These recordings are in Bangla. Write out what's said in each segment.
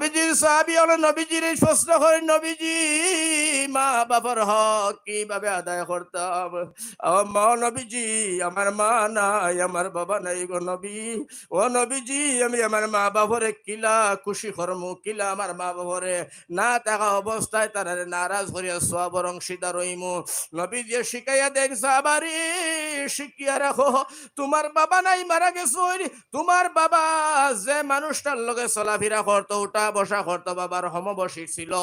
নবীজির সাহাবী হলো নবীজির প্রশ্ন করে, নবীজি মা বাবার হক কিভাবে আদায় করতাম? মা নবীজি, আমার মা নাই, আমার বাবা নাই গো নবী। ও নবীজি, আমি আমার মা বাবারে কিলা খুশি করমু, কিলা আমার মা বাবারে না থাকা অবস্থায় তারা নারাজ করিয়া সওয়াবের অংশীদার হইমু। নবীজি শিখাইয়া দেন, সাহাবারে শিখিয়া রাখো, তোমার বাবা নাই, মারা গেছে, তোমার বাবা যে মানুষটার লগে চলাফেরা করতো, উঠা বসা করতো, বাবার সমবয়সী ছিল,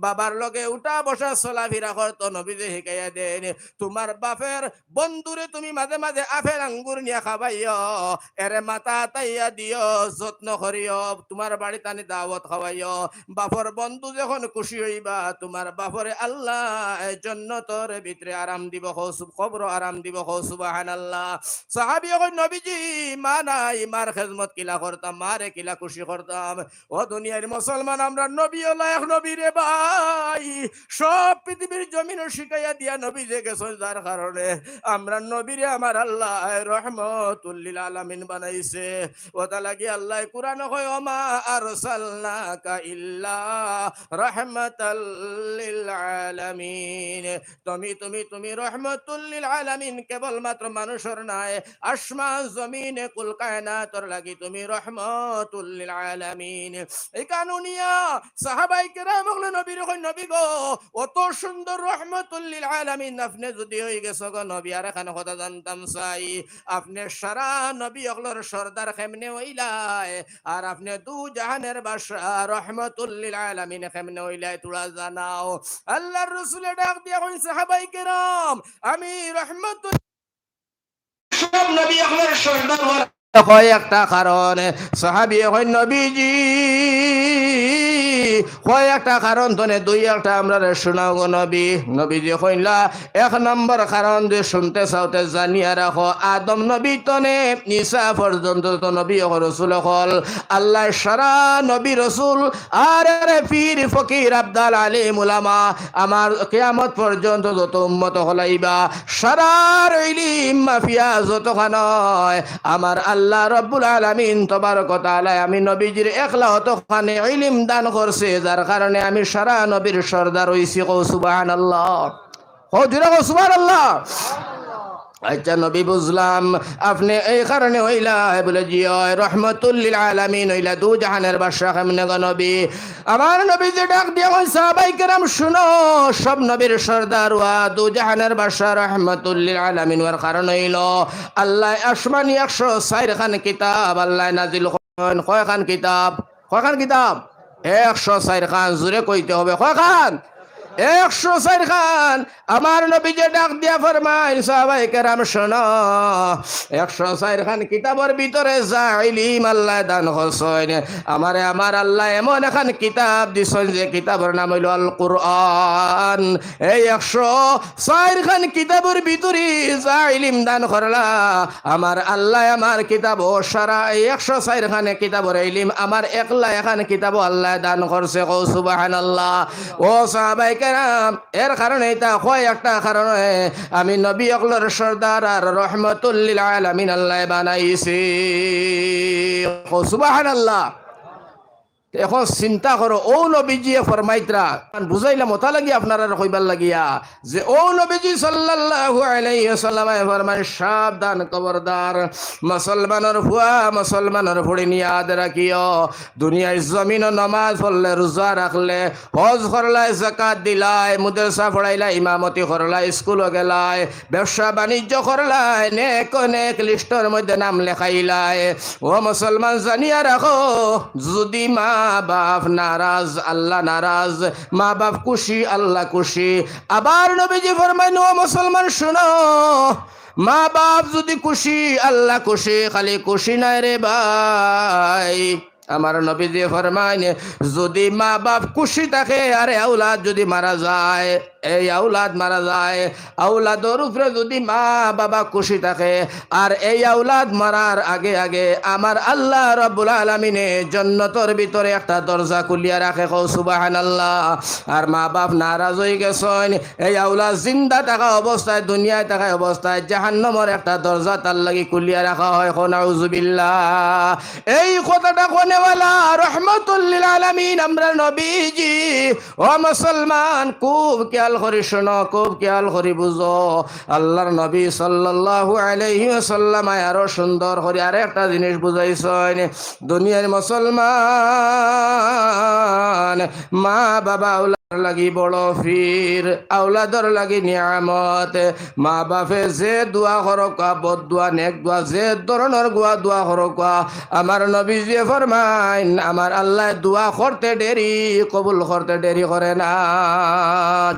বাবার লগে উঠা বসা চলাফেরা করতো, নবীজি শিখাইয়া দেন, তোমার বাপের বন্ধুরে তুমি মাঝে মাঝে আপেল আঙ্গুর নিয়ে খাবাইও, এরে মাথা তাইয়া দিও, যত্ন করিও, তোমার বাড়িতে আনি দাওয়াত খাওয়াইও। বাপর বন্ধু যখন খুশি হইবা, তোমার বাপরে আল্লাহ জান্নাতের ভিতরে আরাম দিব, কবর আরাম দিব, সুবহানাল্লাহ। সাহাবী কই, নবীজি মা নাই, মার খেজমত কিলা করতাম, মারে কিলা খুশি করতাম। ও দুনিয়ার মুসলমান, আমরা নবী হলো এক নবী রে ভাই, সব পৃথিবীর জমিনও শিখাইয়া দিয়া নবী যে গেছেন, যার কারণে আমরা নবীরে আমার আল্লাহ রহমতুল লিল আলামিন বানাইছে। ওটা লাগি আল্লাহ কুরআন কয়, ওমা আরসালনাকা ইল্লা রাহমাতাল লিল আলামিন, তুমি তুমি তুমি রহমতুল লিল আলামিন, কেবলমাত্র মানুষের নাই, আসমান জমিনে কুল কায়নাতর লাগি তুমি রহমতুল লিল আলামিন। এই কানুনিয়া সাহাবাই কেরাম বলে নবীর কই, নবী গো অত সুন্দর রহমতুল লিল আলামিন আপনি যদি হয়ে গেছো গো নবী, আর এখানে কথা জানতাম চাই, আপনি সারা নবী অগলর সর্দার কেমনে হইলাই, আর আপনি দু জাহানের বাদশা রহমতুল লিল আলামিন কেমনে হইলাই তোরা জানাও। আল্লাহর রাসূলের ডাক দিয়া কই, সাহাবাই কেরাম আমি রহমতুল সব নবী অগলর সর্দার হয় একটা কারণ। সাহাবী হয় নবীজি হয় একটা কারণ, তনে দুই একটা আমরা শোনাও গো নবী। নবীজি কইলা, এক নম্বর কারণ যে শুনতে চাওতে জানিয়া রাখো, আদম নবী তনে ঈসা পর্যন্ত তো নবী ও রাসূল হল, আল্লাহ সারা নবী রাসূল আর পীর ফকির আবদাল আলিম উলামা আমার কিয়ামত পর্যন্ত যত উম্মত হলাইবা, সারার ইলম মাফিয়া যতখান হয়, আমার আল্লাহ রাব্বুল আলামিন তাবারক ওয়া তাআলা আমি নবীজির একলা অতখানি ইলম দান করছে, যার কারণে আমি সারা নবীর সর্দার হইছি। কও সুবহানাল্লাহ, কও দিরা কও সুবহানাল্লাহ। আচ্ছা নবী বুঝলাম আপনি এই কারণে হইলা বলে জি রহমতুল লিল আলামিন হইলা, দু জাহানের বাদশা কেমনে গো নবী? আমার নবী যে ডাক দিয়া কই, সাহাবায়ে কেরাম শুনো, সব নবীর সর্দার ওয়া দু জাহানের বাদশা রহমতুল লিল আলামিন ওর কারণ হইল আল্লাহ আসমানি 104 খান কিতাব আল্লাহ নাজিল করেন। কয় খান কিতাব? কয় খান কিতাব? 104 খান। জোরে কইতে হবে, কয় খান? 104 খান। আমার নবী যে ডাক দিয়া ফরমায়, সাহাবায়ে কেরাম শোনো, 104 খান কিতাবের ভিতরে যা ইলম আল্লাহ দান করছেন, আমারে আমার আল্লাহ এমন এখন কিতাব দিছেন যে কিতাবের নাম হইল আল কুরআন। এই 104 খান কিতাবের ভিতরে যা ইলম দান করলা, আমার আল্লাহ আমার কিতাব ও সারা এই 104 খানে কিতাবের ইলম আমার একলা এখন কিতাব আল্লাহ দান করছে। কও সুবহানাল্লাহ। ও সাহাবায়ে কেরাম, এর কারণে এটা হয় একটা কারণে আমি নবী অগলর সর্দার আর রহমতুল লিল আলামিন আল্লাহ বানাইছি। সুবহানাল্লাহ। এখন চিন্তা করো, ও নবীজি ফরমাইতরা বুঝাইলাম ওটা লাগি আপনারা কইবার লাগিয়া যে ও নবীজি সাল্লাল্লাহু আলাইহি ওয়াসাল্লাম ফরমায়, সাবধান খবরদার, মুসলমানের ফুয়া মুসলমানের ফুড়ি নিয়াদ রাখিও, দুনিয়ায় জমিন নামাজ পড়লে, রোজা রাখলে, হজ করলাই, যাকাত দিলাই, মাদ্রাসা পড়াইলাই, ইমামতি করলাই, স্কুলে গেলাই, ব্যবসা বাণিজ্য করলাই, নেক নেক লিস্টের মধ্যে নাম লেখাইলাই, ও মুসলমান জানিয়া রাখো, যদি মা বাপ নারাজ আল্লাহ নারাজ, মা বাপ খুশি আল্লাহ খুশি। আবার নবীজি ফরমায়, ও মুসলমান শুনো, মা বাপ যদি খুশি আল্লাহ খুশি, খালি খুশি নাই রে ভাই। আমার নবীজি ফরমায়, যদি মা বাপ খুশি থাকে আর আওলাদ যদি মারা যায়, এই আওলাদ মারা যায়, আওলাদর উপরে যদি মা বাবা খুশি থাকে আর এই আওলাদ মারার আগে আগে আমার আল্লাহ রাব্বুল আলামিনে জান্নাতের ভিতরে একটা দরজা খুলিয়া রাখে। কও সুবহানাল্লাহ। আর মা বাপ নারাজ হয়ে গেছেন, এই আওলাদ জিন্দা থাকা অবস্থায়, দুনিয়ায় থাকা অবস্থায় জাহান্নামের একটা দরজা তার লাগি খুলিয়া রাখা হয়। নাউজুবিল্লাহ। এই কথাটা কোনে ওয়ালা রহমাতুল লিল আলামিন আমরা নবীজি। ও মুসলমান খুব খেয়াল করি শোনো, খুব খেয়াল করি বুঝো। আল্লাহর নবী সাল্লাল্লাহু আলাইহি ওয়াসাল্লাম আরো সুন্দর করে আরেকটা জিনিস বুঝাইছেন। দুনিয়ার মুসলমান মা বাবা লাগি বড় ফির, আওলাদর লাগি নিয়ামত। মা বাপে যে দোয়া করকা বদুয়া নেক দোয়া যে ধরনের দোয়া করকা, আমার নবীজি ফরমাইন আমার আল্লাহ দোয়া করতে দেরি কবুল করতে দেরি করে না।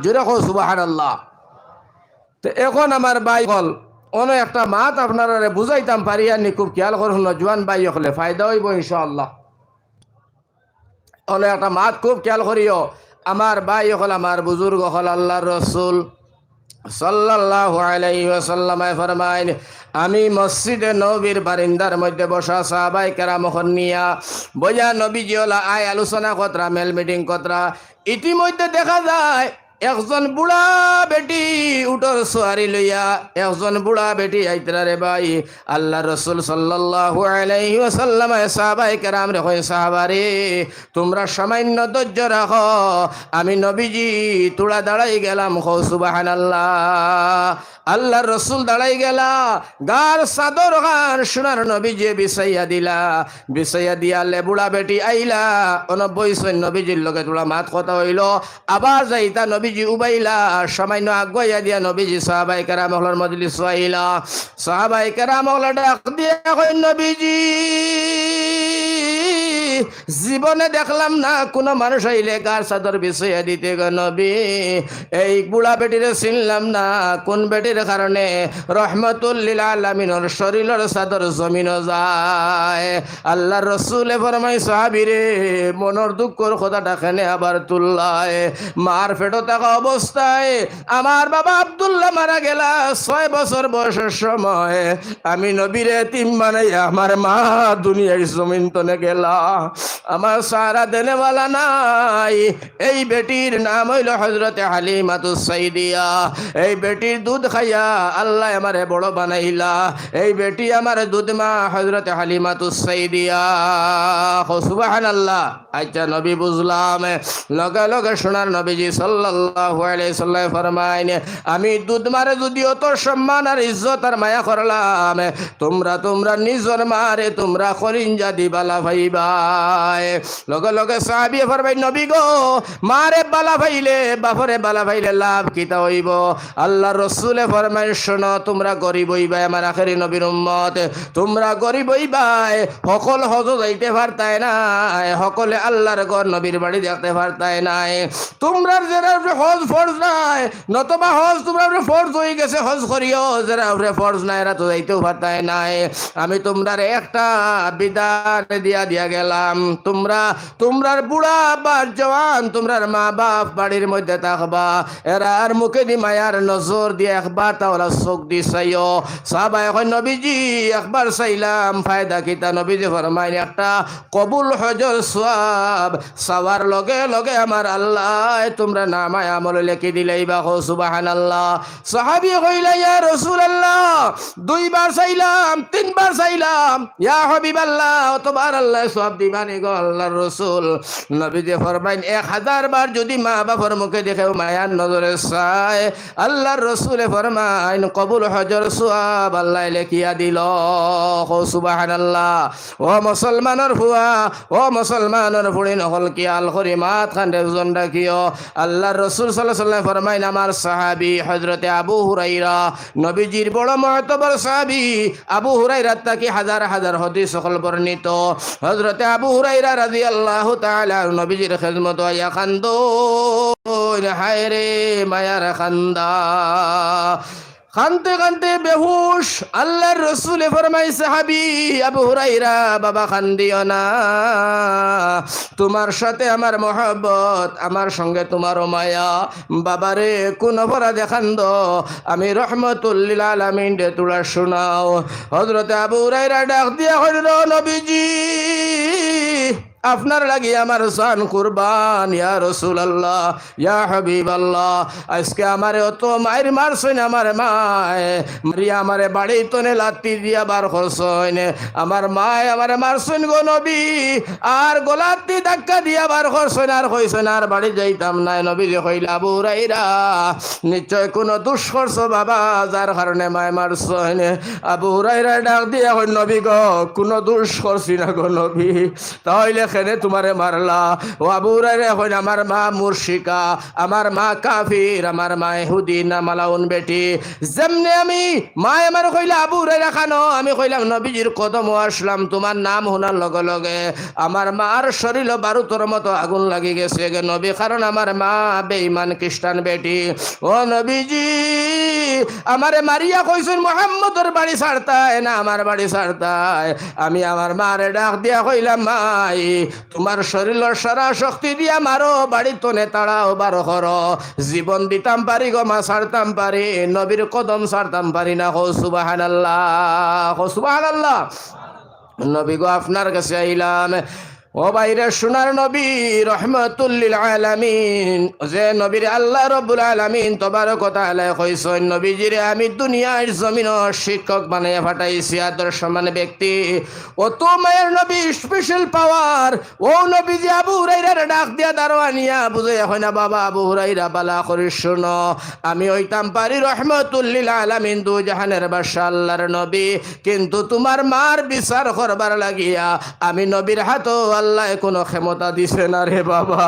জোরে কও সুবহানাল্লাহ। তো এখন আমার ভাই হল অন্য একটা মাত আপনারা বুঝাইতাম পারি আর নি, খুব খেয়াল করুন না জোয়ান ভাই হলে ফায়দা হইব ইনশাআল্লাহ। অন্য একটা মাত খুব খেয়াল করিও। আমার ভাই হল আমার বুজুর্গ হল আল্লাহর রসুল সাল্লাল্লাহু আলাইহি ওয়াসাল্লাম ফরমাইন আমি মসজিদে নবীর বারিন্দার মধ্যে বসা সাহাবায়ে কেরাম নিয়া বইয়া নবীজি ওলা আয় আলোচনা কতরা মেল মিটিং কতরা। ইতিমধ্যে দেখা যায় একজন বুড়া বেটি উঠর সোয়ারি লইয়া একজন বুড়া বেটি আইতরা রে ভাই। আল্লাহ রসুল সাল্লাল্লাহু আলাইহি ওয়াসাল্লাম সাহাবায়ে কেরাম রে কয় সাহাবা রে তোমরা সামান্য ধৈর্য রাখো, আমি নবীজি তোরা দাঁড়াই গেলাম। কও সুবহানাল্লাহ। আল্লাহর রসুল দাঁড়াই গেলা, গার চাদর গান সোনার নবীজি বিছাইয়া দিলা, বিছাইয়া দিয়ালে বুড়া বেটি আইলা অনব্বই নবীজির লগে তোরা মাত কথা হইল। আবার যাইতা নবীজি উবাইলা, সামান্য আগুয়াইয়া দিয়া নবীজি সাহাবায়ে কেরামহলার মজলিস আইলা। সাহাবায়ে কেরামহলা ডাক দিয়া কই নবীজি জীবনে দেখলাম না কোন মানুষ আইলে গার চাদর বিছাইয়া দিতে গো নবী। এই বুড়া বেটিরে চিনলাম না কোন বেটির কারণে রহমাতুল লিল আলামিনের শরীরের চাদর জমিন যায়। আল্লাহর রসুলে ফরমাই সাহাবীরে মনের দুঃখর কথাটা কেনে আবার তুললায়। মার পেটে থাকা অবস্থায় আমার বাবা আব্দুল্লাহ মারা গেলা 6 বছর বয়সের সময়। আমি নবীরে এতিম বানাইয়া আমার মা দুনিয়ার জমিন তনে গেলা। আমার সারা দেনেওয়ালা নাই। এই বেটির নাম হইল হযরতে হালিমাতুস সাইদিয়া। এই বেটির দুধ খাইয়া আল্লাহ আমারে বড় বানাইলা। এই বেটি আমার দুধ মা হযরতে হালিমাতুস সাইদিয়া। সুবহানাল্লাহ। আচ্ছা নবী বুঝলাম। লগে লগে সোনার নবীজি সাল্লাল্লাহু আলাইহি সাল্লাম ফরমাইন আমি দুধ মারে যদিও তোর সম্মান আর ইজ্জত আর মায়া করলাম, তোমরা নিজের মারে তোমরা কলিজা দিবালা ভাইবাই। লগে লগে সাহাবী ফরমাই নবী গো মারে বালা ভাইলে বাপরে বালা ভাইলে লাভ কিতা হইব? আল্লাহর রাসূলে ফরমাই শোনো তোমরা গরিব হইবাই আমার আখেরি নবীর উম্মত, তোমরা গরিব হইবাই। সকল হজ যাইতে পারতাই না, সকলে আল্লাহর ঘর নবীর বাড়ি দেখতে পারতাই নাই। তোমরা যারা হজ ফরজ নাই নতবা হজ তোমরা ফরজ হয়ে গেছে হজ করিও, যারা ফরজ নাই এরা তো যাইতেও পারতাই নাই। আমি তোমরা একটা বিধান দিয়া গেলাম, তোমরার বুড়া বা জওয়ান তোমরার মা বাপ বাড়ির মধ্যে থাকবা, এরার মুখে দি মায়ার নজর দিয়ে একবার তাওরা চোখ দি চাইও। সাহাবায়ে কয় নবীজি একবার চাইলাম ফায়দা কিতা? নবীজি ফরমাইন একটা কবুল হজর সওয়াব চাওয়ার লগে লগে আমার আল্লাহ তোমরা নামায় আমল লিখে দিলেই বা। সুবহানাল্লাহ। সাহাবী কইলা ইয়া রাসূলুল্লাহ 2 বার চাইলাম 3 বার চাইলাম ইয়া হাবিবাল্লাহ অতবার আল্লাহ সওয়াব দিবানি গো আল্লাহর রাসূল। নবীজি ফরমাইন 1000 বার যদি মা বাবার মুখে দেখে মায়ার নজরে চায় আল্লাহর রাসূলে ফরমাইন কবুল হজর সওয়াব আল্লাহ লিখিয়া দিল। সুবহানাল্লাহ। ও মুসলমানের হুয়া ও মুসলমানের ফুড়ি নহল কি আল করি মাত খান্ডে জন রাখিও। আল্লাহর রাসূল সাল্লাল্লাহু আলাইহি ওয়াসাল্লাম ফরমাইন আমার সাহাবী হযরতে আবু হুরায়রা নবীজির বড় মুআতাবার সাহাবী। আবু হুরায়রা তাকে হাজার হাজার হাদিস সকল বর্ণিত। হযরতে আবু হুরায়রা রাদিয়াল্লাহু তাআলা নবীজির খিদমত আয়া খান্দো হায় রে মায়ার খান্দা, কানতে কানতে বেহুশ। আল্লাহর রাসূলে ফরমাই সাহাবী আবু হুরায়রা বাবা কান্দিও না, তোমার সাথে আমার মহব্বত, আমার সঙ্গে তোমারও মায়া। বাবারে কোন অপরাধে কান্দো, আমি রহমাতুল লিল আলামিন দে তোরা শোনাও। হযরতে আবু হুরায়রা ডাক দিয়া কইল নবীজি আপনার লাগি আমার জান কুরবান ইয়া রাসূলুল্লাহ ইয়া হাবিবাল্লাহ। আজকে আমারে অত মায়ের মারছেন, আমার মায় মারিয়া আমারে বাড়ি তনে লাত্তি দিয়া বার করছেন, আমার মায় আমারে মারছেন গো নবী, আর গোলাত্তি ধাক্কা দিয়া বার করছেন, আর কইছেন আর বাড়ি যাইতাম না। নবী যে কইলা আবু হুরায়রা নিশ্চয় কোনো দুষ করছো বাবা, যার কারণে মায় মারছেন। আবু হুরায়রা ডাক দিয়া কই নবী গো কোনো দুষ করছি না গো নবী, তাহলে খেনে তোমারে মারলা। ও আবু হুরায়রা কইন আমার মা মুরশিকা, আমার মা কাফির, আমার মা ইহুদি না মালাউন বেটি। যেমনে আমি মায় আমার কইলা আবু হুরায়রা খানো, আমি কইলাম নবীজির কদম আসলাম, তোমার নাম শোনার লগে লগে আমার মার শরীর বারুতর মতো আগুন লাগি গেছে গে নবী, কারণ আমার মা বেঈমান খ্রিস্টান বেটি। ও নবীজি আমারে মারিয়া কইছেন মুহাম্মদের বাড়ি ছাড়তায় না আমার বাড়ি ছাড়তায়। আমি আমার মারে ডাক দিয়া কইলাম মাই তোমার শরীরের সারা শক্তি দিয়া মারো, বাড়ি তোনে তাড়াও বারো করো, জীবন দিতাম পারি গো মা ছাড়তাম পারি, নবীর কদম ছাড়তাম পারি না। হো সুবহানাল্লাহ, হো সুবহানাল্লাহ। নবী গো আপনার কাছে আইলাম, ও বাইরে সোনার নবী রহমাতুল লিল আলামিন, যে নবীর আল্লাহ রব্বুল আলামিন তবারক ওয়া তাআলা কইছেন নবীজিরে আমি দুনিয়ার জমিন শিক্ষক বানাইয়া পাঠাইছি, আদর্শমান ব্যক্তি। ও তো মায়ের নবী স্পেশাল পাওয়ার। ও নবীজি আবু হুরায়রার ডাক দিয়া দারোয়ানিয়া বুঝে এখন না বাবা আবু হুরায়রা বালা করে শোনো, আমি হইতাম পারি রহমাতুল লিল আলামিন দু জাহানের বাদশা আল্লাহর নবী, কিন্তু তোমার মার বিচার করবার লাগিয়া আমি নবীর হাতও আল্লাহ কোনো ক্ষমতা দিছে না রে বাবা।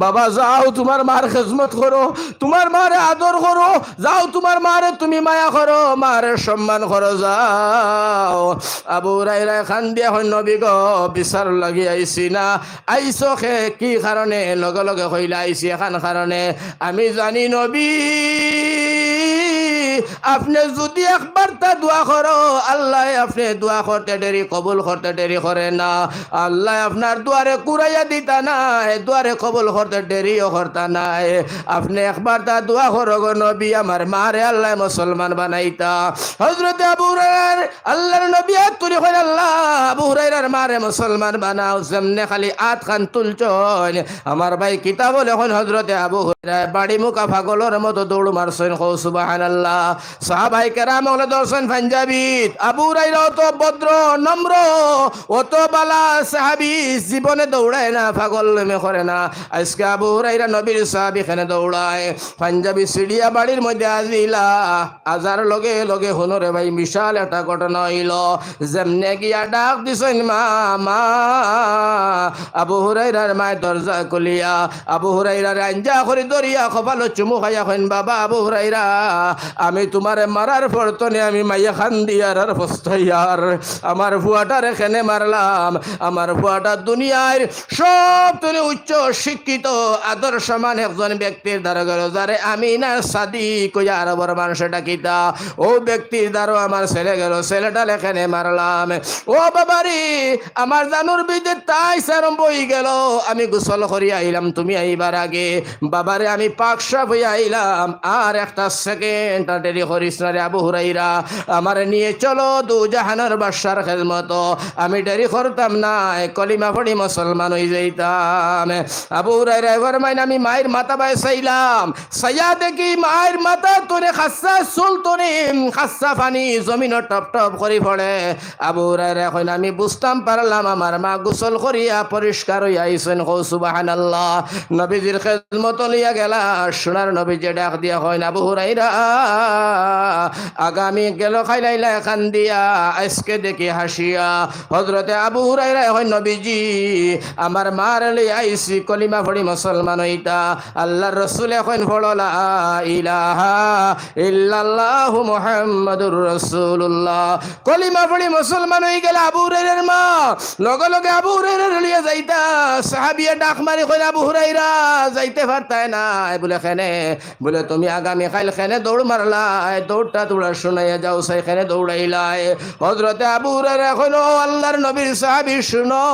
বাবা যাও তোমার মার খেজমত করো, তোমার মারে আদর করো, যাও তোমার মারে তুমি মায়া করো, মারে সম্মান করো, যাও। আবু হুরায়রা খান দিয়া হই নবী গো বিচার লাগি আইছি না, আইছো খে কি কারণে? লগে লগে কইলা আইছি এখান কারণে, আমি জানি নবী আপনি যদি একবার তা দোয়া করো আল্লাহ আপনি দোয়া করতে দেরি কবুল করতে দেরি করে না, আল্লাহ আপনার দুয়ারে কুড়াইয়া দিতা নাই, দুয়ারে কবুল করতে দেরিও করতা নাই। আপনি একবার তা দোয়া করো গো নবী আমার মারে আল্লাহ মুসলমান বানাইতা। হযরত আবু হুরায়রা আল্লাহর নবী তুলি কই আল্লাহ আবু হুরায়রার মারে মুসলমান বানাও, যেমনে খালি আত খান তুলছন আমার ভাই কিতাব লেখন হযরত আবু হুরায়রা বাড়ি মুখা পাগলের মতো দৌড় মারছেন। কও সুবহানাল্লাহ। সাহাবাই কেরাম হলে দর্শন পাঞ্জাবি, আবু হুরায়রা তো ভদ্র নম্র অত বালা সাহাবি, জীবনে দৌড়ায় না, পাগল মে করে না। আজকে আবু হুরায়রা নবীর সাহাবি খানে দৌড়ায়। পাঞ্জাবি সিডিয়া বাড়ির মধ্যে আজিলা আজার লগে লগে হনরে ভাই বিশাল একটা ঘটনা হইল। যেমনে গিয়া ডাক দিছেন মা মা, আবু হুরায়রার মায় দরজা খুলিয়া আবু হুরায়রার আঞ্জা করে দরিয়া কপাল চুমু খাইয়া কইন বাবা আবু হুরায়রা আমি তোমারে মারার পরতনে আমি মাইয়া খান দিয়ার আর ফস্তাইয়ার আমার ফুয়াটার এখানে মারলাম। আমার ফুয়াটা দুনিয়ার সব তুমি উচ্চ শিক্ষিত আদর্শমান একজন ব্যক্তির দ্বারা গেল, যারে আমি না সাদি কইয়া আরবর মানুষ ডাকিতা, ও ব্যক্তির দ্বারা আমার ছেলে গেল, ছেলেটা এখানে মারলাম। ও বাবারি আমার জানুর বিদে তাই সারম বই গেল, আমি গোসল করি আইলাম তুমি আইবার আগে, বাবারে আমি পাকশাপ হইয়া আইলাম, আর একটা সেকেন্ড দেরি করিস না রে আবু হুরায়রা, আমার নিয়ে চলো দু জাহানের বাদশার খেদমত। আমি দেরি করতাম না, কলিমা পড়ি মুসলমান হয়ে যাইতাম। আবু হুরায়রা এবার মাইন আমি মায়ের মাথা বাই চাইলাম, চাইয়া দেখি মায়ের মাথা তোরে খাসা চুল তোরে খাসা পানি জমিন টপ টপ করে পড়ে। আবু হুরায়রা এখন আমি বুঝতাম পারলাম আমার মা গোসল করিয়া পরিষ্কার হইয়া আইছেন। কও সুবহানাল্লাহ। নবীজির খেদমত লইয়া গেলা, সোনার নবীজি ডাক দিয়া কইন আবু হুরায়রা আগামী গেল খাইলাইলা এখান দিয়া, আজকে দেখি হাসিয়া। হযরতে আবু হুরায়রা এখন নবীজি আমার মার লইয়া আইছি কলিমা পড়ি মুসলমান হইতা। আল্লাহর রাসূল এখন পড়লা ইলাহা ইল্লাল্লাহু মুহাম্মাদুর রাসূলুল্লাহ, কলিমা পড়ি মুসলমান হই গেল। আবু হুরায়রার মা লগে লগে আবু হুরায়রা লইয়া যাইতা, সাহাবিয়া ডাক মারি কইলা আবু হুরায়রা যাইতে পারতায় না, বলে কেনে? বলে তুমি আগামী কাল কেনে দৌড় মারলা নাই, দৌড়টা তোমরা শোনাইয়া যাও, সেখানে দৌড়াইলাই। হযরতে আবু হুরায়রা এখন আল্লাহর নবীর সাহাবী, শুনো,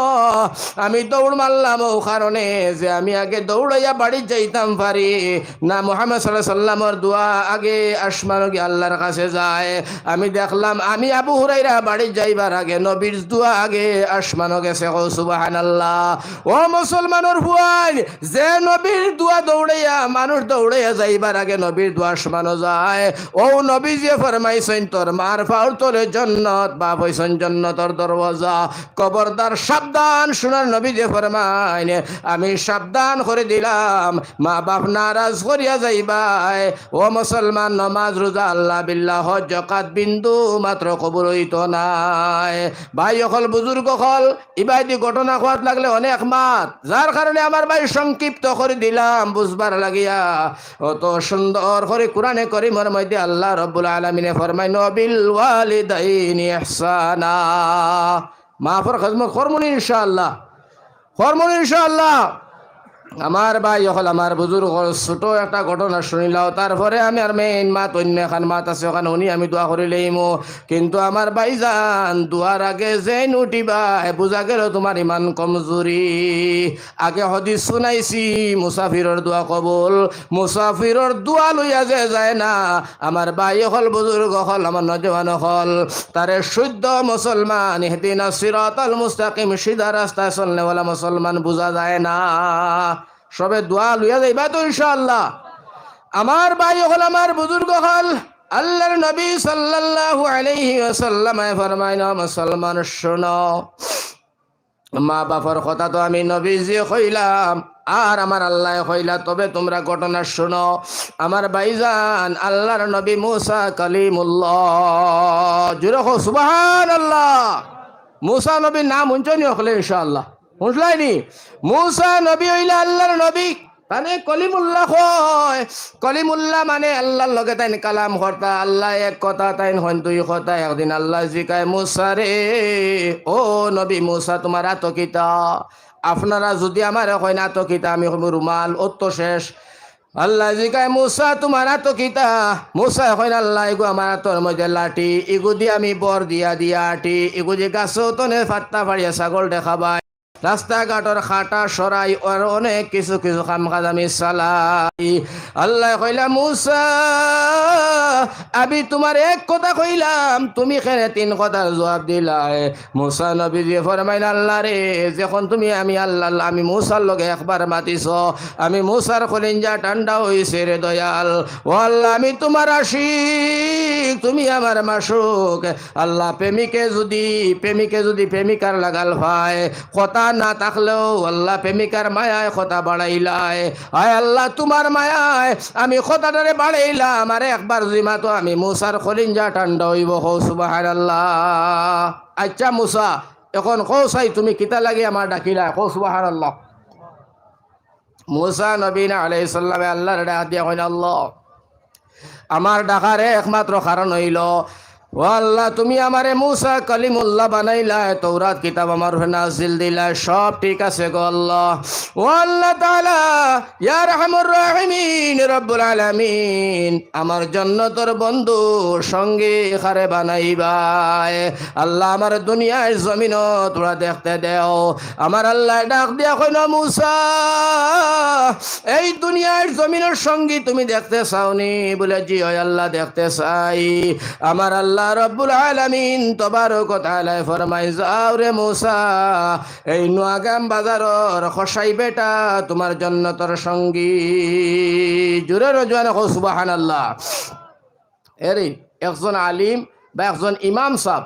আমি দৌড় মারলাম ও কারণে যে আমি আগে দৌড়াইয়া বাড়ি যাইতাম পারি না। মুহাম্মদ সাল্লাল্লাহু আলাইহি সাল্লামের দোয়া আগে আসমানে গিয়ে আল্লাহর কাছে যায়। আমি দেখলাম আমি আবু হুরায়রা বাড়ি যাইবার আগে নবীর দোয়া আগে আসমানে গেছে। ও সুবহানাল্লাহ। ও মুসলমানের ভুয়াই, যে নবীর দোয়া দৌড়াইয়া মানুষ দৌড়াইয়া যাইবার আগে নবীর দোয়া আসমানে যায়, ও নবী যে ফরমাইছেন তোর মার পাওর তোরে জান্নাত, বাপ হইছেন জান্নাতের দরওয়াজা। খবরদার সাবধান, শোনার নবী যে ফরমাইন, আমি সাবধান করে দিলাম, মা বাপ নারাজ করিয়া যাইবাই। ও মুসলমান, নমাজ রোজা আল্লাহ বিল্লাহ হজ যাকাত বিন্দু মাত্র কবুল হইত নাই। ভাই অকল বুজুর্গ হল ইবাদি ঘটনা হওয়ার লাগলে অনেক মাত, যার কারণে আমার ভাই সংক্ষিপ্ত করে দিলাম বুঝবার লাগিয়া। অত সুন্দর করে কোরআনে কারীমের মধ্যে আল্লাহ রাব্বুল আলামিনে ফরমায়, নবিল ওয়ালিদাইনি ইহসানা। মাফর খিদমত করমুন ইনশাআল্লাহ, করমুন ইনশাআল্লাহ। আমার ভাই হল আমার বুজুর্গ ছোট একটা ঘটনা শুনিলাও, তারপরে আমি আর মেইন মাত অন্য এখন মাত আছে ওখানে উনি আমি দোয়া করে লইমু। কিন্তু আমার ভাই যান দোয়ার আগে যেন উঠিবা বুঝা গেল তোমার ইমান কমজোরি। আগে হদিস শুনাইছি মুসাফিরের দোয়া কবুল, মুসাফিরের দোয়া লইয়া যে যায় না আমার ভাই হল বুজুর্গ হল আমার নজওয়ান হল, তারে শুদ্ধ মুসলমান ইহদিনা সিরাতাল মুস্তাকিম সিধা রাস্তায় চলনেওয়ালা মুসলমান বুঝা যায় না। সবে দোয়া লইয়া যাইবা তো ইনশাআল্লাহ। আমার ভাই হল আমার বুজুর্গ হল আল্লাহর নবী সাল্লাল্লাহু আলাইহি ওয়াসাল্লাম ফরমায়, মুসলমান শোনো, মা বাবার কথা তো আমি নবীজি কইলাম আর আমার আল্লাহ কইলা, তবে তোমরা ঘটনা শোনো। আমার ভাইজান আল্লাহর নবী মুসা কালিমুল্লাহ, জুরে কও সুবহানাল্লাহ। মুসা নবীর নাম শুনছনি হলে ইনশাআল্লাহ, বুঝলাইনি? মুসা নবী হইলা আল্লাহর নবী, মানে কলিমুল্লাহ হয়। কলিমুল্লাহ মানে আল্লাহর লগে তাইন কালাম করতা, আল্লাহ এক কথা তাইন হন দুই কথা। একদিন আল্লাহ জিকায় মুসা রে, ও নবী মুসা তোমার আতকিতা, আপনারা যদি আমার কইন আতকিতা আমি কইব রুমাল, অত শেষ। আল্লাহ জিকায় মুসা তোমার আতো কিতা? মুসা কইন আল্লাহ এগো আমার আতর মধ্যে লাঠি, এগু দিয়ে আমি বর দিয়া দিয়া আটি, এগু যে গাছ তনে ফাত্তা ফাড়িয়া ছাগল দেখাবাই, রাস্তাঘাটর খাটা সরাই আর অনেক কিছু কিছু কাম কাজ আমি চালাই। আল্লাহ কইলা মুসা আমি তোমার এক কথা কইলাম, তুমি কেনে তিন কথার জবাব দিলাই? মুসা নবী যে ফরমাইন, আল্লাহ রে যখন তুমি আমি আল্লাহ আমি মুসার লগে একবার মাতিছ, আমি মুসার কলিঞ্জা ঠান্ডা হইছে রে দয়াল। ও আল্লাহ আমি তোমার আশিক, তুমি আমার মাসুক। আল্লাহ প্রেমিকে যদি প্রেমিকার লাগাল ভাই কথা না থাকলেও আল্লাহ প্রেমিকার মায়ায় কথা বাড়াইলাই। আয় আল্লাহ তোমার মায়ায় আমি কথাটারে বাড়াইলাম, আরে একবার জিমা তো আমি মুসার কলিঞ্জা ঠান্ডা হইব। হো সুবহানাল্লাহ। আচ্ছা মুসা এখন কও চাই তুমি কিতা লাগে আমার ডাকিলা, কও সুবহানাল্লাহ। মুসা নবী আলাইহিস সালামে আল্লাহর ডাক দিয়া কইল, আল্লাহ আমার ডাকার একমাত্র কারণ হইল, ও আল্লাহ তুমি আমারে মুসা কালিমুল্লাহ বানাইলা, তৌরাত কিতাব আমার নাজিল দিলা, সব ঠিক আছে গো আল্লাহ। ও আল্লাহ তাআলা ইয়া রাহমার রাহিমিন রব্বুল আলামিন আমার জান্নাতের বন্ধু সঙ্গে খারে বানাইবাই। আল্লাহ আমার দুনিয়ার জমিন তোরা দেখতে দেও। আমার আল্লাহ ডাক দিয়া কইল, মুসা এই দুনিয়ার জমিনের সঙ্গী তুমি দেখতে চাওনি? বলে জি ওই আল্লাহ দেখতে চাই। আমার আল্লাহ রব্বুল আলামিন তবারক ওয়া তাআলা ফরমায়, যাও রে মুসা এই নোয়াগাম বাজারের খসাই বেটা তোমার জান্নাতের সঙ্গী। জোরে রজওয়ানা কও সুবহানাল্লাহ। এরে একজন আলিম বা একজন ইমাম সাহেব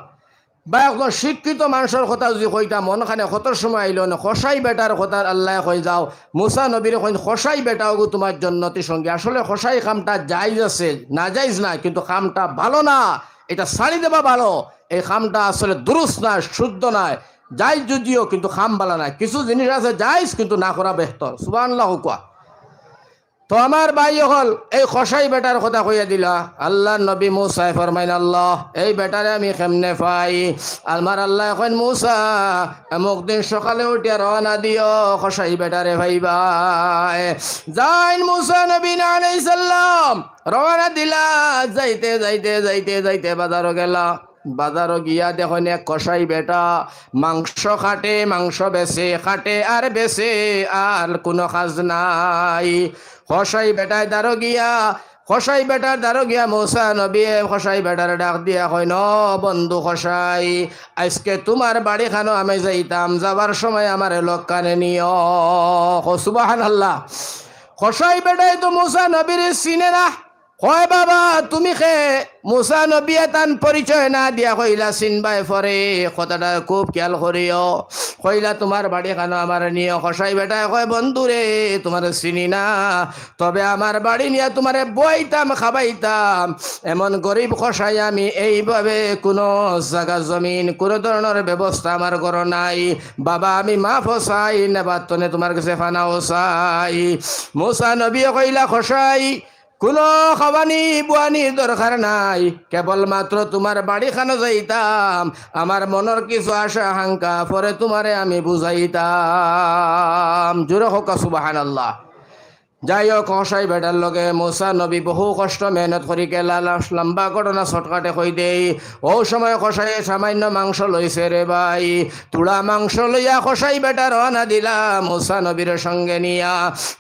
বা একজন শিক্ষিত মানুষের কথা যদি কইতা মনখানে কত সময় আইল না, খসাই বেটার কথা আল্লাহ কই যাও মুসা নবীর কইন খসাই বেটাও গো তোমার জান্নাতের সঙ্গী। আসলে খসাই কামটা জায়েজ আছে, না জায়েজ না, কিন্তু কামটা ভালো না, এটা ছাড়ি দেবা ভালো। এই খামটা আসলে দুরুস্ত না, শুদ্ধ নয়, জায়েজ যদিও কিন্তু খাম বালা নাই। কিছু জিনিস আছে জায়েজ কিন্তু না করা বেহতর। সুবহানাল্লাহ কোয়া। তো আমার ভাই হল এই কসাই বেটার কথা কইয়া দিলা আল্লাহ নবী মুসাই ফরমাইন আল্লাহ এই বেটারে আমি কেমনে পাই আমার আল্লাহ এখন মুসা অমুক দিন সকালে উঠিয়া রওনা দিও কসাই বেটারে ভাইবাই যাইন মুসা নবী আলাইহিস সালাম রওনা দিলা যাইতে যাইতে যাইতে যাইতে বাজারও গেলা বাজারও গিয়া দেখুন এক কসাই বেটা মাংস কাটে মাংস বেচে কাটে আর বেচে আর কোনো কাজ নাই কসাই বেটায় দাঁড়ো গিয়া কসাই বেটার দাঁড়ো গিয়া মুসা নবী কসাই বেটার ডাক দিয়া কই ন বন্ধু কসাই আজকে তোমার বাড়ি খানো আমি যাইতাম যাবার সময় আমার লোক কানে নিও সুবহানাল্লাহ কসাই বেটাই তো মুসা নবীর চিনে না কয় বাবা তুমি খে মুসা নবী তান পরিচয় না দিয়া কইলা চিনবাই পরে কথাটা খুব খেয়াল করিও কইলা তোমার বাড়ি খানো আমার নিয়ে কসাই বেটায় কয় বন্ধু রে তোমার চিনি না তবে আমার বাড়ি নিয়ে তোমারে বইতাম খাবাইতাম এমন গরিব কসাই আমি এইভাবে কোনো জায়গা জমিন কোনো ধরনের ব্যবস্থা আমার ঘর নাই বাবা আমি মাফ চাই নেবার তনে তোমার কাছে ফানাও চাই মুসা নবী কইলা কসাই কোনো খাবানি বুয়ানির দরকার নাই কেবলমাত্র তোমার বাড়ি খানো যাইতাম আমার মনের কিছু আশা আকাঙ্ক্ষা পরে তোমারে আমি বুঝাইতাম জোরে হোক সুবহানাল্লাহ যাই হোক কসাই বেটার লগে মুসা নবী বহু কষ্ট মেহনত করি গেলা লম্বা ঘটনা শর্টকাটে কই দেই ও সময় কসাই সামান্য মাংস লইছে রে ভাই তুড়া মাংস লইয়া কসাই বেটা রওনা দিলা মুসা নবীর সঙ্গে নিয়া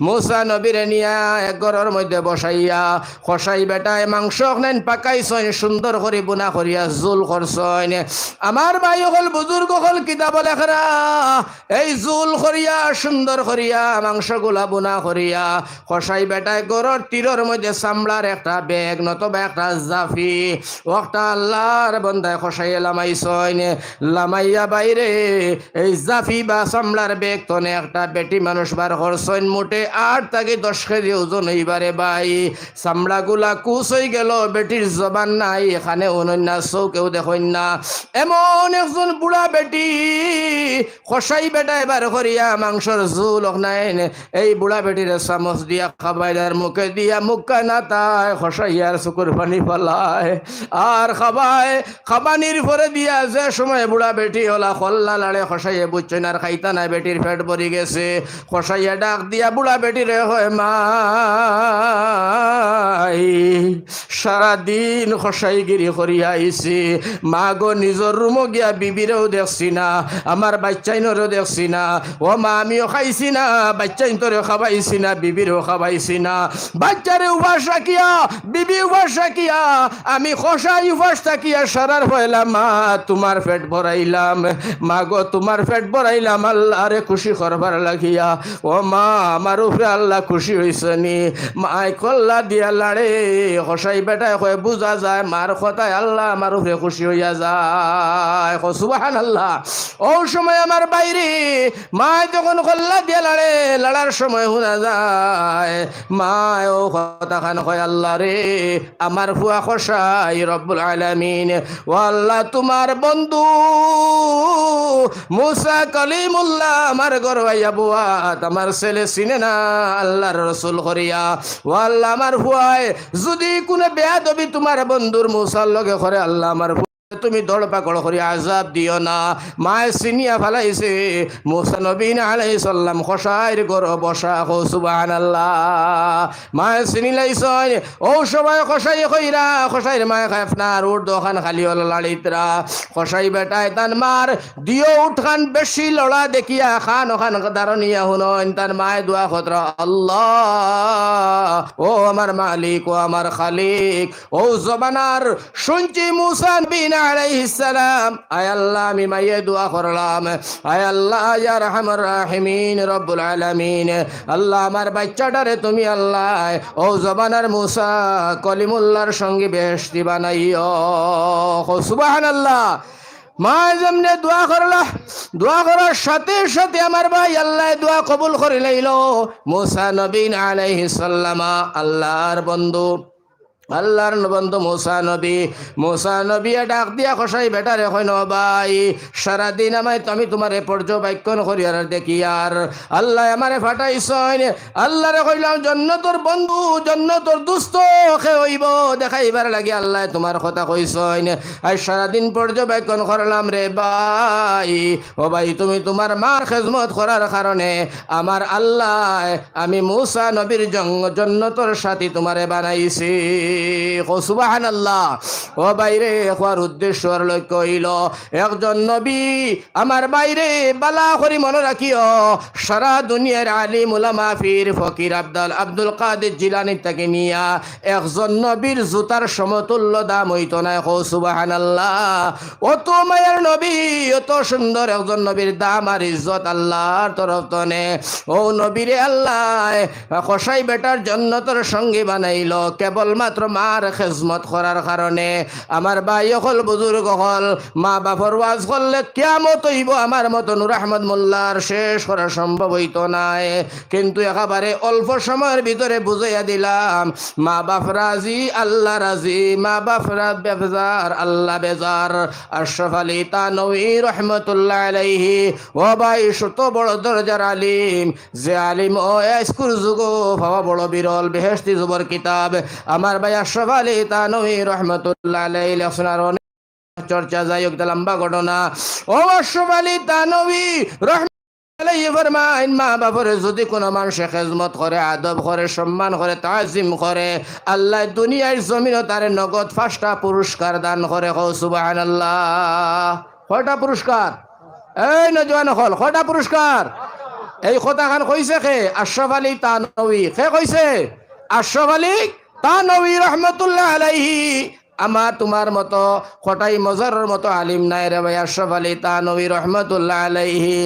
মুসা নবীরে নিয়া এক ঘরের মধ্যে বসাইয়া কসাই বেটায় মাংস নেন পাকাইছইন সুন্দর করে বুনা করিয়া জুল করছইন আমার ভাই হল বুজুর্গ হল কিতাব লেখরা এই জুল করিয়া সুন্দর করিয়া মাংসগুলা বুনা করিয়া কসাই বেটায় গরুর তীরের মধ্যে চামড়ার একটা ব্যাগ নতবা একটা জাফি ওটা আল্লাহর বন্দায় কসাই লামাইছইন লামাইয়া বাইরে এই জাফি বা চামড়ার ব্যাগ তনে একটা বেটি মানুষ বার করছইন মোটে 8 থেকে 10 কেজি ওজন হইবারে ভাই চামড়াগুলা কুচ হয়ে গেল বেটির জবান নাই এখানে অনন্য চৌকেও দেখইন না এমন একজন বুড়া বেটি কসাই বেটায় বার করিয়া মাংসর ঝোল নাই এই বুড়া বেটির চামচ দিয়া খাবাইলার মুখে দিয়া মুখা না তাই খসাইয়ার চকুর পানি পালায় আর খাবানির পরে দিয়া যে সময় বুড়া বেটি হলা খল্লা লাড়ে খসাইয়ে বুঝছেন আর খাইতা নাই বেটির পেট ভরি গেছে খসাইয়া ডাক দিয়া বুড়া বেটিরে হয় মা সারাদিন খসাইগিরি করিয়া আইছি মা গো নিজের রুমো গিয়া বিবিরেও দেখছি না আমার বাচ্চাইনরেও দেখছি না ও মা আমিও খাইছি না বাচ্চাইন তোরেও খাবাইছি না বিবিরেও খাবাইছি না বাচ্চারে উপাস রাখিয়া বিবি উপাস রাখিয়া আমি খসাই উপাস থাকিয়া সারার পয়লা মা তোমার পেট ভরাইলাম মা গো তোমার পেট ভরাইলাম আল্লাহরে খুশি করবার লাগিয়া ও মা আমার উপরে আল্লাহ খুশি হইছে নি মায় কল্লা দিয়া লাড়ে খসাই বেটায় কয় বুঝা যায় মার কথায় আল্লাহ আমার উপরে খুশি হইয়া যায় সুবহানাল্লাহ ও সময় আমার বাইরে মায় যখন কল্লা দিয়া লাড়ে লাড়ার সময় শোনা যায় মায় ও কথা খান কয় আল্লাহ রে আমার ফুয়া খসাই রব্বুল আলামিন ও আল্লাহ তোমার বন্ধু মুসা কলিমুল্লাহ আমার গরবাইয়া বুয়াত আমার ছেলে চিনে না আল্লাহর রসুল করিয়া ও আল্লাহ আমার ফুয়ায় যদি কোনো বেয়াদবি তোমার বন্ধুর মুসার লগে করে আল্লাহ আমার তুমি দৌড় পাকড় করি আজাব দিও না মায় চিনিয়া ফেলাইছে মুসা নবী আলাইহিস সালাম খসাইর গর বসা হো সুবহানাল্লাহ মায় চিনি লাইছয় ও সময় খসাই কইরা খসাইর মায় খাফনার উঠ দোকান খালি হল লাড়িতরা খসাই বেটায় তান মার দিও উঠখান বেশি লড়া দেখিয়া খান ওখান দারনিয়া হুনন তার মায় দোয়া খতর আল্লাহ ও আমার মালিক ও আমার খালিক ও জবানার শুনছি মুসা নবী আলাইহিস সালাম আয় আল্লাহ আমি মাইয়ে দোয়া করলাম আয় আল্লাহ ইয়া রাহমার রাহিমিন রব্বুল আলামিন আল্লাহ আমার বাচ্চাটারে তুমি আল্লাহ ও জবানার মুসা কলিমুল্লাহর সঙ্গে বেহেশতি বানাইও সুবহানাল্লাহ মা যেমনে দোয়া করলা দোয়া করার সাথে সাথে আমার ভাই আল্লাহ দোয়া কবুল করে লইল মুসা নবী আলাইহিস সালাম আল্লাহর বন্ধু আল্লাহর বন্ধু মুসা নবী ডাক দিয়া খসাই বেটারে কইন ভাই সারাদিন আমায় আমি তোমারে পর্যবেক্ষণ করি আর দেখি আর আল্লাহ আমারে ফাটাইছইন আল্লাহরে কইলাম জন্নতর বন্ধু জন্নতর দুস্থ খে হইব দেখাইবার লাগি আল্লাহ তোমার কথা কইছইন আর সারাদিন পর্যবেক্ষণ করলাম রে ভাই ও ভাই তুমি তোমার মার খেজমত করার কারণে আমার আল্লাহ আমি মুসা নবীর জন্নতর সাথী তোমারে বানাইছি সুবহানাল্লাহ। ও বাইরে হওয়ার উদ্দেশ্য আর লক্ষ্য হইল একজন নবী আমার বাইরে বালা করি মনে রাখিও সারা দুনিয়ার আলিম উলামা পীর ফকির আব্দুল কাদের জিলানী তাকে নিয়া একজন নবীর জুতার সমতুল্য দাম হইতো না। সুবহানাল্লাহ। অত মায়ের নবী অত সুন্দর একজন নবীর দাম আর ইজ্জত আল্লাহর তরফ তনে ও নবীরে আল্লাহ কসাই বেটার জন্নতর সঙ্গী বানাইল কেবলমাত্র মার খেজমত করার কারণে। আমার ভাই হল বুজুর্গ হল মা বাপর ওয়াজ করলে কিয়ামত হইব আমার মতো নূর আহমদ মোল্লার শেষ করা সম্ভব হইতো নাই, কিন্তু একেবারে অল্প সময়ের ভিতরে বুঝাইয়া দিলাম মা বাপ রাজি আল্লাহ রাজি, মা বাপ বেজার আল্লাহ বেজার। আশরাফ আলী থানভী রহমতুল্লাহ আলাইহি ও ভাই শত বড় দরজার আলিম, যে আলিম ও স্কুল যুগ ভাবা বড় বিরল বেহেশতি যুবর কিতাব আমার ভাই আশরাফ আলী থানভী রহমতুল্লাহ আলাইহি লেখনার অনেক চর্চা যাই হোক লম্বা ঘটনা। ও আশরাফ আলী থানভী মা বাপরে যদি কোনো মানুষে খেজমত করে আদব করে সম্মান করে তাজিম করে আল্লাহ দুনিয়ার জমিনও তারে নগদ 5টা পুরস্কার দান করে। সুবহানাল্লাহ। কয়টা পুরস্কার? এই নজওয়ান হল কয়টা পুরস্কার? এই কথাখান কইছে কে? আশরাফ আলী থানভী। কে কইছে? আশরাফ আলী থানভী রহমতুল্লাহ আলাইহি। আমার তোমার মতো খটাই মজারের মতো আলিম নাই রে ভাই। আশরাফ আলী থানভী রহমতুল্লাহ আলাইহি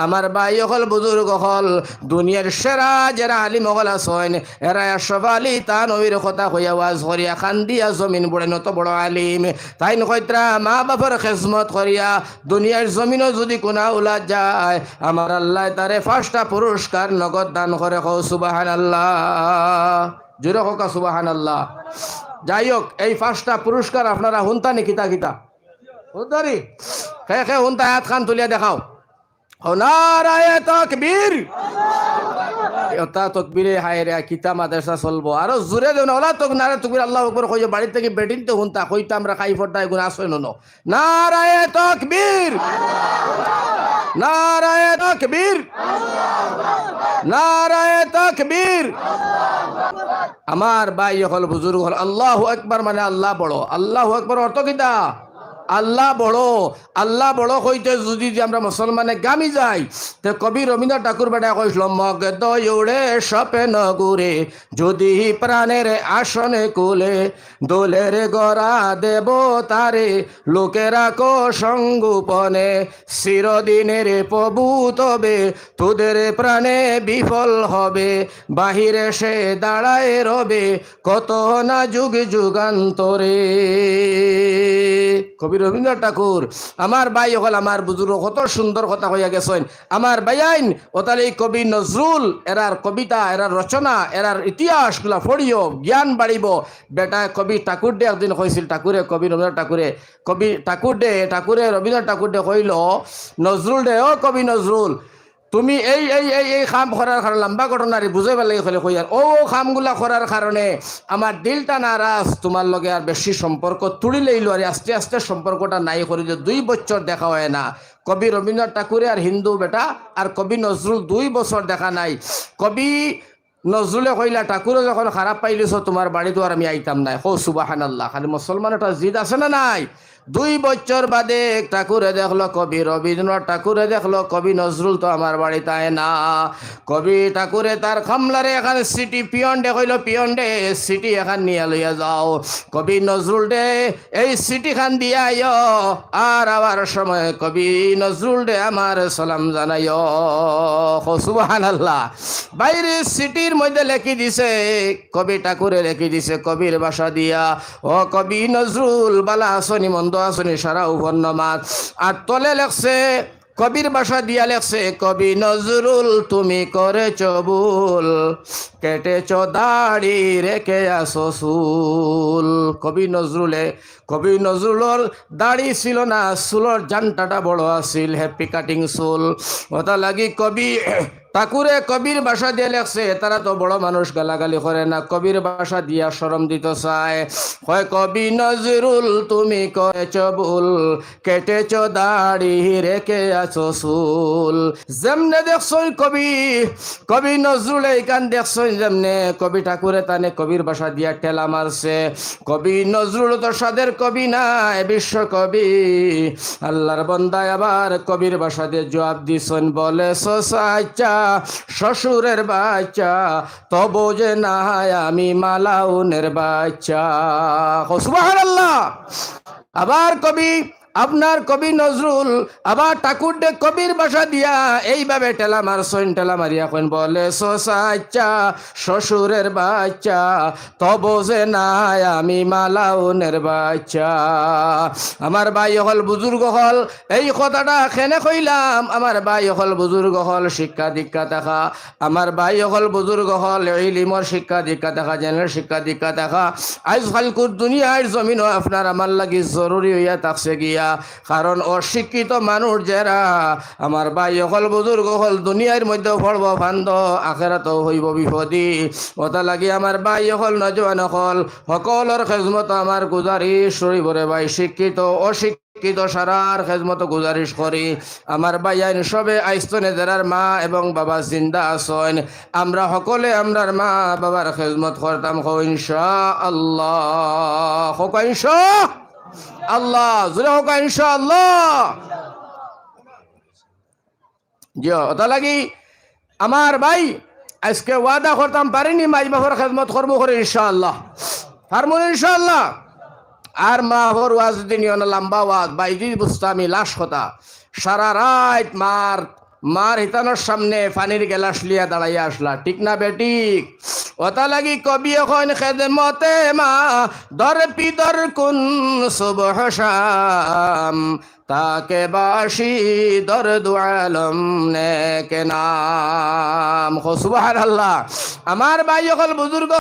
আমার ভাই হল বুজুর্গ হল দুনিয়ার সেরা যারা আলিম হল আছেন এরা আশরাফ আলী থানভীর কথা কইয়া ওয়াজ করিয়া খান্দিয়া জমিন বড়ে নত বড় আলিম তাই নকইত্রা মা বাবার খেজমত করিয়া দুনিয়ার জমিনও যদি কোনা উলা যায় আমার আল্লাহ তারে 5টা পুরস্কার নগদ দান করে। সুবহানাল্লাহ। জোরে হোক সুবহানাল্লাহ। যাই হোক এই 5টা পুরস্কার আপনারা হুনতা নি কিতা কিতা হুনতারি খে খে হুনতা হাত খান তুলিয়া দেখাও। নারায়ে তাকবীর। এটা তকবীরে হায়রে কিতা মাদ্রাসা চলবো আরো জোরে দেন ওলা তক নারে তকবীর আল্লাহু আকবার কইয়া বাড়ি থেকে বেটিন তো হুনতা কইতা আমরা খাই ফটাই গুণ আসই ননো। নারায়ে তাকবীর, নারায়ে তাকবীর, নারায়ে তাকবীর। আমার ভাই হল বুজুর্গ হল আল্লাহু আকবার মানে আল্লাহ বড়। আল্লাহু আকবার অর্থ কিতা? আল্লাহ বড়। আল্লাহ বড় কইতে যদি আমরা মুসলমানে গামি যাই তো কবি রবীন্দ্রনাথ ঠাকুর বেটা কইছিল মগ দৌড়ে সপে নগুরে যদি প্রাণের আসনে কুলে দোলের গড়া দেব তারে লোকেরা কো সঙ্গোপনে চিরদিনের প্রভু তবে তোদের প্রাণে বিফল হবে বাহিরে সে দাঁড়ায় রবে কত না যুগ যুগান্তরে। কবি রবীন্দ্রনাথ ঠাকুর আমার ভাই হল আমার বুজুর্গ কত সুন্দর কথা কইয়া গেছেন। আমার ভাইয়াইন ওতালে কবি নজরুল এরার কবিতা এরার রচনা এরার ইতিহাসগুলা পড়িও জ্ঞান বাড়িব। বেটা কবি ঠাকুর দে একদিন কইছিল ঠাকুরে কবি রবীন্দ্রনাথ ঠাকুরে কবি ঠাকুরে রবীন্দ্রনাথ ঠাকুর দে কইল নজরুল দে ও কবি নজরুল তুমি এই এই এই এই কাম করার কারণে লম্বা ঘটনারে বুঝাইবা লাগে হলে কইয়ার ও কামগুলা করার কারণে আমার দিলটা নারাজ তোমার লগে আর বেশি সম্পর্ক তুড়ি লইল আর আস্তে আস্তে সম্পর্কটা নাই করে যে 2 বছর দেখা হয় না। কবি রবীন্দ্রনাথ ঠাকুরে আর হিন্দু বেটা আর কবি নজরুল 2 বছর দেখা নাই। কবি নজরুলে কইলা ঠাকুরও যখন খারাপ পাইলিছ তোমার বাড়িতে আর আমি আইতাম নাই। সুবহানাল্লাহ। খালি মুসলমান একটা জিদ আছে না নাই? 2 বছর বাদে ঠাকুরে দেখলো কবি রবীন্দ্রনাথ ঠাকুরে দেখলো কবি নজরুল তো আমার বাড়িতে আয় না। কবি ঠাকুরে তার খামলারে এখানে সিটি পিয়ন ডে কইল পিয়ন ডে সিটি এখান নিয়ে লইয়া যাও। কবি নজরুল ডে এই সিটি খান দিয়া আইও আর আবার সময় কবি নজরুল ডে আমার সালাম জানাইও। সুবহানাল্লাহ। বাইরে সিটির মধ্যে লেখি দিছে কবি ঠাকুরে লেখি দিছে কবির ভাষা দিয়া ও কবি নজরুল বালা আসনি মন্দ আসনি সারা উপন্নমাত আর তলে লেখছে কবির ভাষা দিয়া লেখছে, কবি নজরুল তুমি করেছ ভুল, কেটেছ দাড়ি রেখে আসো চুল। কবি নজরুলের দাড়ি ছিল না, চুলর জানটাটা বড় আছিল, হ্যাপি কাটিং চুল। ওটা লাগি কবি ঠাকুরে কবির ভাষা দিয়ে লেখছে, তারা তো বড় মানুষ গালাগালি করে না, কবির ভাষা দিয়া শরম দিতে চায়। হয় কবি নজরুল তুমি করেছ ভুল, কেটেছ দাড়ি রেখে আছো চুল। যেমনে দেখছই কবি নজরুল এইখান দেখছই, যেমনে কবি ঠাকুরে তানে কবির ভাষা দিয়া টেলা মারছে। কবি নজরুল তো সাদের কবি নাই, বিশ্ব কবি। আল্লাহর বন্দায় আবার কবির ভাষা দিয়ে জবাব দিছেন, বলে সোসাইচা শ্বশুরের বাচ্চা, তবু যে না আমি মালাউনের বাচ্চা। সুবহানাল্লাহ। আবার আপনার কবি নজরুল আবার ঠাকুর ডে কবির ভাষা দিয়া এইভাবে টেলা মারিয়া কইন, বলে সোসাইচা শ্বশুরের বাচ্চা, তবু যে নাই আমি মালাউনের বাচ্চা। আমার ভাই হল বুজুর্গ হল, এই কথাটা খেনে কইলাম, আমার ভাই হল বুজুর্গ হল, শিক্ষা দীক্ষা দেখা, আমার ভাই হল বুজুর্গ হল, ইলিমর শিক্ষা দীক্ষা দেখা, জেনের শিক্ষা দীক্ষা দেখা। আজ ফালকুর দুনিয়ার জমিন আপনার আমার লাগি জরুরি হইয়া থাকছে গিয়া, কারণ অশিক্ষিত মানুষ যারা আমার ভাই হল বুজুর্গ হল দুনিয়ার মধ্যে পড়ব ফান্দ, আখেরাত হইব বিপদী। ওটা লাগি আমার ভাই হল নজওয়ান হল সকলের খেজমত আমার গুজারিশ শরীবরে ভাই, শিক্ষিত অশিক্ষিত সারার খেজমত গুজারিশ করি। আমার ভাইয়ান সবে আইস্তনে যারার মা এবং বাবা জিন্দা আসেন, আমরা সকলে আমরার মা বাবার খেজমত করতাম, ইনশাআল্লাহ। ইনশাআল্লাহ জুড়ে হোক ইনশাআল্লাহ। জি ওটা লাগি আমার ভাই আজকে ওয়াদা করতাম পারিনি, মাই বাবার খেদমত করবো করে ইনশাআল্লাহ, পারবো ইনশাআল্লাহ। আর মা হর ওয়াজ দিন লম্বা ওয়াজ, বাইজি বুস্তামি লাশ কথা, সারা রাত মার হিতানোর সামনে পানির গেলাস লিয়া দাঁড়াইয়া আসলা, ঠিক না বেটিক? ওটা লাগি কবি এখন খেদমতে মা দর পিদর কুন সুবহ শাম, তাকে বাসি দর দুআলম নেকে নাম। সুবহানাল্লাহ। আমার ভাই হল বুজুর্গ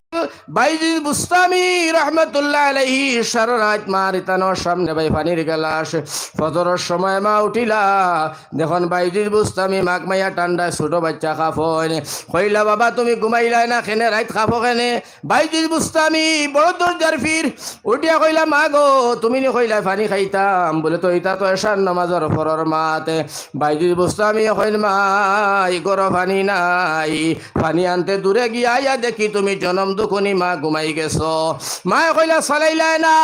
বাইজি বুস্তামি রহমতুল্লাহ আলাইহি সারা রাত মার ইতানোর সামনে ভাই পানির গেলাস, ফজরের সময় মা উঠিলা, দেখুন বাইজি বুস্তামি মাক মাইয়া ঠান্ডায় ছোট বাচ্চা খাফন, কইলা বাবা তুমি ঘুমাইলাই না কেনে, রাত খাফো কেনে? বাইজি বুস্তামি বড় দরজার ফির উঠিয়া কইলা, মা গো তুমি নি কইলা পানি খাইতাম, বলে তো এটা তো এশার নামাজের পরের মাতে। বাইজি বুস্তামি কইল, মা গর পানি নাই, পানি আনতে দূরে গিয়া আইয়া দেখি তুমি জনম দুখনি মা ঘুমাই গেছো। মা কইলা চালাইলাই না।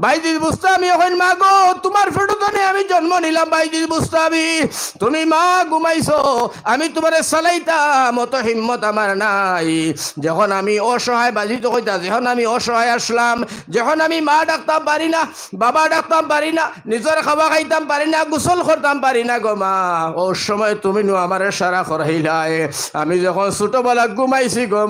বাইজি বুস্তামি কইল, মা গো তোমার ফেটনে আমি জন্ম নিলাম, বাইজি বুস্তামি তুমি মা ঘুমাইছো, আমি তোমারে চালাইতাম অত হিম্মত আমার নাই। যখন আমি অসহায়, বাজি তো কইতা, যখন আমি অসহায় আসলাম, যখন আমি মা ডাকতাম পারি না, বাবা ডাকতাম পারি না, নিজের খাওয়া খাইতাম পারি না, গোসল করতাম পারি না গো মা, ও সময় তুমি নো আমার সারা করাইলাই। আমি যখন ছোটবেলা ঘুমাইছি গো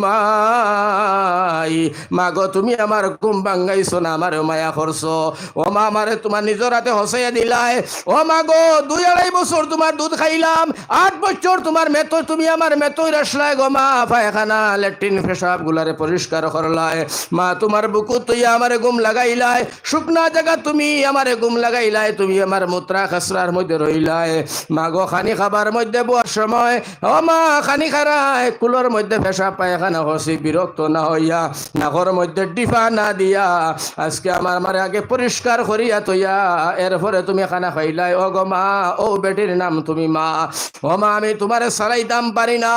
মা গো তুমি আমার ঘুম ভাঙ্গাইছো না, আমার মায়া করছো। ও মা আমারে তোমার নিজের হাতে হসাইয়া দিলাই। ও মা গো 2-2.5 বছর তোমার দুধ খাইলাম, 8 বছর তোমার মেতো, তুমি আমার মেতোই রাসলাই গো মা, পায়খানা ল্যাট্রিন পেশাব গুলারে পরিষ্কার করলাই। মা তোমার বুকু তুই আমারে ঘুম লাগাইলাই, শুকনা জায়গা তুমি আমারে ঘুম লাগাইলাই, তুমি আমার মুত্রা খাসরার মধ্যে রইলাই। মা গো খানি খাবার মধ্যে বসার সময়, ও মা খানি খারায় কুলোর মধ্যে পেশাব পায়খানা হসি, বিরক্ত না হইয়া নাগর মধ্যে ডিফা না দিয়া আজকে আমার আগে পরিষ্কার করিয়া তৈয়া, এরপরে তুমি খানা খাইলাই। ও গো মা, ও বেটির নাম তুমি মা। ও মা আমি তোমারে সারাইতাম পারি না,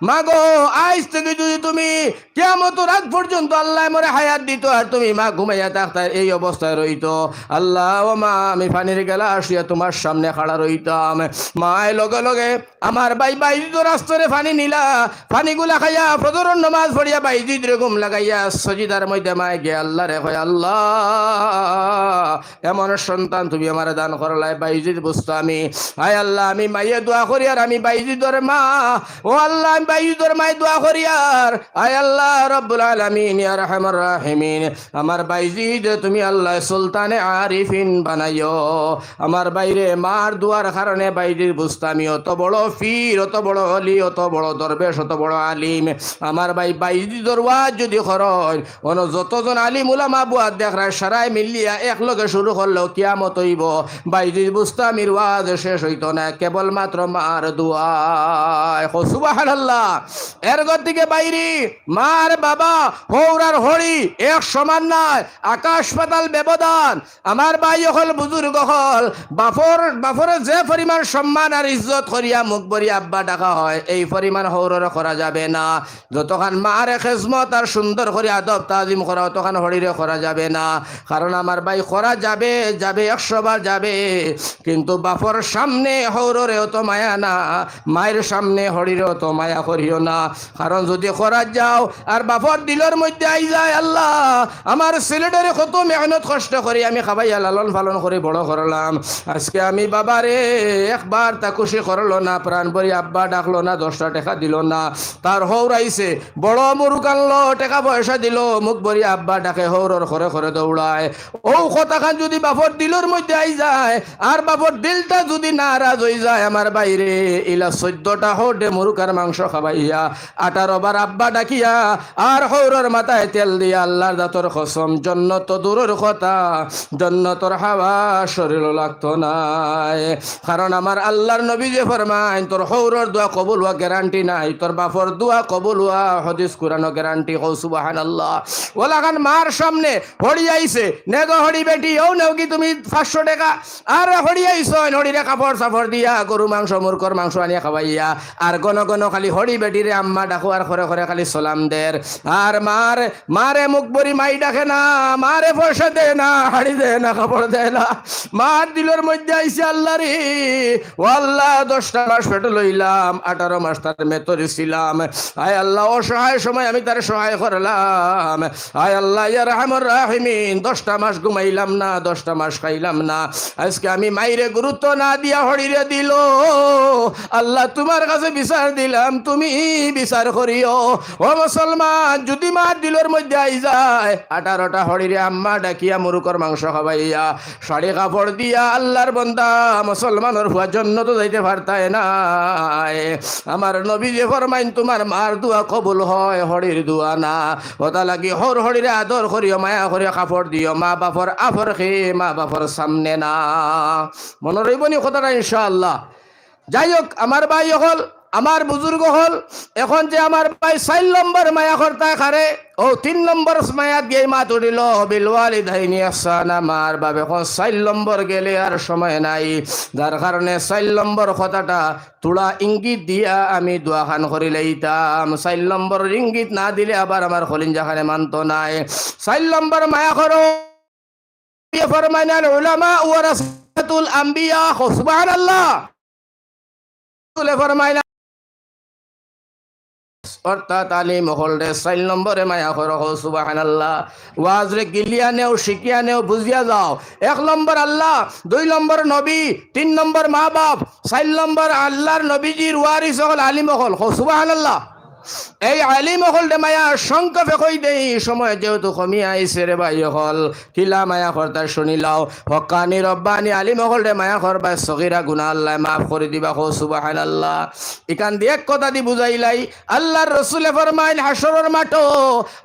মা গো আজ থেকে যদি তুমি কিয়ামত রাত পর্যন্ত আল্লাহ মরে হায়াত দিত আর তুমি মা ঘুমাইয়া থাকতে এই অবস্থায় রইতো, আল্লাহ ও মা আমি পানির গেলা আসিয়া তোমার সামনে খাড়া রইতাম। মায় লগে লগে আমার বাইজি তো রাস্তারে পানি নিলা, পানিগুলা খাইয়া ফজরের নামাজ পড়িয়া বাইজি ঘুম ঘুম লাগাইয়া সজিদার মধ্যে মায় গে আল্লাহ রে কয় আল্লাহ এমন সন্তান তুমি আমার দান করলাই বাইজিদ বুস্তামি। আয় আল্লাহ আমি মাইয়ে দোয়া করি আর আমি বাইজিদর মা, ও আল্লাহ আমি বাইজিদর মাই দোয়া করি আর আয় আল্লাহ রব্বুল আলামিন ইয়া রাহমার রাহিমিন আমার বাইজিদ তুমি আল্লাহ সুলতানে আরিফিন বানাইও। আমার বাইরে মার দুয়ার কারণে বাইজিদ বুস্তামি অত বড় পীর, অত বড় অলি, অত বড় দরবেশ, অত বড় আলিম আমার বাইজিদর ওয়াজ যদি করেন অন যতজন আলিম উলামা বুয়াদ দেখরায় সারাই মিলিয়া একলগে শুরু করলেও কিয়ামত হইব বাইজিদ বুস্তামির ওয়াজ শেষ হইতো না কেবলমাত্র মার দুয়ায়। সুবহানাল্লাহ। এর ঘর থেকে বাইরি মার বাবা হৌরার হরি এক সমান নাই, আকাশ পাতাল ব্যবধান। আমার ভাই হল বুজুর্গ হল বাফরে যে পরিমাণ সম্মান আর ইজ্জত করিয়া মুখ বরিয়া আব্বা ডাকা হয় এই পরিমাণ হৌরর করা যাবে না। যতক্ষণ মারে খেজমত আর সুন্দর করে আদব তাজিম করা অতক্ষণ হরিরে করা যাবে না। কারণ আমার ভাই করা যাবে যাবে 100 বার যাবে, কিন্তু বাপর সামনে হৌররে অত মায়া না, মায়ের সামনে হরিরে অত মায়া করিও না। কারণ যদি করা যাও আর বাপর দিলের মধ্যে আই যায় আল্লাহ আমার ছেলেটারে কত মেহনত কষ্ট করি আমি খাবাইয়া লালন পালন করে বড় করলাম, আজকে আমি বাবারে একবার তা খুশি করলো না, প্রাণ ভরি আব্বা ডাকলো না, 10টা টাকা দিল না, তার হৌরাইছে বড় মুরুক আনলো টাকা পয়সা দিল, মুখ ভরি আব্বা ডাকে হৌরর ঘরে ঘরে দৌড়ায়। ও কথাখান যদি বাপর দিলর মধ্যে আই যায় আর বাপর দিলটা যদি নারাজ হয়ে যায় আমার বাইরে ইলা 14টা হোডে মুরুকার মাংস খাবাইয়া 18 বার আব্বা ডাকিয়া আর হৌরর মাথায় তেল দিয়া আল্লাহর দাতর কসম জন্নত দূরের কথা জন্নতর হাওয়া শরীর লাগতো নাই। কারণ আমার আল্লাহর নবী যে ফরমায় তোর হৌরর দোয়া কবুল হওয়া গ্যারান্টি নাই, তোর বাপর দোয়া কবুল হওয়া হাদিস কুরআন গ্যারান্টি। কও সুবহানাল্লাহ। ওলাখান মার সামনে হড়ি আইছে নেগো হড়ি বেটি ও নেও কি তুমি 500 টাকা আর হড়ি আইছো হড়িরে কাপড় সাপড় দিয়া গরু মাংস মুরকর মাংস আনিয়া খাওয়াইয়া আর গণ গণ খালি হড়ি বেটিরে আম্মা ডাকো আর ঘরে ঘরে খালি সালাম দের আর মারে মুখ বরি মাই ডাকে না, মারে পয়সা দে না, হাড়ি দে না, কাপড় দে না। মার দিলের মধ্যে আইছে আল্লাহ রে ও আল্লাহ 10টা মাস পেটে লইলাম 18 মাস তার মেতরে ছিলাম। আয় আল্লাহ অসহায় সময় আমি তার সহায় করলাম। আয় আল্লাহ ইয়া রাহমার রাহিমিন 10টা মাস ঘুমাইলাম না, 10টা মাস খাইলাম না, আজকে আমি মাইরে গুরুত্ব না দিয়া হড়িরে দিল আল্লাহ তোমার কাছে বিচার দিলাম তুমি বিচার করিও। ও মুসলমান যদি মার দিলের মধ্যে আই যায় 18টা হড়িরে আম্মা ডাকিয়া মুরুকর মাংস খাবাইয়া শাড়ি কাপড় দিয়া আল্লাহর বান্দা মুসলমানের হুয়া জন্য তো যাইতে পারতায় না। আমার নবী যে ফরমাইন তোমার মার দোয়া কবুল হয় হড়ির দোয়া না, ওটা লাগি হড়িরে আদর করিও মায়া করিও কাপড় দিও, মা বাপর আফর খেয়ে মা বাপর সামনে না। মনে রইবনি কথাটা ইনশাআল্লাহ। যাই হোক আমার ভাই হল আমার বুজুর্গ হল এখন যে আমার ভাই 4 নম্বর মায়া কর্তায় খারে ও 3 নম্বর মায়াত গিয়ে মা তুলিল বিলওয়ালিদাইনি ইহসানা মার বাবে এখন 4 নম্বর গেলে আর সময় নাই, যার কারণে 4 নম্বর কথাটা তোলা ইঙ্গিত দিয়া আমি দোয়া খান করি লইতাম। 4 নম্বর ইঙ্গিত না দিলে আবার আমার খলিঞ্জা খানে মানতো নাই। 4 নম্বর মায়া করো ফরমাইনাল উলামা ওয়ারাসাতুল আম্বিয়া। সুবহানাল্লাহ। ফরমাইনা অর্থাৎ আলিম হলরে 4 নম্বরে মায়া করো। সুবহানাল্লাহ। ওয়াজরে গিলিয়া নেও শিখিয়া নেও বুঝিয়া যাও। 1 নম্বর আল্লাহ, 2 নম্বর নবী, 3 নম্বর মা বাপ, 4 নম্বর আল্লাহর নবীজির ওয়ারিস হল আলিম হল। সুবহানাল্লাহ। এই আলিম হল মায়া সংক্ষেপে কই দেই সময় যেহেতু কমিয়া আইছে রে ভাই হল কিলা মায়া করতা শুনিলাও। হকানি রব্বানি আলিম হল মায়া করবা সগীরা গুনাহ আল্লাহ মাফ করে দিবা। সুবহানাল্লাহ। ইকান দিয়ে এক কথা দি বুঝাইলাই আল্লাহর রাসূল ফরমাইল হাশরের মাঠো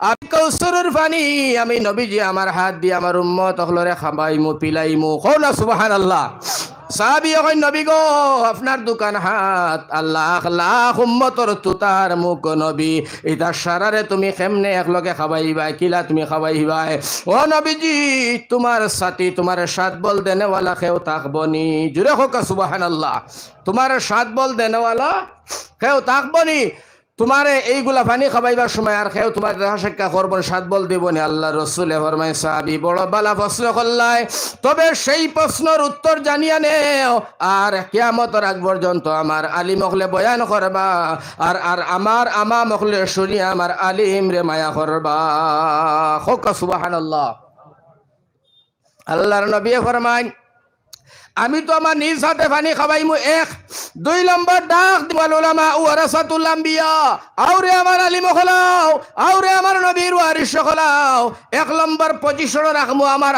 আমি কাউসারের পানি আমি নবীজি আমার হাত দিয়ে আমার উম্মত হলরে খাবাইমু পিলাইমু। কওনা সুবহানাল্লাহ। সাহাবী কই নবী গো আপনার দোকান হাত আল্লাহ লাখ উম্মতর তুতার মুখ নবী এটা সারারে তুমি কেমনে একলগে খাবাইবা কিলা তুমি খাবাইবা? ও নবীজি তোমার সাথী তোমার সাথ বল দেনেওয়ালা কেউ থাকবনি। জুড়ে হোক সুবহানাল্লাহ। তোমার সাথ বল দেনেওয়ালা কেউ থাকবনি। তোমারে এইগুলা পানি খাবাইবার সময় আর খেয়েও তোমার দেখা সাক্ষা করবেন, সাত বল দেবনি। আল্লাহ রসুলে ফরমায় সাহাবি বড় বালা প্রশ্ন করলাই, তবে সেই প্রশ্নের উত্তর জানিয়া নেও আর কিয়ামতের আগ পর্যন্ত আমার আলিম মখলে বয়ান করবা, আর আর আমার আমা মখলে শুনিয়া আমার আলিম রে মায়া করবা। হোক সুবহানাল্লাহ। আল্লাহর নবী ফরমায়, আমি তো আমার নিজ হাতে পানি খাবাইমু। এক, 2 নম্বর ডাক দিবাল উলামা ওয়ারাসাতুল আম্বিয়া, আউরে আমার আলিম হলাও, আউরে আমার নবীর ওয়ারিস হলাও। 1 নম্বর পজিশনে রাখমু আমার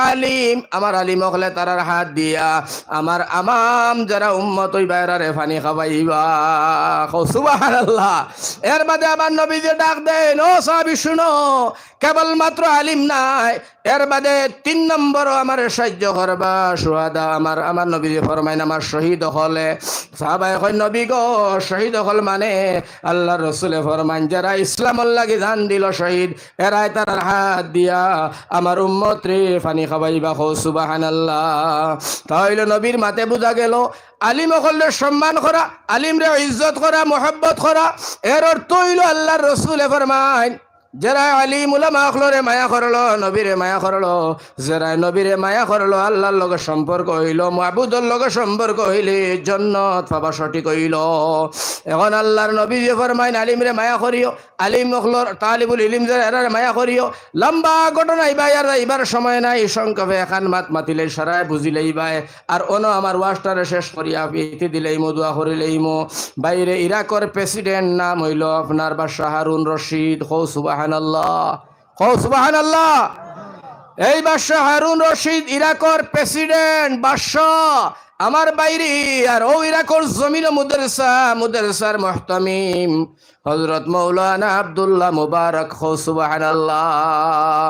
আলিম হলে তারার হাত দিয়া আমার আমাম যারা উম্মত ওই বাইরারে পানি খাবাইবা। সুবহানাল্লাহ। এর বাদে আমার নবী যে ডাক দেন, ও সাহাবী শুনো, কেবলমাত্র আলিম নাই, এর বাদে 3 নম্বর আমার সাহায্য করবা সুহাদা। আমার নবী ফরমাইন আমার শহীদ হলে। সাহাবায়ে কয় নবী গো শহীদ হল মানে? আল্লাহ রসুলে ফরমাইন যারা ইসলামর লাগি জান দিল শহীদ, এরাই তার হাত দিয়া আমার উম্মত রে পানি খাওয়াইবা। সুবহানাল্লাহ। তাহলে নবীর মাতে বোঝা গেল আলিম হলে সম্মান করা, আলিম রে ইজ্জত করা, মোহাব্বত করা। এর অর্থ হইল আল্লাহর রসুলে ফরমাইন যারা আলিম উলামা হলরে মায়া করলো, নবীরে মায়া করলো, যারা নবীরে মায়া করলো আল্লাহর লগে সম্পর্ক হইল, মাহবুদর লগে সম্পর্ক হইলে জান্নাত পাবা সঠিক হইল। এখন আল্লাহর নবী যে ফরমাইন আলিমরে মায়া করিও, আলিম হলর তালিবুল ইলম যারা এরারে মায়া করিও। লম্বা ঘটনা এইবার সময় নাই, সংক্ষেপে এখান মাত মাতিলে সারায় বুঝিলেই বাই। আর আমার ওয়াজটারে শেষ করিয়া ইতি দিলেই দোয়া করিলেইমো। বাইরে ইরাকর প্রেসিডেন্ট নাম হইল আপনার বাদশাহ হারুন রশিদ। সুবহানাল্লাহ। এই বাদশাহ হারুন রশিদ ইরাকর প্রেসিডেন্ট বাদশাহ আমার বাইরে। আর ও ইরাকর জমিন মুদারসার মুহতামিম হযরত মাওলানা আব্দুল্লাহ মুবারক। সুবহানাল্লাহ।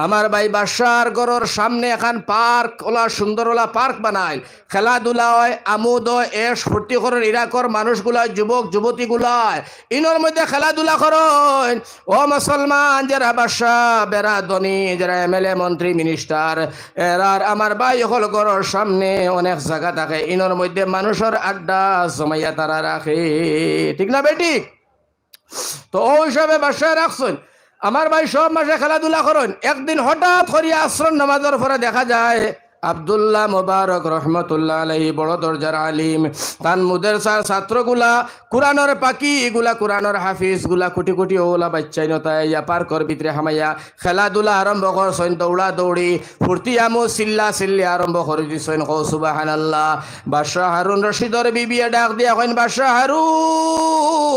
আমার ভাই বাদশার ঘরের সামনে এখন পার্ক ওলা সুন্দর ওলা পার্ক বানায়, খেলাধুলা হয়, আমোদ হয়, এস ফুর্তি করেন ইরাকর মানুষগুলা, যুবক যুবতীগুলায় ইনোর মধ্যে খেলাধুলা করেন। ও মুসলমান যারা বাদশাহ বেড়া ধনী, যারা এমএলএ মন্ত্রী মিনিস্টার, এরার আমার ভাই হল ঘরের সামনে অনেক জায়গা থাকে, ইনোর মধ্যে মানুষের আড্ডা জমাইয়া তারা রাখে। ঠিক না বেটি? তো ওই হিসাবে বাসায় রাখছেন আমার ভাই সব মাসে খেলাধুলা করেন। একদিন হঠাৎ করিয়া আসর নামাজের পরে দেখা যায় আব্দুল্লাহ মুবারক রহমতুল্লাহ আলাইহি বড় দরজার আলিম, তান মুদারসার ছাত্রগুলা, কুরআনের পাখি গুলা, কুরআনের হাফিজ গুলা, কোটি কোটি ওলা বাচ্চাই নতায় পার্কর ভিতরে হামাইয়া খেলাধুলা আরম্ভ করছেন, দৌড়া দৌড়ি ফুর্তি আমো চিল্লা চিল্লি আরম্ভ করে দিছেন। সুবহানাল্লাহ। বাদশাহ হারুন রশিদর বিবিয়ে ডাক দিয়া কইন, বাদশাহ হারুন,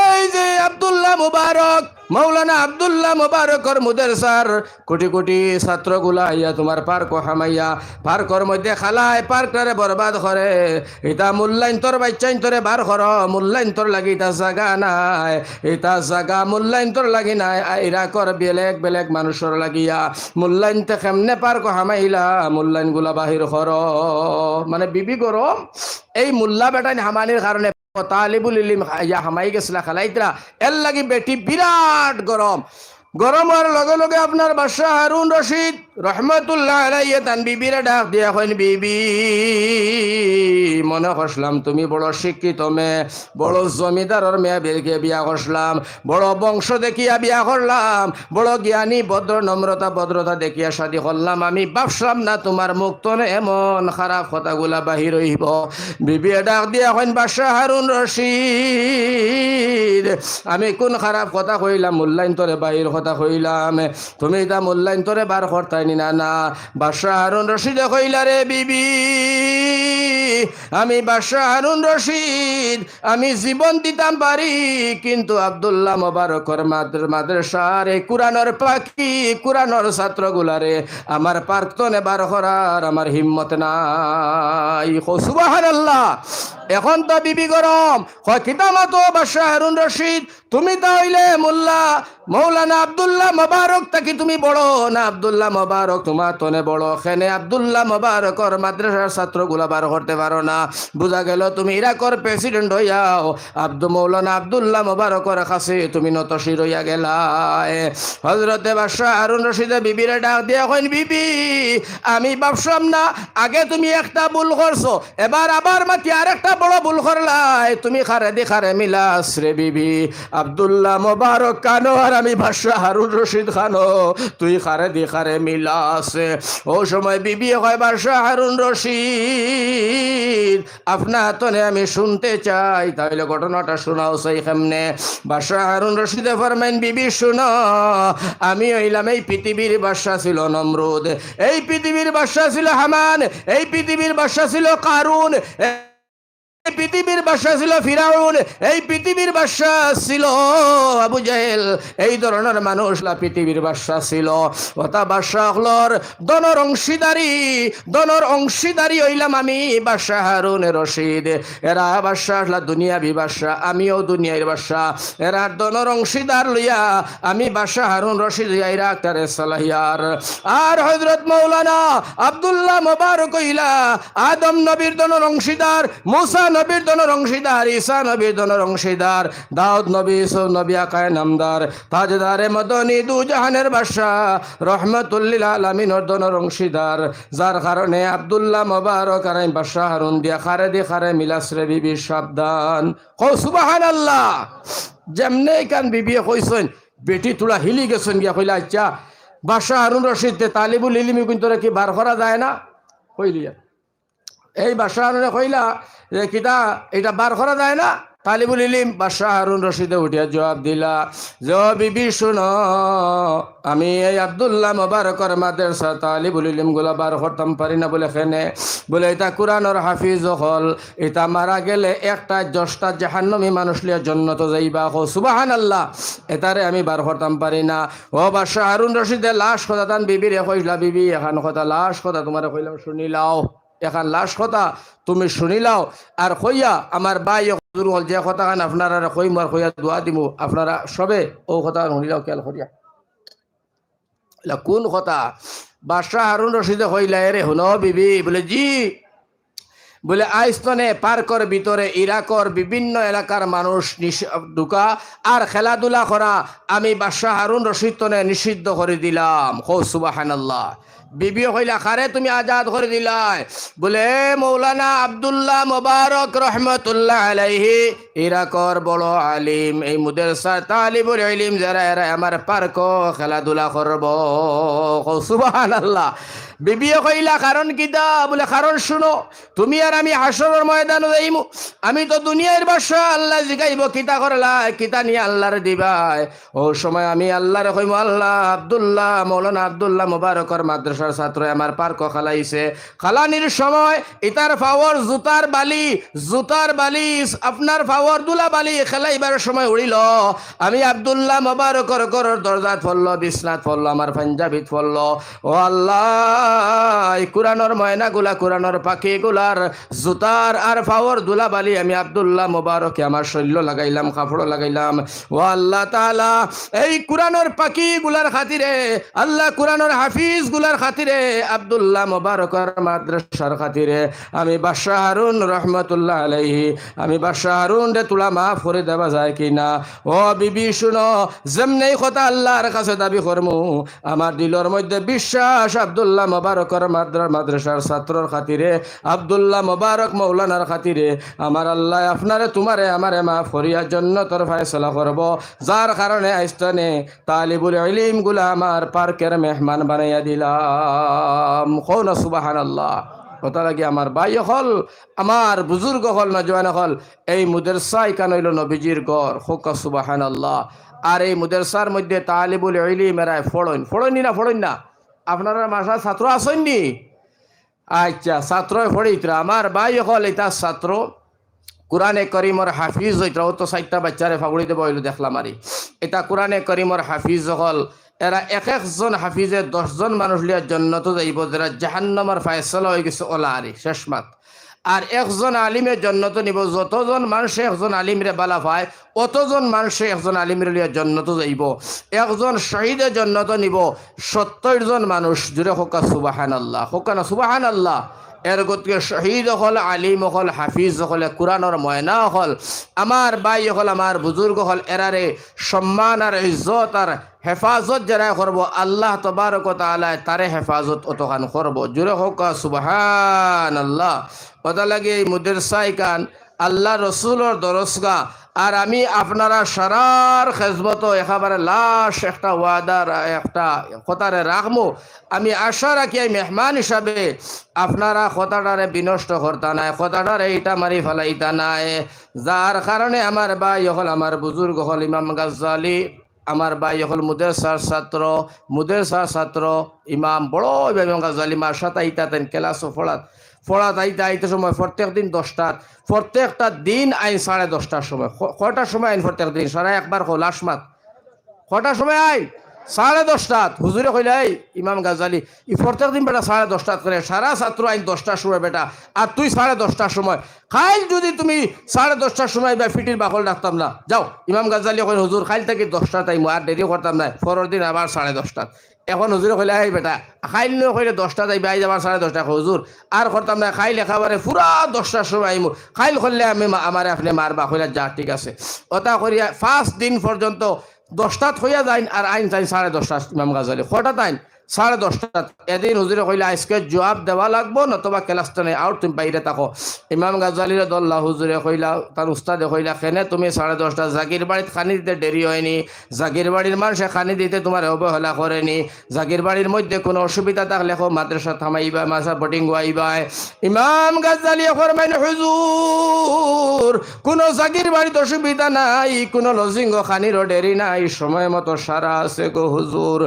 এই যে আব্দুল্লাহ মুবারক, মৌলানা আব্দুল্লাহ মুবারকর মুদারসার কোটি কোটি ছাত্রগুলা ইয়া তোমার পার্ক হামাইয়া পার্কর মধ্যে খালায়, পার্কটারে বরবাদ করে। এটা মূল্যায়ন তোর বাচ্চাইন তোরে বার কর, মূল্যায়ন তোর লাগি এটা জাগা নাই, এটা জাগা মূল্যায়ন তোর লাগি নাই। ইরাকর বেলেগ বেলেগ মানুষের লাগিয়া মূল্যায়ন তে কেমনে পার্ক হামাইলা, মূল্যায়ন গুলা বাহির কর। মানে বিবি গরম এই মুল্লা বেটাইন হামানির কারণে তালিবুল ইলম ইয়া হামাই গেছিলা খালাইতরা, এর লাগি বেটি বিরাট গরম। গরমের লগে লগে আপনার বাদশাহ হারুন রশিদ রহমতুল্লাহ আলাইহি তান বিবিরে ডাক দিয়া কইন, বিবি মনে করলাম তুমি বড় শিক্ষিত মেয়ে, বড় জমিদারের মেয়ে বেরকে বিয়া করলাম, বড় বংশ দেখিয়া বিয়া করলাম, বড় জ্ঞানী ভদ্র নম্রতা ভদ্রতা দেখিয়া শাদী করলাম। আমি ভাবলাম না তোমার মুখ তনে এমন খারাপ কথাগুলা বাহির হইব। বিবি ডাক দিয়া কইন, বাদশাহ হারুন রশিদ আমি কোন খারাপ কথা কইলাম? মূল্যায়ন তোরে বাহির কথা কইলাম, তুমি এটা মূল্যায়ন তোরে বার করতাই না। না, বাদশাহ হারুন রশিদে কইলা, রে বিবি আমি বাদশাহ হারুন রশিদ আমি জীবন দিতাম পারি, কিন্তু আব্দুল্লাহ মুবারকর মাদ্রাসার এই কুরআনের পাখি, কুরআনের ছাত্রগুলারে আমার পার্কতনে বার করার আমার হিম্মত নাই। সুবহানাল্লাহ। এখন তো বিবি গরম, কিতামতো বাদশাহ হারুন রশিদ তুমি তাহলে মৌলানা আব্দুল্লাহ মুবারক তাকি তুমি বড় না? আব্দুল্লাহ মুবারক তোমার তনে বড়, খেনে আব্দুল্লাহ মুবারকর মাদ্রাসার ছাত্রগুলা বার করতে পারো না। বুঝা গেল তুমি ইরাকর প্রেসিডেন্ট হইয়াও মৌলানা আব্দুল্লাহ মুবারকর কাছে তুমি নতশির হইয়া গেলা। হযরতে বাদশাহ হারুন রশিদে বিবিরে ডাক দিয়া কইন, বিবি আমি ভাবলাম না আগে তুমি একটা ভুল করছো, এবার আবার মাতি আর একটা বড় ভুল করলাই, তুমি খারে দি খারে মিলাস রে বিবি। আব্দুল্লাহ মোবারক খানো আর আমি বাদশাহ হারুন রশিদ খানো, তুই খারে দি খারে মিলাস। ও সময় বিবি হয় বাদশাহ হারুন রশিদ, আপনার তনে আমি শুনতে চাই। তাহলে ঘটনাটা শোনাও সেই কেমনে? বাদশাহ হারুন রশিদে ফরমাইন, বিবি শুনো, আমি হইলাম এই পৃথিবীর বাদশাহ ছিল নমরুদ, এই পৃথিবীর বাদশাহ ছিল হামান, এই পৃথিবীর বাদশাহ ছিল কারুন, এই পৃথিবীর বাদশা ছিল ফিরাউন, এই পৃথিবীর বাদশা ছিল আবু জেহেল। এই ধরনের মানুষরা পৃথিবীর বাদশা ছিল। ওটা বাদশা হলর দনর অংশীদারি হইলাম আমি বাদশা হারুন রশিদ। এরা বাদশা দুনিয়াবি বাদশা, আমিও দুনিয়ার বাদশা। এরা দনর অংশীদার লইয়া আমি বাদশা হারুন রশিদ ইরা তারে সালাহিয়ার। আর হযরত মাওলানা আব্দুল্লাহ মোবারক হইলা আদম নবীর দনর অংশীদার, মুসা নবীর দনের অংশীদার, ঈসা নবীর দনের অংশীদার, দাউদ নবী, ইউসুফ নবী আকায়ে নামদার, তাজদারে মদনী, দু জাহানের বাদশাহ, রহমাতুল্লিল আলামিনের দনের অংশীদার। যার কারণে আব্দুল্লাহ মোবারক আর বাদশাহ হারুন দিয়া খারে দি খারে মিলাস রে বিবি সাবধান। কও সুবহানাল্লাহ। যেমনে কান বিবি কইছেন, বেটি তোলা হিলি গেছেন গিয়া কইলা, আচ্ছা বাদশাহ হারুন রশিদ তালিবুল ইলমি কিন্তু কি বার করা যায় না? কইলিয়া এই বাদশাহ হারুনে কইলা যে কিতা এটা বার করা যায় না? তালিবুল ইলিম বাদশাহ হারুন রশিদে উঠিয়া জবাব দিলা, যে বিবি শুনো, আমি এই আব্দুল্লাহ মোবারকর মাদ্রাসা তালিবুল ইলিম গুলা বার করতাম পারি না। বলে খেনে? বলে এটা কোরআনের হাফিজ হল, এটা মারা গেলে একটা 10টা জাহান্নামী মানুষ লিয়া জন্নত যাইবা। সুবহানাল্লাহ। এটারে আমি বার করতাম পারি না। ও বাদশাহ হারুন রশিদে লাশ কথা তান বিবিরে কইলা, বিবি এখন কথা লাশ কথা তোমার কইলাম শুনিলাও, এখন লাশ কথা তুমি শুনিলাও। আর কইয়া আমার বাই হল যে কথা খান আপনারা কই মার কইয়া দোয়া দিমু, আপনারা সবে ও কথা শুনিলাও খেয়াল করিয়া। কোন কথা? বাদশাহ হারুন রশিদে কইলা, এরে হুন বিবি। বলে জি। বলে আইস্তনে পার্কর ভিতরে ইরাকর বিভিন্ন এলাকার মানুষ ঢুকা আর খেলাধুলা করা আমি বাদশাহ হারুন রশিদ তনে নিষিদ্ধ করে দিলাম। হো সুবহানাল্লাহ। বিবি কইলা, খারে তুমি আজাদ করে দিলাই? বলে মৌলানা আব্দুল্লাহ মোবারক রহমতুল্লাহ আলাইহি ইরাকর বড় আলিম, এই মাদ্রাসা তালিবুল ইলম যারা এরা আমার পার্ক খেলাধুলা করব। সুবহানাল্লাহ। বিবি কইলা, কারণ কিতা? বলে কারণ শুনো, তুমি আর আমি হাসরের ময়দানে যাইমু, আমি তো দুনিয়ার বাদশা, আল্লাহ জিগাইব কিতা করলা, কিতা নিয়ে আল্লাহর দিবাই। ও সময় আমি আল্লাহরে কইমু, আল্লাহ আব্দুল্লাহ মৌলানা আব্দুল্লাহ মোবারকর মাদ্রাসার ছাত্র আমার পার্ক খালাইছে, খালানির সময় ইতার ফাওয়ার জুতার বালি আপনার ফাওয়ার দুলা বালি খেলাইবার সময় উড়িল, আমি আব্দুল্লাহ মোবারকর ঘরের দরজাত ফললো, বিছনাত ফললো, আমার পাঞ্জাবিত ফললো। ও আল্লাহ, কোরআনের ময়নাগুলা, কোরআনের পাখিগুলার জুতার আর ফাওয়ার দুলা বালি আমি আব্দুল্লাহ মোবারকে আমার শৈল্য লাগাইলাম, কাপড় লাগাইলাম। ও আল্লাহ তাআলা, এই কোরআনের পাখিগুলার খাতিরে, আল্লাহ কোরআনের হাফিজ গুলার খাতিরে, আব্দুল্লাহ মোবারকর মাদ্রাসার খাতিরে আমি বাদশাহ হারুন রহমতুল্লাহ আলাইহি, আমি বাদশাহ হারুন রে তুলা মাফ করে দেওয়া যায় কিনা? ও বিবি শুনো, যেমনি কথা আল্লাহর কাছে দাবি করমু, আমার দিলের মধ্যে বিশ্বাস আব্দুল্লাহ মোবারকর মাদ্রাসার ছাত্রর খাতিরে, আব্দুল্লাহ মোবারক মৌলানার খাতিরে আমার আল্লাহ আপনারে তোমারে আমারে মাফ করিয়া জান্নাতের ফয়সালা করব। যার কারণে আইস্তানে তালিবুল ইলম গুলা আমার পার্কের মেহমান বানাইয়া দিলাম। কওনা সুবহানাল্লাহ। কথা লাগে আমার ভাই হল, আমার বুজুর্গ হল, নজওয়ান হল, এই মাদ্রাসা ইকান হইল নবীজির ঘর। হোক সুবহানাল্লাহ। আর এই মাদ্রাসার মধ্যে তালিবুল ইলম এরা ফড়ইন না আপনারা মাসা ছাত্র আসেননি? আচ্ছা, ছাত্র ফড়িতরা আমার ভাই হল, এটা ছাত্র কোরআনে করিমর হাফিজ হইতরা। ও তো 4টা বাচ্চারে ফাগুড়ি দেব হইল দেখলাম। আরি এটা কোরআনে করিমর হাফিজ হল, এরা এক একজন হাফিজে 10 জন মানুষ লিয়া জান্নাতে যাইব, যারা জাহান্নামের ফয়সালা হয়ে গেছে ওলা আরি শেষমাত। আর একজন আলিমে জান্নাতে নিব, যতজন মানুষে একজন আলিমরে বালা পায় অতজন মানুষে একজন আলিমরে লিয়া জান্নাতে যাইব। একজন শহীদে জান্নাতে নিব 70 জন মানুষ। জুড়ে হোকা সুবহানাল্লাহ, হোকা না সুবহানাল্লাহ। এর গতিকে শহীদ হল, আলিম হল, হাফিজ হল, কোরআনের ময়না হল, আমার ভাই হল, আমার বুজুর্গ হল, এরারে সম্মান আর ইজ্জত আর হেফাজত যারা করবো আল্লাহ তবারক ওয়া তাআলা তারে হেফাজত অতখান করবো। জুড়ে হোক সুবহানাল্লাহ। কথা লাগে এই মাদ্রাসায় কান আল্লাহ রসুলর দরসগা আর আমি আপনারা সারার খেজমত একেবারে লাশ একটা ওয়াদার একটা কথারে রাখবো। আমি আশা রাখি এই মেহমান হিসাবে আপনারা কথাটারে বিনষ্ট করতা নাই, কথাটারে এইটা মারি ফেলাইতা নাই। যার কারণে আমার ভাই হল, আমার বুজুর্গ হল ইমাম গাজ্জালি, আমার ভাই হল মুদের ছাত্র ইমাম বড় ইমাম গাজ্জালি মার সাথে আইতাতেন ক্লাসও পড়াত আইতে সময় প্রত্যেক দিন 10টার, প্রত্যেকটা দিন আইন 10:30টার সময়। কটার সময় আইন প্রত্যেক দিন? সারা একবার লাশ মাত কটার সময় আইন? 10:30। হুজুরে কইলে এই ইমাম গাজালি ই প্রত্যেক দিন বেটা 10:30 করে, সারা ছাত্র আইন 10টার সময় বেটা, আর তুই 10:30টার সময় খাইল যদি তুমি 10:30টার সময় বা ফিটির বাকল ডাকতাম না। যাও ইমাম গাজালি কই হুজুর খাইল থেকে 10টা টাইম আর দেরি করতাম না, পরের দিন আবার 10:30। এখন হুজুরে কইলে এই বেটা খাইল নিয়ে কইলে 10টা যাইবে, আই যাবার 10:30। হুজুর আর করতাম না, খাইল একেবারে পুরা 10টার সময় আইমু, খাইল করলে আমি আমার আপনি মারবা। কইলে যা ঠিক আছে। ওটা করিয়া 5 দিন পর্যন্ত 10টাত হইয়া যাইন আর আইন যাই 10:30। ইমাম গাজালি কটাত আইন? 10:30। এদিন হুজুরে কইলে আজকে জবাব দেওয়া লাগবো, নতবা ক্লাসটা নেই আর তুমি বাইরে থাকো। ইমাম গাজালির দল্লা হুজুরে কইলা, তার উস্তাদে কইলা, কেনে তুমি 10:30? জাগির বাড়িতে খানি দিতে দেরি হয়নি, জাগির বাড়ির মানুষে খানি দিতে তোমার অবহেলা করেনি, জাগির বাড়ির মধ্যে কোনো অসুবিধা থাকলে মাদ্রাসা থামাইবা, মাসা বোটিং আইবা। ইমাম গাজালি ফরমাইন হুজুর কোনো জাগির বাড়িতে অসুবিধা নাই, কোনো লজিং খানিরও দেরি নাই, সময় মতো সারা আছে গো হুজুর।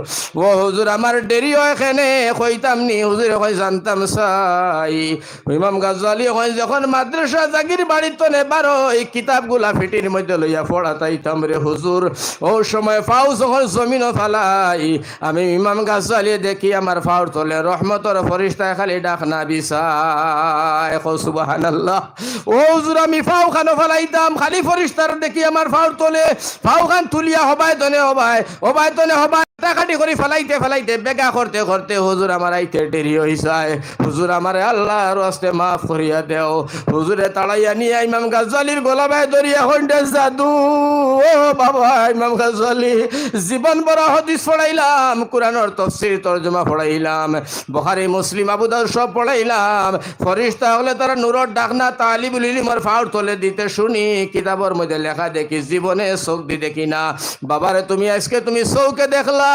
ও হুজুর আমার দেরি হয় এখানে কইতাম নি? হুজুরে কই জানতাম চাই। ইমাম গাজ্জালি কই যখন মাদ্রাসা জাগির বাড়ি তো নেবার এই কিতাবগুলা ফিটির মধ্যে লইয়া পড়াতাইতাম রে হুজুর, ও সময় ফাউ যখন জমিন ফালাই আমি ইমাম গাজ্জালি দেখি আমার ফাউর তোলে রহমতর ফরিস্তায় খালি ডাক না বিছায়। সুবহানাল্লাহ। ও হুজুর আমি ফাউ খানো ফালাইতাম, খালি ফরিস্তার দেখি আমার ফাউর তোলে, ফাউ খান তুলিয়া হবায় তনে হবায় কাটি করে ফেলাইতে বেগা করতে করতে হুজুর আমার আইতে দেরি হইছায়। হুজুর আমার আল্লাহর রাস্তে মাফ করিয়া দেও। হুজুরে তাড়াইয়া নিয়ে ইমাম গাজ্জালির গলাবায় দরিয়া হইন্ডে জাদু। ও বাবা ইমাম গাজ্জালি জীবন বড় হাদিস পড়াইলাম, কুরআনের তাফসীর তরজমা পড়াইলাম, বুখারী মুসলিম আবু দাউদ সব পড়াইলাম। ফেরেশতা হলে তারা নূরের ডাকনা তালিবুল ইলমের ফাউর তোলে দিতে শুনি, কিতাবের মধ্যে লেখা দেখি, জীবনে চোখ দি দেখি না। বাবারে তুমি আজকে তুমি চৌকে দেখলা,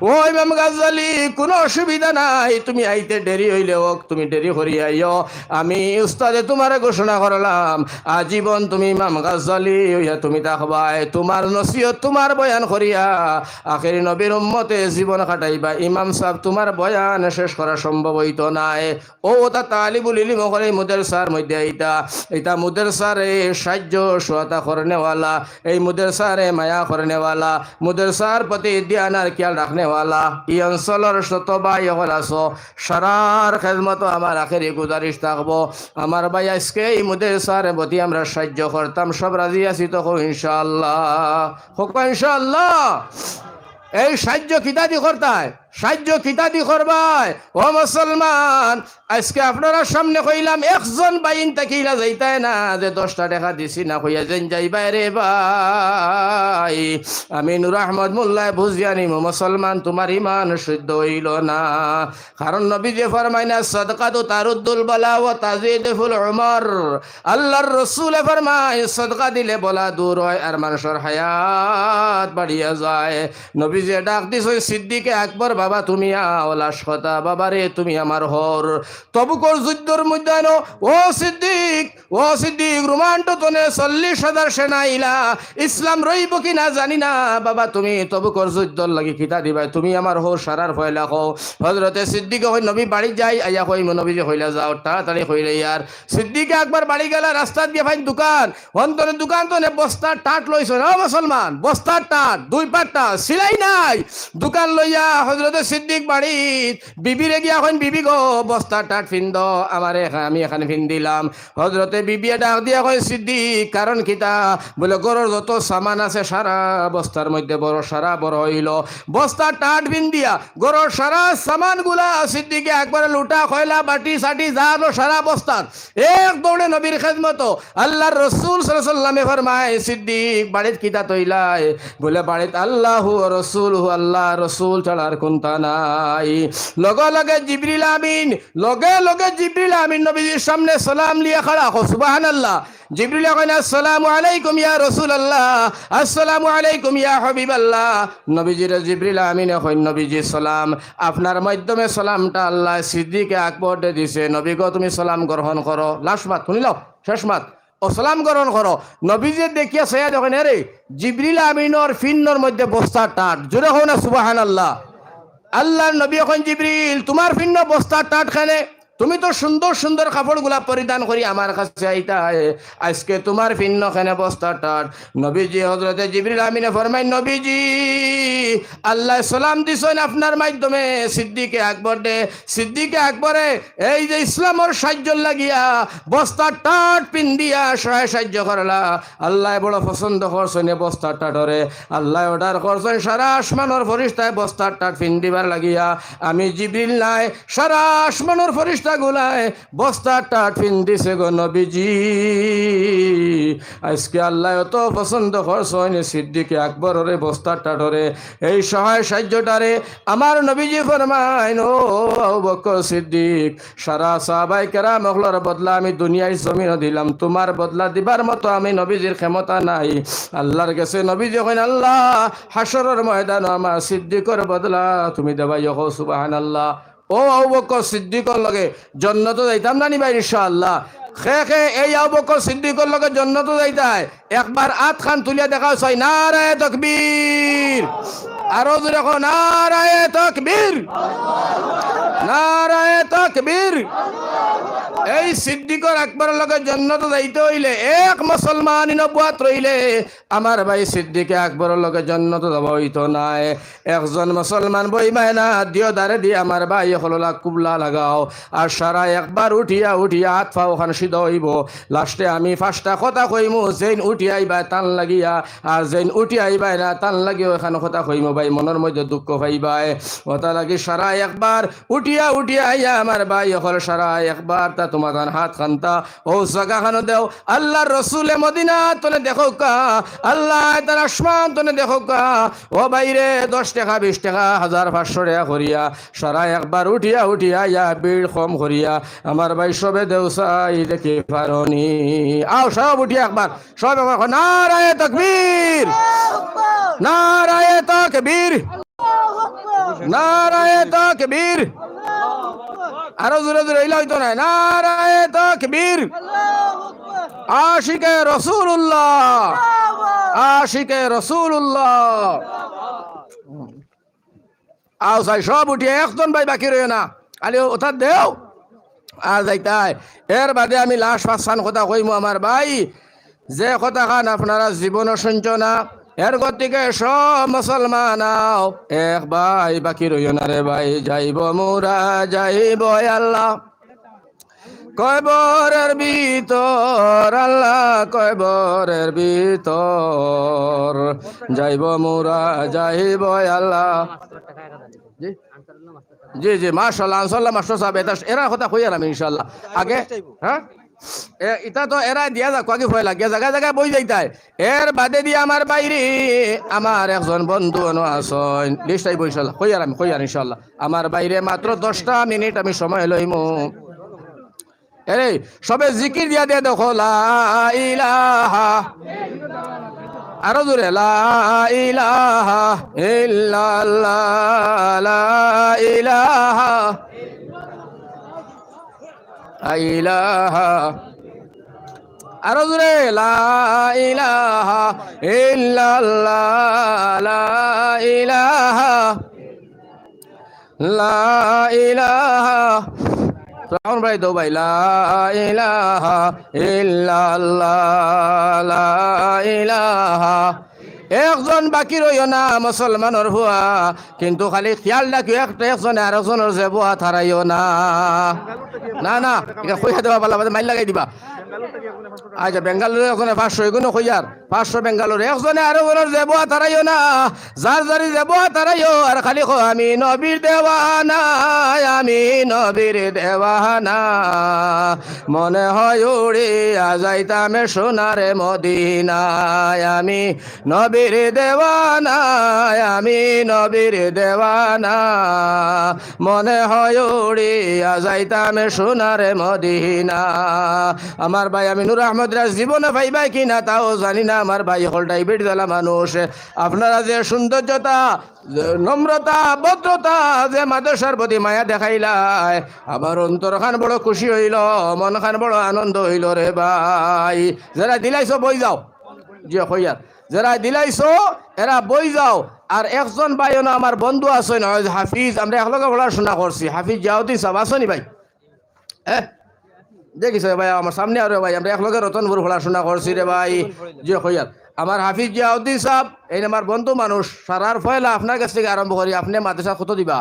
ও ইমাম গাজ্জালি কোনো অসুবিধা নাই, তুমি আইতে দেরি হইলে হোক, তুমি দেরি করিয়া আইও। আমি উস্তাদে তোমার ঘোষণা করলাম আজীবন তুমি ইমাম গাজ্জালি হইয়া তুমি থাকবাই, তোমার নসিহত তোমার বয়ান করিয়া আখেরি নবীর উম্মতে জীবন কাটাইবা। ইমাম সাহেব তোমার বয়ান শেষ করা সম্ভব হইতো নাই। ও তা তালিবুল ইলম করে মুদারসার মধ্যে এইটা মুদারসারে সাহায্য সহায়তা করনেওয়ালা, এই মুদারসারে মায়া করনেওয়ালা, মুদারসার প্রতি ধ্যানার খেয়াল রাখনেওয়ালা এই অঞ্চলের শতবাই হল আছো, সারার খেদমত আমার আখেরি গুজারিশ থাকবো। আমার ভাই আজকে এই মুদারসার প্রতি আমরা সাহায্য করতাম, সব রাজি আছি তো ইনশাআল্লাহ? হোক ইনশাআল্লাহ। এই সাহায্য কিতাদি করতায়, সাহায্য কিতাদি করবাই। ও মুসলমান আজকে আপনারা সামনে কইলাম একজন বাইন তাকিলা যাইতায় না যে 10টা টাকা দিছি না কইয়া যেন যাইবাই রে ভাই। আমি নূর আহমদ মোল্লা বুঝিয়ানি মুসলমান তোমার ইমান শুদ্ধ হইল না, কারণ নবী যে ফরমাইনা সাদকাতু তারুদ্দুল বালা ওয়া তাজিদুল উমর। আল্লাহর রাসূল ফরমায় সাদকা দিলে বলা দূর হয় আর মানুষের হায়াত বাড়িয়া যায়। নবী যে ডাক দিছে সিদ্দিকে আকবর, বাবা তুমি আওলাস কথা, বাবা রে তুমি আমার হর। তবুকর যুদ্ধর ময়দান ও সিদ্দিক রোমান্ট তনে 40,000 সেনা ইলা, ইসলাম রইব কি না জানি না, বাবা তুমি তবুকর যুদ্ধর লাগি খিতা দিবা, তুমি আমার হর সারার ভয় লাখো। হযরতে সিদ্দিক হই নবী বাড়ি যাই আইয়া কই নবী যে হইলা যাও তাড়াতাড়ি হইলে ইয়ার। সিদ্দিকে একবার বাড়ি গেলা, রাস্তা দিয়ে ভাই দোকান, অন্তরে দোকান তো বস্তার টাট লইছ না মুসলমান, বস্তার টাট 2 পাট্টা সিলাই নাই, দোকান লইয়া হযরতে সিদ্দিক বাড়ি বিবিরে গিয়া কইন বিবি গো বস্তার টাট ফিন্দ আমারে, আমি এখানে ফিন দিলাম। হযরতে বিবি ডাক দিয়া কই সিদ্দিক কারণ কিতা? বলে গরর যত সামান আছে সারা বস্তার মধ্যে বড় সারা বড় হইল, বস্তার টাট ফিন দিয়া গরর সারা সামান গুলা সিদ্দিকে একবারে লুটা খয়লা বাটি সাটি যালো সারা বস্তার এক দৌড়ে নবীর খেদমত। আল্লাহর রাসূল সাল্লাল্লাহু আলাইহি ওয়াসাল্লামে ফরমায় সিদ্দিক বাড়িত কিতা তৈলাই? বলে বাড়িত আল্লাহু রাসূলহু, আল্লাহ রাসূল ছাড়া আর কোন ক্ষমতা নাই। লগে লগে জিবরিল আমিন নবীজির সামনে সালাম লিয়া খাড়া হো, সুবহানাল্লাহ। জিবরিল কইনা আসসালামু আলাইকুম ইয়া রাসূলুল্লাহ, আসসালামু আলাইকুম ইয়া হাবিবাল্লাহ। নবীজির জিবরিল আমিনে কইন, নবীজি সালাম। আপনার মাধ্যমে সালামটা আল্লাহ সিদ্দিকে আকবর দে দিছে। নবী গো তুমি সালাম গ্রহণ করো। লাস্ট মাত শুনিল, শেষ মাত ও সালাম গ্রহণ করো। নবীজি দেখিয়া সয়া দেখেন রে জিবরিল আমিনর ফিন্নর মধ্যে বস্তা টাট, জোরে হো না সুবহানাল্লাহ। আল্লাহর নবী এখন জিবরিল তোমার ফিন্ন বস্তা টাট খানে, তুমি তো সুন্দর সুন্দর কাপড়গুলা পরিধান করি আমার কাছে আইতা, আজকে তোমার ভিন্ন খানে বস্তা টাট। নবীজি হযরতে জিবরিল আমিনে ফরমাই, নবীজি আল্লাহ সালাম দিছেন আপনার মাধ্যমে সিদ্দিকে আকবর দে। সিদ্দিকে আকবরে এই যে ইসলামের সাহায্য লাগিয়া বস্তা টাট পিন্দিয়া সাহায্য করলা, আল্লাহ বড় পছন্দ করছেন বস্তা টাটরে। আল্লাহ অর্ডার করছেন সারা আসমানের ফরিস্তায় বস্তা টাট পিন্দিবার লাগিয়া। আমি জিবরিল নাই, সারা আসমানের ফরিস্তা গুলায় বস্তা টাট পিন্দিছে গো নবীজি। আজকে আল্লাহ এত পছন্দ করছেন সিদ্দিকে আকবরের বস্তা টাটরে, এই সহায় সাহায্যটারে আমার নবীজি ফরমাইন, ও আবু বকর সিদ্দিক সারা সাহাবায়ে কেরাম ওগুলোর বদলা আমি দুনিয়ায় জমিন দিলাম, তোমার বদলা দিবার মতো আমি নবীজির ক্ষমতা নাই। আল্লাহর কাছে নবীজি কইন, আল্লাহ হাসরের ময়দান আমার সিদ্দিকের বদলা তুমি দেবাই। সুবহানাল্লাহ। ও আবু বকর সিদ্দিকের লগে জান্নাত যাইতাম না নি ভাই ইনশাআল্লাহ। খে এই আবু বকর সিদ্দিকের লগে জান্নাত যাইতায় একবার আত খান তুলিয়া দেখা চাই। নারায়ে তাকবীর, আরো জোরে কও নারায়ে তাকবীর, নারায়ে তাকবীর। এই সিদ্দিকর আকবরের লগে জান্নাত যাইতে হইলে এক মুসলমান নবুয়াত রইলে আমার ভাই সিদ্দিকে আকবরের লগে জান্নাত যাব হইতো নাই। একজন মুসলমান বইমাই না দিও দারে দিয়ে আমার ভাই হললা কুবলা লাগাও আর সারা একবার উঠিয়া হাত পা ওখান সিদ্ধ হইব। লাস্টে আমি পাঁচটা কথা কইমু, যেন উঠি আইবা টান লাগিয়া আর যেন উঠি আইবাই না টান লাগিয়া ওখানে কথা কইমু ভাই মনের মধ্যে দুঃখ পাইবাই। ওটা লাগি সারা একবার উঠিয়া আইয়া আমার ভাই হল সারা একবার তা তোমার হাত খান্তা ও জায়গা খানো দেও। আল্লাহর রসুলে মদিনা তোলে দেখো কা, আল্লাহ তার আসমান তোলে দেখো কা। ও বাইরে 10 টাকা 20 টাকা 1500 টাকা করিয়া সারা একবার উঠিয়া ইয়া ভিড় কম করিয়া আমার ভাই সবে দেও চাই দেখি পারনি। আও সব উঠিয়া একবার সব একবার নারায়ে তাকবীর, নারায়ে তাকবীর, নারায়ে তাকবীর। আরো জোরে জোরে ইলা হইতো না। নারায়ে তাকবীর। আশিকে রাসূলুল্লাহ, আশিকে রাসূলুল্লাহ। আও সাই সব উঠিয়ে একজন ভাই বাকি রইও না, খালি ওটা দেও আর যাইতাই। এর বাদে আমি লাস্ট পাঁচখান কথা কইমু আমার ভাই, যে কথা খান আপনারা জীবনও শুনছ না। এর গতিকে সব মুসলমান এক ভাই বাকি রইও না রে ভাই। যাইব মোরা যাইব আল্লাহ কয়বরের ভিতর, আল্লাহ কয়বরের ভিতর যাইব মোরা যাইব আল্লাহ। জি জি মাশাআল্লাহ আনসারুল্লাহ মাস্টার সাহেব এরা কথা কই আর আমি ইনশাআল্লাহ আগে। হ্যাঁ এটা তো এরা দিয়া যাক আগে ভয় লাগে জায়গায় জায়গায় বই যাইতাই। এর বাদে দিয়ে আমার বাইরে আমার একজন বন্ধু আসন লিস্টাই বইসাল্লাহ কই আর ইনশাআল্লাহ আমার বাইরে মাত্র 10টা মিনিট আমি সময় লইমু। এরে সবে জিকির দিয়া দিয়ে দেখো লা ইলাহা, আরো জোরে লা ইলাহা ইল্লাল্লাহ, লা ইলাহা ইলাহা, আরো জোরে লা ইলাহা ইল্লাল্লাহ, লা ইলাহা, লা ইলাহা। রাউন ভাই দো ভাই লা ইলাহা ইল্লাল্লাহ, লা ইলাহা। একজন বাকি রইও না মুসলমানের হুয়া, কিন্তু খালি খেয়াল রাখিও একটা একজনে আর একজনের যে বুয়া থারাইও না। না না এটা কইয়া দেওয়া পালা মাইল লাগাই দিবা। আচ্ছা বেঙ্গালুরু ওখানে 500 এগুলো কইয়ার 500 বেঙ্গালুরু একজনে আরো ওনার দেবো তারাইও না যার যারি দেবো তারাইও আর খালি কো আমি নবীর দেওয়ানা আমি নবীর দেওয়ানা মনে হয় উড়িয়া যাইতাম সোনারে মদিনায় আমি নবীর দেওয়ানা আমি নবীর দেওয়ানা মনে হয় উড়িয়া যাইতাম সোনারে মদিনা আমার ভাই আমি নূর আহমদ রাজ জীবনে ভাইবাই কিনা তাও জানি না আমার ভাই হল ডায়াবেটিস ওয়ালা মানুষ আপনারা যে সৌন্দর্যতা নম্রতা ভদ্রতা যে মাদ্রাসার প্রতি মায়া দেখাইলাই আমার অন্তর খান বড় খুশি হইল মন খান বড় আনন্দ হইল রে ভাই যারা দিলাইছো বই যাও জি হইয়ার যারা দিলাইছো এরা বই যাও আর একজন ভাই না আমার বন্ধু আছে না হাফিজ আমরা একলগে পড়াশোনা করছি হাফিজ জিয়াউদ্দিন সাহেব আসনি ভাই হ্যাঁ দেখিস ভাই আমার সামনে আরে ভাই আমরা একলগে রতনপুর পড়াশোনা করছি রে ভাই জি হইয়ার আমার হাফিজ জিয়াউদ্দিন সাহেব এই আমার বন্ধু মানুষ সারার ফয়লা আপনার কাছ থেকে আরম্ভ করি আপনি মাদ্রাসা কত দিবা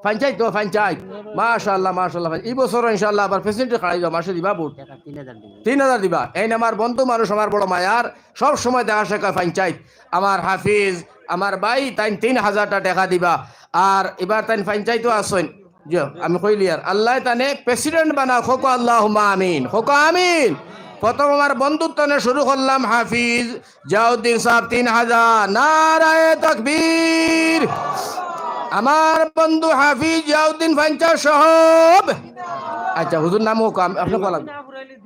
পঞ্চায়েত তো পঞ্চায়েত মাশাআল্লাহ মাশাআল্লাহ ভাই এই বছর ইনশাআল্লাহ আবার প্রেসিডেন্ট খাড়াই যাও মাসে দিবা বুট 3000 দিবা এই আমার বন্ধু মানুষ আমার বড় মায়ার সব সময় দেখা শেখা পঞ্চায়েত আমার হাফিজ আমার ভাই তাই 3000টা টাকা দিবা আর এবার তাই পঞ্চায়েতও আসেন জি আমি কইলি আর আল্লাহ তানে প্রেসিডেন্ট বানা খোকো আল্লাহুম্মা আমিন খোকো আমিন প্রথম আমার বন্ধুত্ব শুরু করলাম হাফিজ জিয়াউদ্দিন সাহেব 3000 নারায়ে তাকবীর আমার বন্ধু হাফিজ জিয়াউদ্দিন 50 সাহেব আচ্ছা হুজুর নাম হোক আপনি বলেন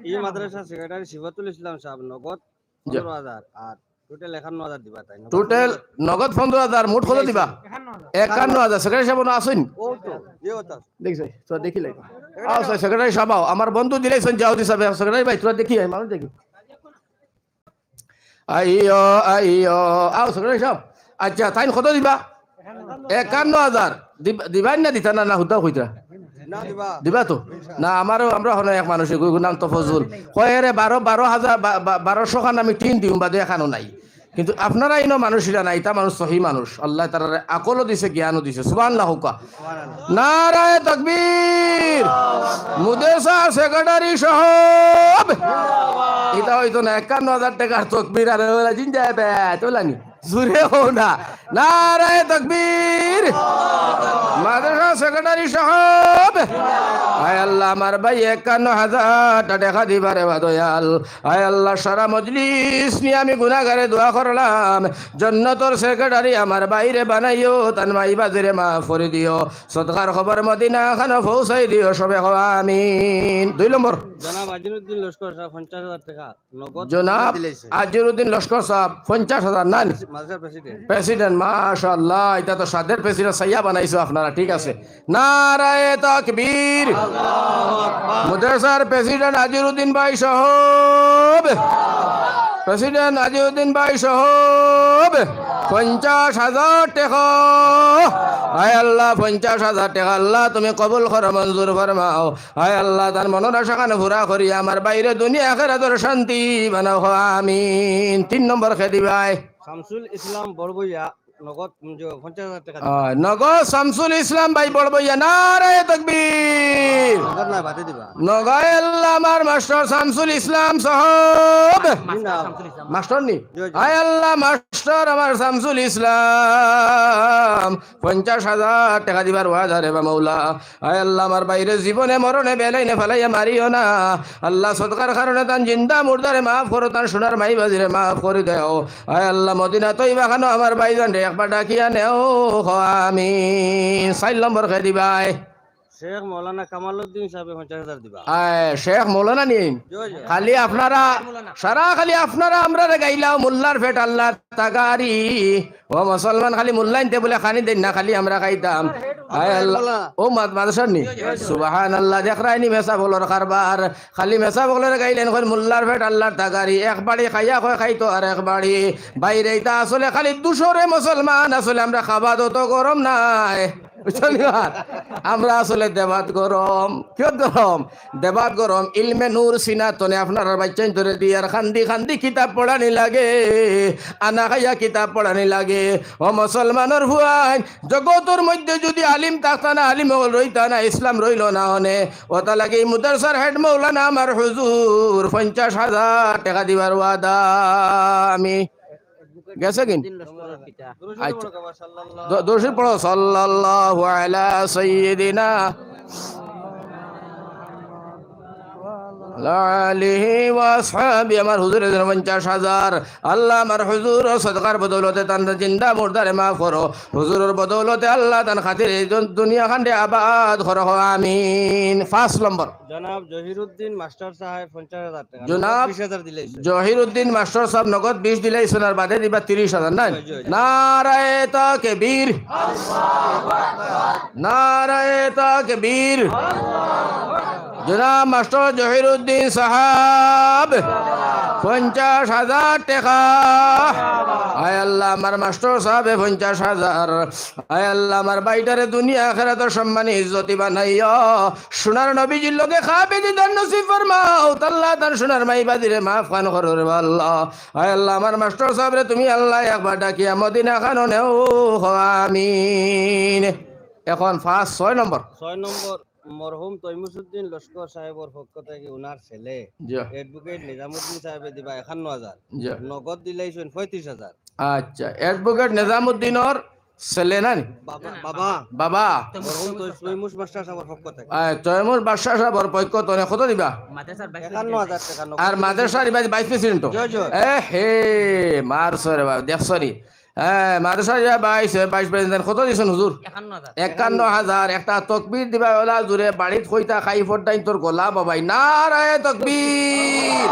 এই মাদ্রাসা সেক্রেটারি সিফাতুল ইসলাম সাহেব নগদ 15000 আর টোটাল 51000 দিবা তাই টোটাল নগদ 15000 মোট কত দিবা 51000 সেক্রেটারি সাহেব না আসেন ও তো এই কথা দেখছ তো দেখি লাই আও সেক্রেটারি সাহেব আমার বন্ধু দিলেছেন জিয়াউদ্দিন সাহেব সেক্রেটারি ভাই তোরা দেখি মানুষ দেখি আইয়ো আইয়ো আও সেক্রেটারি সাহেব আচ্ছা তাই কত দিবা 51000 দিবাই না দিতা না না হুদা কইতা না দিবা দিবা তো না আমারও আমরা হলো এক মানুষ নাম তো ফজল কয়েরে 12,000 খান আমি টিন দিম বাদে এখানো নাই কিন্তু আপনারা ইনো মানুষরা নাই তা মানুষ সহি মানুষ আল্লাহ তার আকলও দিছে জ্ঞানও দিছে সুবহানাল্লাহ হুকা নারায়ে তাকবীর মুদেসা সেক্রেটারি সাহেব এটা হইতো না 51000 টাকার তাকবীর আর ওলা জিন্দায় বে তোলানি জুরে হো না নারায়ে তাকবীর মাদ্রাসা সেক্রেটারি সাহেব আয় আল্লাহ আমার ভাই 51000 টাকা দিবারে দয়াল আয় আল্লাহ সারা মজলিস নিয়ে আমি গুনাহগারে দোয়া করলাম জান্নাতের সেক্রেটারি আমার বাইরে বানাইও তান মাই বাজারে মাফ করে দিও সদকার খবর মদিনা খান পৌঁছাই দিও সবে আমিন 2 নম্বর জনাব আজিরউদ্দিন লস্কর সাহেব 50000 টাকা নগদ জনাব আজিরউদ্দিন লস্কর সাহেব 50000 না মাদ্রাসার প্রেসিডেন্ট প্রেসিডেন্ট মাশাআল্লাহ এটা তো সাদের প্রেসিডেন্ট সাইয়া বানাইছো আপনারা ঠিক আছে নারায়ে তাকবীর মাদ্রাসার প্রেসিডেন্ট আজিরউদ্দিন ভাই সাহেব প্রেসিডেন্ট আজিরউদ্দিন ভাই সাহেব 50000 টাকা আয় আল্লাহ 50000 টাকা আল্লাহ তুমি কবুল করো মঞ্জুর ফরমাও আয় আল্লাহ তার মনের আশা কানে পুরা করি আমার বাইরে দুনিয়া আখিরাতের শান্তি বানাও আমিন 3 নম্বর খেদি ভাই শামসুল ইসলাম বড়বইয়া নগদ 50000 টাকা নগদ শামসুল ইসলাম ভাই বড়বইয়া নারায়ে তাকবীর নগদ না বাদে দিবা নগদ আল্লাহ আমার মাস্টার শামসুল ইসলাম সাহেব মাস্টার নি আয় আল্লাহ মাস্টার আমার শামসুল ইসলাম 50000 টাকা দিবার ওয়াদা রে মাওলা আয় আল্লাহ আমার বাইরে জীবনে মরণে বেলাইনে ফেলাইয়া মারিও না আল্লাহ সদকার কারণে তান জিন্দা মুর্দারে মাফ করো তান সোনার মাই বাজিরে মাফ করে দাও আয় আল্লাহ মদিনা তৈবা খানো আমার ভাইজান রে একবার ডাকিয়া নেও আমিন 4 নম্বর কে দিবাই শেখ মৌলানা কামালউদ্দিন সাহেব 50000 দিবা শেখ মৌলানা নিন খালি আপনারা সারা খালি আপনারা আমরা গাইলাও মোল্লার ফেট আল্লাহ তাগারি ও মুসলমান খালি মোল্লাইনতে বলে খানি দেন না খালি আমরা খাইতাম আয় আল্লাহ ও মাদ্রাসার নি সুবহানাল্লাহ দেখরাইনি মেসা বলর কারবার খালি মেসা বলর গাইলেন কই মোল্লার ফেট আল্লাহর তাগারি একবারই খাইয়া কয় খাইতো আর একবারই বাইরে এটা আসলে খালি দুশোরে মুসলমান আসলে আমরা খাওয়া তো গরম নাই আমরা আসলে দেবাত গরম কিয় গরম দেবাত গরম ইলমে নূর সিনাতনে আপনার বাচ্চাই ধরে দিয়ার খান্দি খান্দি কিতাব পড়ানি লাগে আনা খাইয়া কিতাব পড়ানি লাগে ও মুসলমানের ভুয়ান জগতের মধ্যে যদি আলিম থাকতা না আলিম রইতা না ইসলাম রইল না হনে ওটা লাগে এই মুদারসার হেড মৌলানা আমার হুজুর 50,000 টাকা দিবার ওয়াদা আমি গেছে কিন আচ্ছা দোষী পড়ো সাল্লাল্লাহু আলা সাইয়্যিদিনা আলিহি ওয়াসহাবি আমার হুজুরের 50,000 আল্লাহ আমার হুজুর সদকার বদৌলতে তান জিন্দা মুর্দারে মাফ করো হুজুরের বদৌলতে আল্লাহ তান খাতির এই দুনিয়া খান্ডে আবাদ করো আমিন 5 নম্বর জনাব জহিরুদ্দিন মাস্টার সাহেব 50,000 টাকা জনাব 20,000 দিলে জহিরুদ্দিন মাস্টার সাহেব নগদ 20 দিলে সোনার বাদে দিবা 30,000 না নারায়ে তাকবীর নারায়ে তাকবীর জনাব মাস্টার জহিরুদ্দিন সাহেব 50,000 টাকা আয় আল্লাহ আমার মাস্টার সাহেব 50,000 আয় আল্লাহ আমার বাইটারে দুনিয়া আখিরাত সম্মানী ইজ্জতি বানাইয়া সোনার নবীজির লগে খাবে দিদার নসিব ফরমাও আল্লাহ তার সোনার মাই বাদিরে মাফ খান করো রে আল্লাহ আয় আল্লাহ আমার মাস্টার সাহেব রে তুমি আল্লাহ একবার ডাকিয়া মদিনা খানো নেও আমিন এখন 6 নম্বর 6 নম্বর মরহুম তৈমুসউদ্দিন লস্কর সাহেবের পক্ষ থেকে উনার ছেলে অ্যাডভোকেট নিজামুদ্দিন সাহেবে দিবা 51,000 নগদ দিলাইছেন 35,000 আচ্ছা অ্যাডভোকেট নিজামুদ্দিনের ছেলে না বাবা বাবা মরহুম তৈমুস মাস্টার সাহেবের পক্ষ থেকে তৈমুর বাদশাহ সাহেবের পক্ষ তনে কত দিবা 51,000 টাকা নগদ আর মাদ্রাসার ভাইস প্রেসিডেন্ট এ হে মার সরে বাবা দেখ সরি হ্যাঁ মাদ্রাসার ভাইস প্রেসিডেন্ট কত দিছেন হুজুর 51,000 একটা তকবীর দিবা ওলা জুড়ে বাড়িত কইতা খাই ফোরটাই তোর গোলা বাবাই নারায়ে তকবীর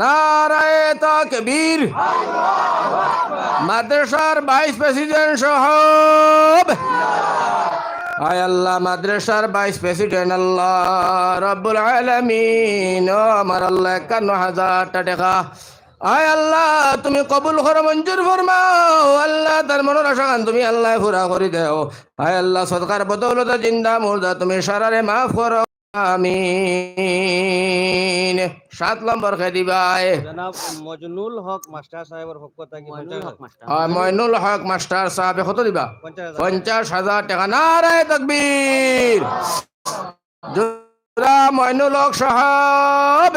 নারায়ে তাকবীর মাদ্রাসার ভাইস প্রেসিডেন্ট সাহেব আয় আল্লাহ মাদ্রাসার ভাইস প্রেসিডেন্ট আল্লাহ রব্বুল আলামিন ও আমার আল্লাহ 51,000 টাকা আয় আল্লাহ তুমি কবুল করো মঞ্জুর ফরমাও আল্লাহ তার মনের আশা তুমি আল্লাহ পুরা করে দাও আয় আল্লাহ সদকার বদৌলতে জিন্দা মুর্দা তুমি সারারে মাফ করো আমিন 7 নম্বর কে দিবাই জনাব মজনুল হক মাস্টার সাহেবের পক্ষ থেকে 50,000 মইনুল হক মাস্টার সাহেব কত দিবা 50,000 টাকা নারায়ে তাকবীর জোরা মইনুল হক সাহেব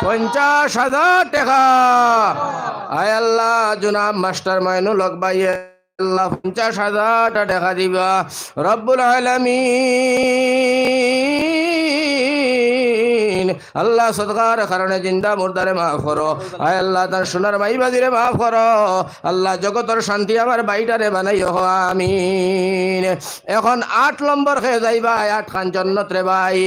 50,000 টাকা আয় আল্লাহ জনাব মাস্টার মইনুল হক ভাই আল্লাহ 50,000 টাকা দিবা রব্বুল আলামিন আল্লাহ সদকার কারণে জিন্দা মুর্দারে মাফ করো আয় আল্লাহ তার সোনার মাই বাজিরে মাফ করো আল্লাহ জগতের শান্তি আমার বাইটারে বানাইও আমিন এখন 8 নম্বর খেয়ে যাইবা 8 খান জন্নত রে ভাই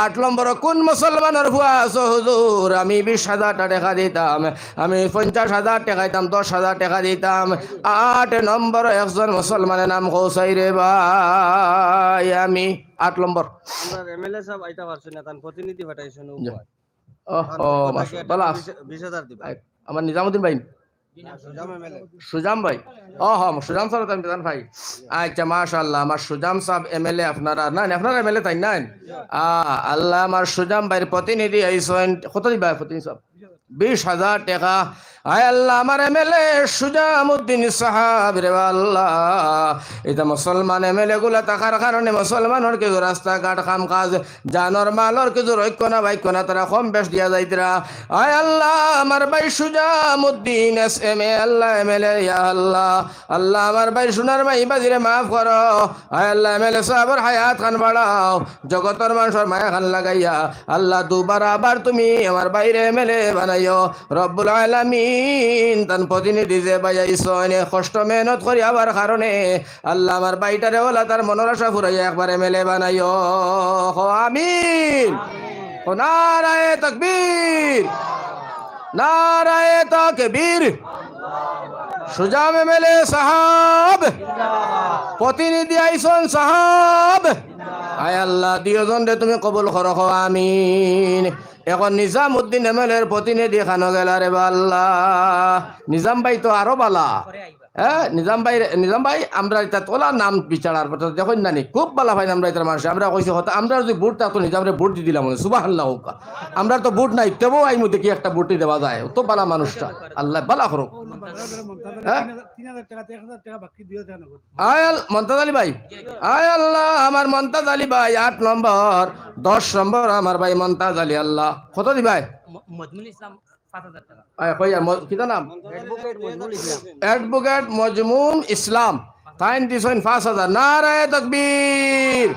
8 নম্বর কোন মুসলমানের ভুয়া আছো হুজুর আমি 20,000 টাকা দিতাম আমি 50,000 টাকা দিতাম 10,000 টাকা দিতাম 8 নম্বর একজন মুসলমানের নাম কৌসাই রে ভাই আমি 8 নম্বর আমরা এমএলএ সাহেব আইতা পারছেন না তান প্রতিনিধি পাঠাইছেন উপর ও মাশাআল্লাহ 20,000 দিবা আমার নিজামউদ্দিন ভাই সুজাম এমএলএ সুজাম ভাই ও হ্যাঁ সুজাম স্যার তাই জান ভাই আচ্ছা মাশাআল্লাহ আমার সুজাম সাহেব এমএলএ আপনারা না আপনারা এমএলএ তাই না আল্লাহ আমার সুজাম ভাইয়ের প্রতিনিধি আইছেন কত দিবা প্রতিনিধি সাহেব 20,000 টাকা আয় আল্লাহ আমার এমএলএ সুজামউদ্দিন সাহেব রে আল্লাহ এটা মুসলমান এমএলএ গুলা থাকার কারণে মুসলমানের কিছু রাস্তাঘাট কাম কাজ জানর মালর কিছু রৈক্য না বাইক্য না তারা কম বেশ দিয়া যাইতরা আয় আল্লাহ আমার ভাই সুজামউদ্দিন এসএমএ আল্লাহ এমএলএ ইয়া আল্লাহ আল্লাহ আমার ভাই সোনার মাই বাজিরে মাফ করো আয় আল্লাহ এমএলএ সাহেবের হায়াত খান বাড়াও জগতের মানুষের মায়া খান লাগাইয়া আল্লাহ দুবার আবার তুমি আমার বাইরে এমএলএ বানাইও রব্বুল আলামিন তান প্রতিনিধি যে বাজাইছেন কষ্ট মেহনত করি আবার কারণে আল্লাহ আমার বাইটারে ওলা তার মনের আশা ফুরাইয়া একবার এমএলএ বানাইও আমিন ও নারায়ে তাকবীর নারায়ে তাকবীর সুজাম এমএলএ সাহেব প্রতিনিধি আইসন সাহেব আয় আল্লাহ দুইজন রে তুমি কবুল করো আমিন এখন নিজামউদ্দিন এমএলএর প্রতিনিধি খানো গেলা রে আল্লাহ নিজাম ভাই তো আরো বালা হ্যাঁ নিজাম ভাই আমরা এটা তোলা নাম বিচারার কথা দেখুন নানি খুব ভালো ভাই আমরা এটার মানুষ আমরা কইছি হতো আমরা যদি ভোট থাকতো নিজামরে ভোট দিয়ে দিলাম সুবহানাল্লাহ আমরা তো ভোট নাই তবুও আই মধ্যে কি একটা ভোটই দেওয়া যায় তো ভালো মানুষটা আল্লাহ ভালো করুক হ্যাঁ আয়াল মন্তাজ আলী ভাই আয় আল্লাহ আমার মন্তাজ আলী ভাই 8 নম্বর 10 নম্বর আমার ভাই মন্তাজ আলী আল্লাহ কত দি ভাই মজমুল ইসলাম 5000 টাকা কইয়া কিতা নাম অ্যাডভোকেট মজমুন ইসলাম তাইন দিছেন 5000 নারায়ে তাকবীর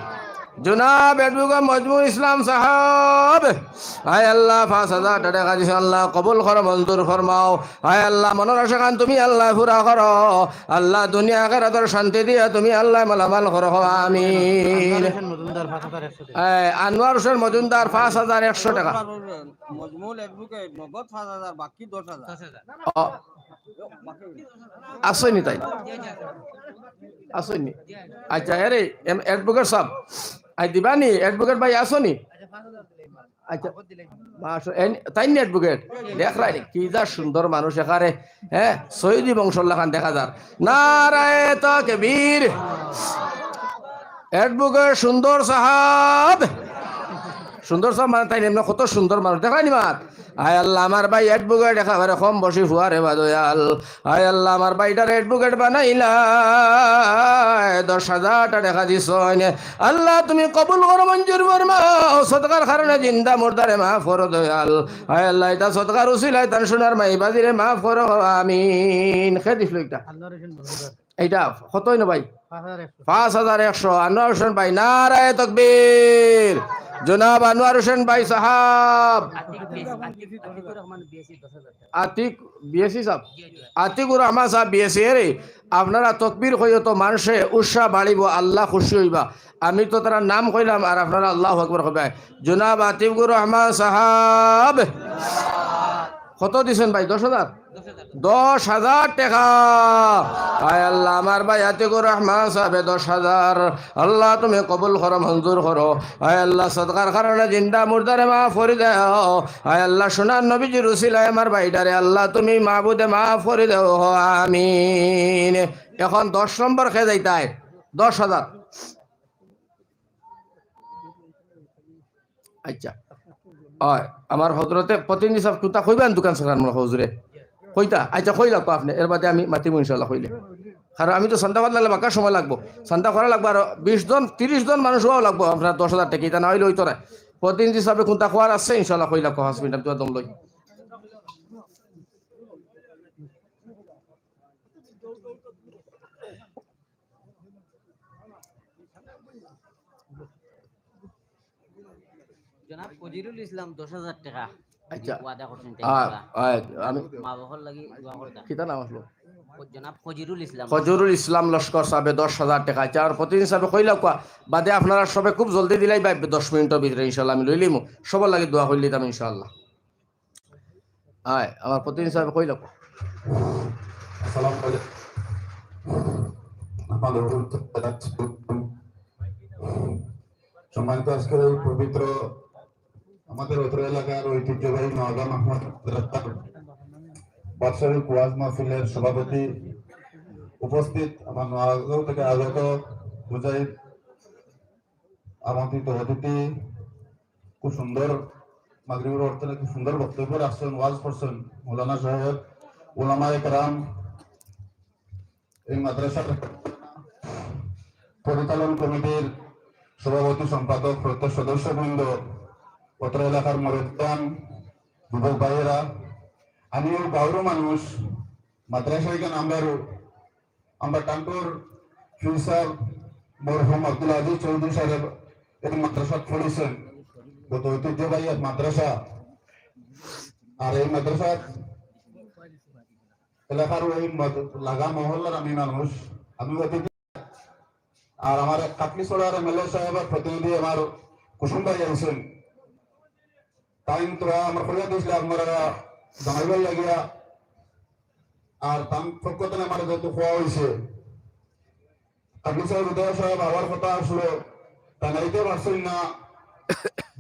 জনাব অ্যাডভোকেট মজমুন ইসলাম সাহেব আয় আল্লাহ 5000 টাকা দিছেন আল্লাহ কবুল করো মঞ্জুর ফরমাও আয় আল্লাহ মনের আশা খান তুমি আল্লাহ পুরা করো আল্লাহ দুনিয়া আখিরাতের শান্তি দিয়া তুমি আল্লাহ মালামাল করো আমিন আনোয়ার হোসেন মজুমদার 5100 টাকা মজমুল অ্যাডভোকেট নগদ 5000 বাকি 10000 আসেনি তাই আসেনি আচ্ছা আরে অ্যাডভোকেট সাহেব আই দিবানি অ্যাডভোকেট ভাই আসনি আচ্ছা তাই নি অ্যাডভোকেট দেখ রাই কি যা সুন্দর মানুষ এখানে হ্যাঁ সৈয়দি বংশল্লা খান দেখা যার নারায়ে তাকবীর অ্যাডভোকেট সুন্দর সাহেব মানে তাই এমনি কত সুন্দর মানুষ দেখায়নি মার আয় আল্লাহ আমার ভাই অ্যাডভোকেট একেবারে কম বসি ফুয়ারে বাদয়াল আয় আল্লাহ আমার ভাইটার অ্যাডভোকেট বানাইলা 10,000 টাকা দিছ আল্লাহ তুমি কবুল করো মঞ্জুর ফরমাও সদকার কারণে জিন্দা মুর্দারে মাফ করো দয়াল আয় আল্লাহ এটা সদকার উসিলাই তান সোনার মাই বাজিরে মাফ করো আমিন খে দিছিল এটা এইটা কতই না ভাই 5100 আনোয়ার হোসেন ভাই নারায়ে তাকবীর জনাব আনোয়ার হোসেন ভাই সাহাব আতিক বিএসি সাহেব আতিকুর রহমান সাহেব বিএসি রে আপনারা তকবীর কইও তো মানুষে উৎসাহ বাড়িব আল্লাহ খুশি হইবা আমি তো তার নাম কইলাম আর আপনারা আল্লাহু আকবার কইবা জনাব আতিকুর রহমান সাহাব কত দিছেন ভাই 10,000 টাকা আয় আল্লাহ আমার ভাই আতিকুর রহমান সাহেব 10,000 আল্লাহ তুমি কবুল করো মঞ্জুর করো আয় আল্লাহ সদকার কারণে জিন্দা মুর্দারে মাফ করে দাও আয় আল্লাহ সোনার নবীজির উসিলায় আমার ভাইটারে আল্লাহ তুমি মাহবুদে মাফ করে দাও আমিন এখন 10 নম্বর খেয়ে যাইতাই 10,000 আচ্ছা আমার হজরতে প্রতিনিধি সাহেব তুতা কইবেন দোকান সাকার মোর হজুরে কইতা আচ্ছা কই লাগবো আপনি এর বাদে আমি মাতিব ইনশাল্লাহ কইলে কারণ আমি তো সন্ধ্যা বাদ লাগলে বাঁকা সময় লাগবো সন্ধ্যা করা লাগবো আর 20 জন 30 জন মানুষ হওয়া লাগবো আপনার 10,000 টাকা এটা না হইলে হইতো না প্রতিনিধি সাহেব কোনটা খোয়ার আছে ইনশাল্লাহ কই লাগবো হসপিটাল তো দম লই জনাব ফজিরুল ইসলাম 10,000 টাকা আচ্ছা ওয়াদা করছেন আমি মা বাবার লাগি দোয়া করতা কিতা নাম আসলো জনাব ফজিরুল ইসলাম লস্কর সাহেব 10,000 টাকা আচ্ছা আর প্রতিদিন সাহেব কইলা কোয়া বাদে আপনারা সবে খুব জলদি দিলাই ভাই 10 মিনিটের ভিতরে ইনশাআল্লাহ আমি লইলিম সবার লাগি দোয়া কইলি তাম ইনশাআল্লাহ আমার প্রতিদিন সাহেব কইলা আসসালামু আলাইকুম আমাদের সম্মানিত আজকের এই পবিত্র আমাদের অত্র এলাকার ঐতিহ্যবাহী নওগাঁ মাহমুদ বাৎসরিক ওয়াজ মাহফিলের সভাপতি উপস্থিত আমার নওগাঁ থেকে আগত মুজাহিদ আমন্ত্রিত অতিথি খুব সুন্দর মাগরিবের অর্থে খুব সুন্দর বক্তব্য রাখছেন ওয়াজ করছেন মৌলানা সাহেব উলামায়ে কেরাম এই মাদ্রাসার পরিচালন কমিটির সভাপতি সম্পাদক প্রত্যেক সদস্যবৃন্দ অত্র এলাকার মুরব্বিয়ান যুবক ভাইয়েরা আমিও গাঁওর মানুষ মাদ্রাসা এখানে আমরা টাঙ্কর ফিউসার মরহুম আব্দুল আজিজ চৌধুরী সাহেব এই মাদ্রাসা পড়েছেন গত ঐতিহ্যবাহী এক মাদ্রাসা আর এই মাদ্রাসা এলাকার ওই লাগা মহল্লার আমি মানুষ আমি অতিথি আর আমার কাটলিছড়ার এমএলএ সাহেবের প্রতিনিধি আমার কুসুম ভাই আছেন তাই তো আমার খোলা দিয়েছিল আপনারা জানাইবার লাগিয়া আর তাম পক্ষতে আমার যত খোয়া হয়েছে কাটলিছড়ার উদয় সাহেব আবার কথা আসলো তা নাইতে পারছেন না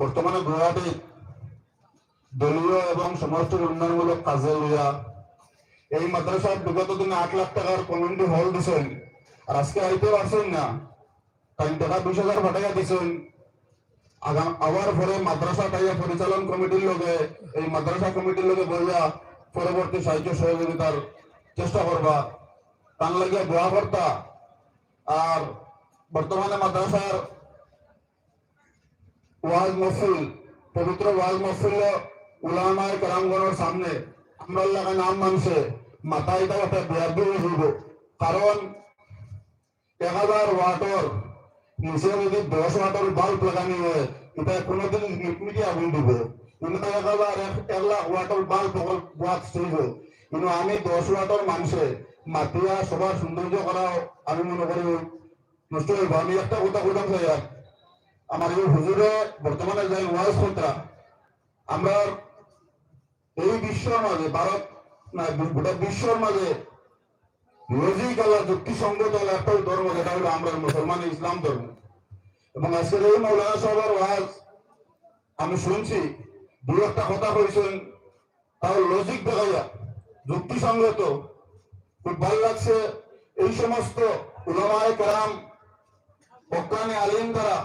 বর্তমানে গুয়াহাটি দলীয় এবং সমষ্টির উন্নয়নমূলক কাজে লইয়া এই মাদ্রাসা বিগত দিনে 8 লাখ টাকার কমিউনিটি হল দিছেন, আর আজকে আইতে পারছেন না, তাই টাকা 20,000 টাকা দিছেন। আবার পরে মাদ্রাসা তাইয়া পরিচালন কমিটির লগে, এই মাদ্রাসা কমিটির লগে বইয়া পরবর্তী সাহায্য সহযোগিতার চেষ্টা করবা, তার লাগে দোয়া করতা। আর বর্তমানে মাদ্রাসার ওয়াজ মহফিল, পবিত্র ওয়াজ মহফিল উলামায়ে কেরামগণের সামনে আমরা লাগা নাম মানছে মাথায় এটা একটা বিয়াদি হইব, কারণ 1000 ওয়াটের নিচে যদি 10 ওয়াটের বাল্ব লাগানি হয় এটা কোনোদিন মিটমিটি আগুন দিব, কিন্তু 1 লাখ ওয়াটের বাল্ব ওয়াট চলব। কিন্তু আমি 10 ওয়াটের মানুষে মাতিয়া সবার সৌন্দর্য করাও আমি মনে করি নষ্ট হইব। আমি একটা কথা বলতাম স্যার, আমার এই হুজুরে বর্তমানে যে ওয়াজ কর্তা, আমরা এই বিশ্বের মাঝে, ভারত না গোটা বিশ্বের মাঝে লজিক আল্লাহ যুক্তিসঙ্গত একটা ধর্ম, যেটা হলো আমরা মুসলমান ইসলাম ধর্ম। এবং আজকের এই মৌলানা সাহেবের ওয়াজ আমি শুনছি, দু একটা কথা কইছেন, তাও লজিক দেখাইয়া যুক্তিসঙ্গত, খুব ভালো লাগছে। এই সমস্ত উলামায়ে কেরাম হক্কানি আলিম দ্বারা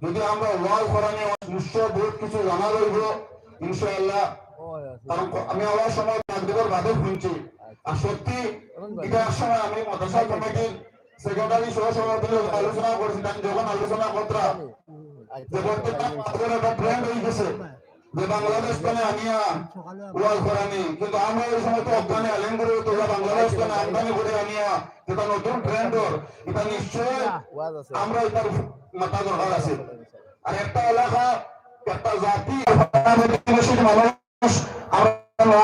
যদি আমরা ওয়াজ করানি নিশ্চয় বহুত কিছু জানা রইব ইনশাআল্লাহ। কারণ আমি আমার সময় মাগরিবের বাদে শুনছি, আর সত্যি এটা এক সময় আমি মাদ্রাসা কমিটির সেক্রেটারি সহ সভাপতি আলোচনা করেছিলাম, যখন আলোচনা করতা যে বর্তমান একটা ট্রেন্ড হয়ে গেছে যে বাংলাদেশ কানে আনিয়া ওয়াজ করানি, কিন্তু আমরা এই সময় তো অফগানি আলিম করে তোলা বাংলাদেশ কানে আমদানি করে আনিয়া যেটা নতুন ট্রেন্ডর, এটা নিশ্চয় আমরা এটার মাথা দরকার আছে। আর একটা এলাকা, একটা জাতি, মানুষ,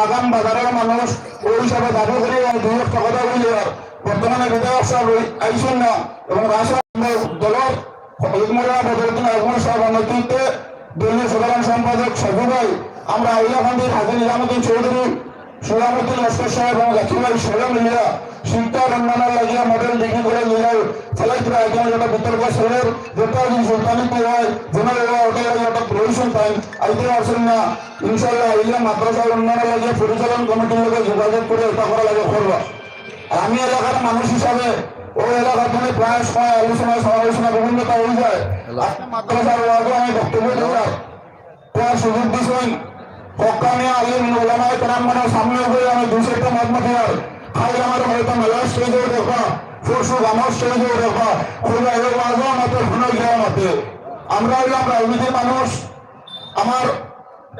আগাম বাজারের মানুষ, ওই হিসাবে দাবি করে দুই একটা কথা বলি। আর বর্তমানে বিধায়ক সাহেব আইসেন না, এবং রাজনৈতিক দলের বদরুদ্দিন আজমল সাহেব নেতৃত্বে দলীয় সাধারণ সম্পাদক সফু ভাই, আমরা আইলাখান্দির হাজি নিজামুদ্দিন চৌধুরী, সুরামুদ্দিন লস্কর সাহেব এবং লক্ষ্মী ভাই সোলা মিলিয়া শিক্ষা উন্নয়নের লাগিয়া মডেল ডিগ্রি করে মিলাও চালাইতে একজন যেটা বিতর্ক শহরের যেটা সুলতানিত হয় জেনারেল ওটা একটা প্রয়োজন পাই আইতে পারছেন না। ইনশাল্লাহ আইলা মাদ্রাসা উন্নয়নের লাগিয়ে পরিচালন কমিটির লোকের যোগাযোগ করে এটা করা লাগে করবা। আর আমি এলাকার মানুষ হিসাবে ওই এলাকার জন্য প্রায় সময় আলোচনা সমালোচনা বিভিন্নতা হয়ে যায়। মাদ্রাসার ওয়ার্ডে আমি বক্তব্য দেওয়ার তোমার সুযোগ দিচ্ছেন, হক্কানি আলিম ওলামায়ে কেরামগণের সামনে হয়ে আমি 200টা মত দেওয়ার খাই আমার হয়তো মেলা স্টেজেও দেখা, পরশু আমার স্টেজেও দেখা, খোলা এর ওয়াজও আমাদের শুনে যাওয়া মতে আমরা হইলাম রাজনীতির মানুষ। আমার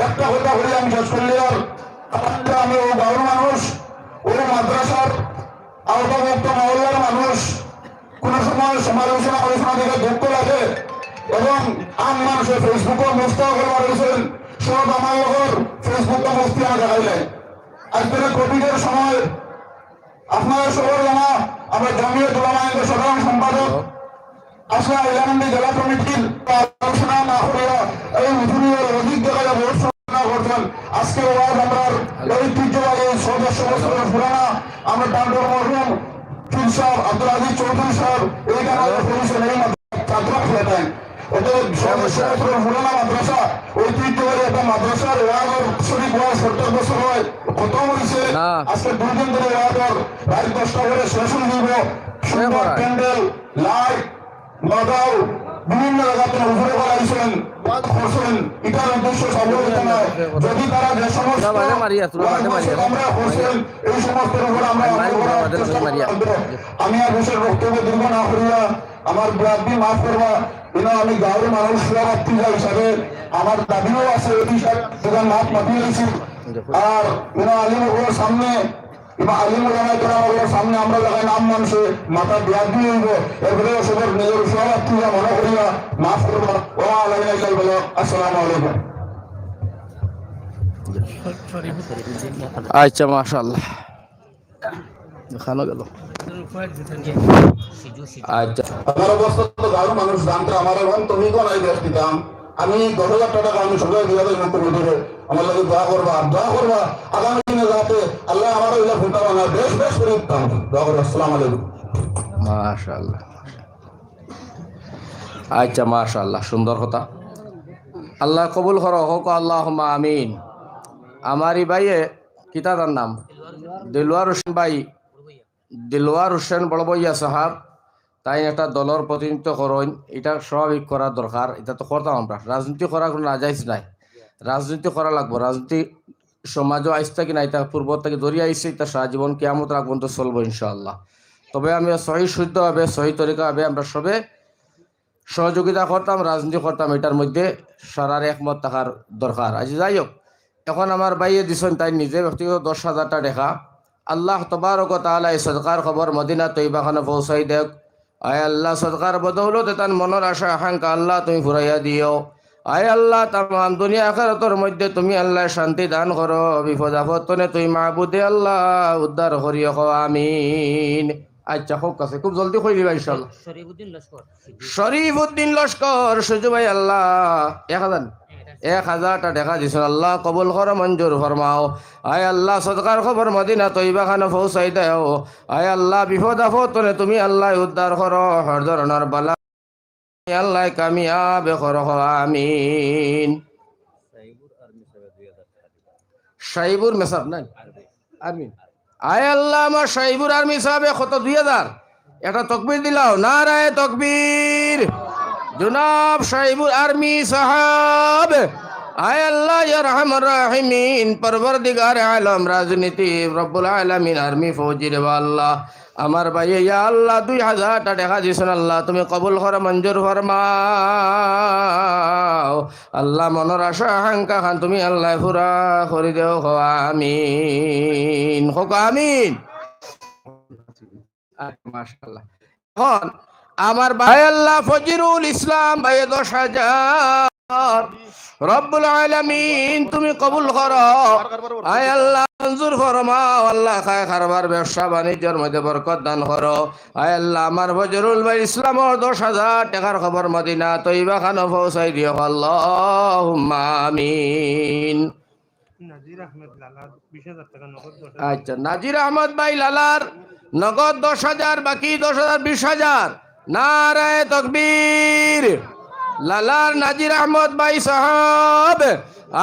একটা কথা বলি আমি শেষ করলে, আর আমি ও গাঁওর মানুষ, ওই মাদ্রাসার আওতাভুক্ত মহল্লার মানুষ, কোন সময় সমালোচনা আলোচনা থেকে দুঃখ লাগে, এবং আম মানুষের ফেসবুকে মোস্তা করবার হয়েছেন, সব আমার লোকের ফেসবুকে মোস্তি আমার দেখাইলে। আজকের কোভিডের সময় আপনারা সবার জানা আমরা জামিয়াত উলামায়ে সাধারণ সম্পাদক আসলে ইলাহান্দি জেলা কমিটির আলোচনা না করিয়া এই হুজুরের অধিক জায়গায় বহুত সমালোচনা করছেন। আজকে ওয়াজ আমরা ঐতিহ্যবাহী 600 বছরের পুরানা আমরা ডাক্তার মরহুম পীর সাহেব আব্দুল আজিজ চৌধুরী সাহেব এইখানে করেছেন, এই ছাত্র খেলেন। ওটা 600 বছরের পুরানা মাদ্রাসা, ঐতিহ্যবাহী একটা মাদ্রাসার ওয়াজ শরীফ ওয়াজ 70 বছর হয় খতম হয়েছে। আজকে 2 দিন ধরে ওয়াজের রাত 10টা করে শেষ হয়ে যাব। সুন্দর প্যান্ডেল, লাইট, মাদাও বিভিন্ন জায়গাতে উপরে বাড়াইছেন, করছেন। এটার উদ্দেশ্য সফলতা নয়, যদি তারা যে সমস্ত আমরা করছেন এই সমস্তের উপর আমরা আমি আর বিশেষ বক্তব্য দীর্ঘ না করিয়া আমার ব্রাহ্মী মাফ করবা। আমি গাঁয়ের মানুষ সভাপতিজা হিসাবে আমার দাবিও আছে, এই হিসাবে মাফ মাতিয়ে দিয়েছি। আর আলিমের সামনে আলিম ওলামায়ে কেরামের সামনে আমরা লাগাই নাম মানুষে মাথা ব্যাগ দিয়ে হইব, এরপরে সবার নিজের সভাপতিজা মনে করিয়া মাফ করবা। ওয়া আলাইকুম বলো আসসালামু আলাইকুম। আচ্ছা মাশাআল্লাহ খানা গেল। আচ্ছা আমার অবস্থা তো গাঁর মানুষ জানতে আমার এখন তুমি কোন আই ব্যক্তি দাম আমি 10,000 টাকা আমি সবাই দিয়ে দেবো মুখ্য ধরে আমার লাগে দোয়া করবা আগামী দিনে যাতে আল্লাহ আমার ওইটা ফুটা বানা বেশ বেশ করে দিতাম দোয়া করবো। আসসালামু আলাইকুম। মাশাআল্লাহ। আচ্ছা মাশাআল্লাহ, সুন্দর কথা। আল্লাহ কবুল করো, হোক আল্লাহুম্মা আমিন। আমারই ভাইয়ে কিতা তার নাম দিলওয়ার হোসেন ভাই, দিলওয়ার হোসেন বড়বইয়া সাহাব, তাই একটা দলের প্রতিনিধিত্ব করেন, এটা স্বাভাবিক করা দরকার। এটা তো করতাম আমরা, রাজনীতি করা কোনো নাজাইজ নাই, রাজনীতি করা লাগবো। রাজনীতি সমাজও আইসটা কি না, এটা পূর্ব থেকে ধরিয়ে আইসে, এটা সারা জীবন কেয়ামত রাখবো তো চলবো ইনশাআল্লাহ। তবে আমি সহি শুদ্ধভাবে সহি তরিকাভাবে আমরা সবে সহযোগিতা করতাম, রাজনীতি করতাম, এটার মধ্যে সারার একমত থাকার দরকার। আজ যাই হোক, এখন আমার বাইয়ে দিছেন তাই নিজে ব্যক্তিগত 10,000 টাকা। আল্লাহ তবারক ওয়া তাআলা এই সদকার খবর মদিনা তৈবাখানে পৌঁছাই দেখ। আয় আল্লাহ, সদকার বদৌলতে তার মনের আশা আকাঙ্ক্ষা আল্লাহ তুমি ফুরাইয়া দিও। আয় আল্লাহ, তাম দুনিয়া আখিরাতের মধ্যে তুমি আল্লাহ শান্তি দান করো, বিপদ আপদে তুই মাহবুদে আল্লাহ উদ্ধার করিও। আমিন। আচ্ছা, হোক আছে, খুব জলদি কই দিবা ইনশাআল্লাহ। শরীফউদ্দিন লস্কর, শরীফউদ্দিন লস্কর সুজু ভাই, আল্লাহ 1,000 টাকা দিছেন, আল্লাহ কবুল করো, মঞ্জুর ফরমাও। আয় আল্লাহ, সদকার খবর মদিনা তৈবা খানে পৌঁছাই দেও। আয় আল্লাহ, বিপদ আপদে তুমি আল্লাহ উদ্ধার করো, হর ধরনের বালা আল্লাহ কামিয়াব করো। আমিন। সাইবুর মেসাব নাই আমিন। আয় আল্লাহ, আমার সাইবুর আর্মি সাহেব কত 2,000 একটা তকবীর দিলাও, নারায়ে তকবীর। জনাব সাইবুর আর্মি সাহেব, আয় আল্লাহ ইয়া রহমান রাহিমিন, পরবর্দিগার আলম, রাজনীতি রব্বুল আলামিন, আর্মি ফৌজি রে আল্লাহ, আমার ভাই ইয়া আল্লাহ 2,000 টাকা দিছেন, আল্লাহ তুমি কবুল করো, মঞ্জুর ফরমাও। আল্লাহ মনের আশা আকাঙ্ক্ষা খান তুমি আল্লাহ পুরা করে দেও। আমিন, হোক আমিন। মাশাআল্লাহ। এখন আমার ভাই আল্লাহ ফজিরুল ইসলাম ভাই 10,000, রব্বুল আলামিন তুমি কবুল করো। আয় আল্লাহ মঞ্জুর ফরমাও, আল্লাহ খায় খারবার ব্যবসা বাণিজ্যের মধ্যে বরকত দান করো। আয় আল্লাহ, আমার ফজরুল ভাই ইসলামর 10,000 টাকার খবর মদিনা তৈবা খানে পৌঁছাই দিও। আল্লাহুম্মা আমিন। আচ্ছা, নাজির আহমদ ভাই লালার নগদ 10,000, বাকি 10,000 20,000। নারায়ে তকবীর। লালার নাজির আহমদ ভাই সাহাব,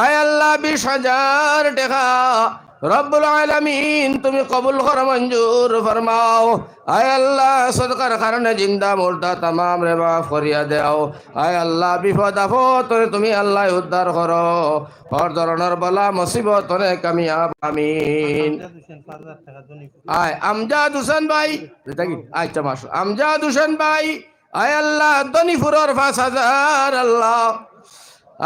আয় আল্লাহ 20,000 টাকা রব্বুল আলামিন তুমি কবুল করো, মঞ্জুর ফরমাও। আয় আল্লাহ, সদকার কারণে জিন্দা মুর্দা তামাম রে মাফ করিয়া দেও। আয় আল্লাহ, বিপদ আপদ তুমি আল্লাহ উদ্ধার করো, হর ধরনের বলা মুসিবত কামিয়াব। আমিন। আয় আমজাদ হোসেন ভাই, আচ্ছা মাশাআল্লাহ, আমজাদ হোসেন ভাই, আয় আল্লাহ দনিপুরের 5,000 আল্লাহ।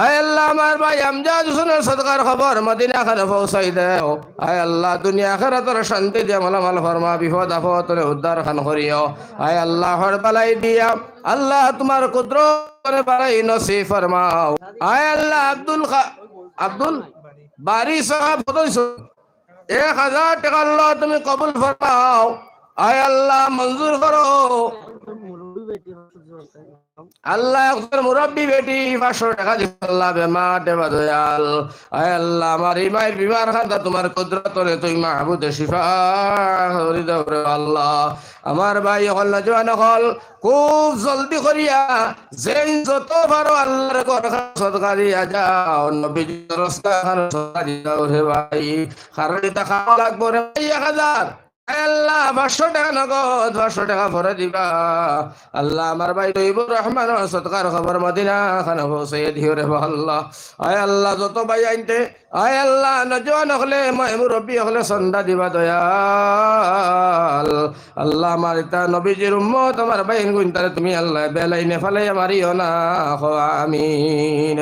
আয় আল্লাহ, আমার ভাই আমজাদ হোসেনের সদকার খবর মদিনা খানে পৌঁছাই দেও। আয় আল্লাহ, দুনিয়া আখিরাতের শান্তি দিয়া মালামাল ফরমা, বিপদ আপদ উদ্ধার খান করিও। আয় আল্লাহ, হর বালাই দিয়া আল্লাহ তোমার কুদরত বালাই নসিব ফরমাও। আয় আল্লাহ, আব্দুল বারি সাহেব 1,000 টাকা আল্লাহ তুমি কবুল ফরমাও। আয় আল্লাহ, মঞ্জুর করো। আল্লাহ একজন মুরব্বী বেটি 500 টাকা দিছে, আল্লাহ বেমার দেবা দয়াল। আয় আল্লাহ, আমার ইমাইর বিমার খান্দা তোমার কুদরতরে তুই মাহবুদে শিফা করে দাও রে আল্লাহ। আমার ভাই হল না জওয়ান হল, খুব জলদি করিয়া যেই যত পারো আল্লাহর কথা সদকা দিয়া যাও, নবীজির রাস্তা খান সদকা দিও রে ভাই। কারণ এটা খাওয়া লাগবে রে 1,000। আল্লাহ 500 টাকা নগদ, 500 টাকা ভরে দিবা। আল্লাহ, আমার ভাই তৈবুর রহমান সদকার খবর মদিনা খানে পৌঁছে দিও রে আল্লাহ। আয় আল্লাহ, যত ভাই আনতে আয় আল্লাহ, নজওয়ান হলে মুরব্বী হলে সন্ধ্যা দিবা দয়াল। আল্লাহ, আমার এটা নবীজির উম্মত, আমার ভাই গুনতারে তুমি আল্লাহ বেলাইনে ফেলাই মারিও না। আমিন।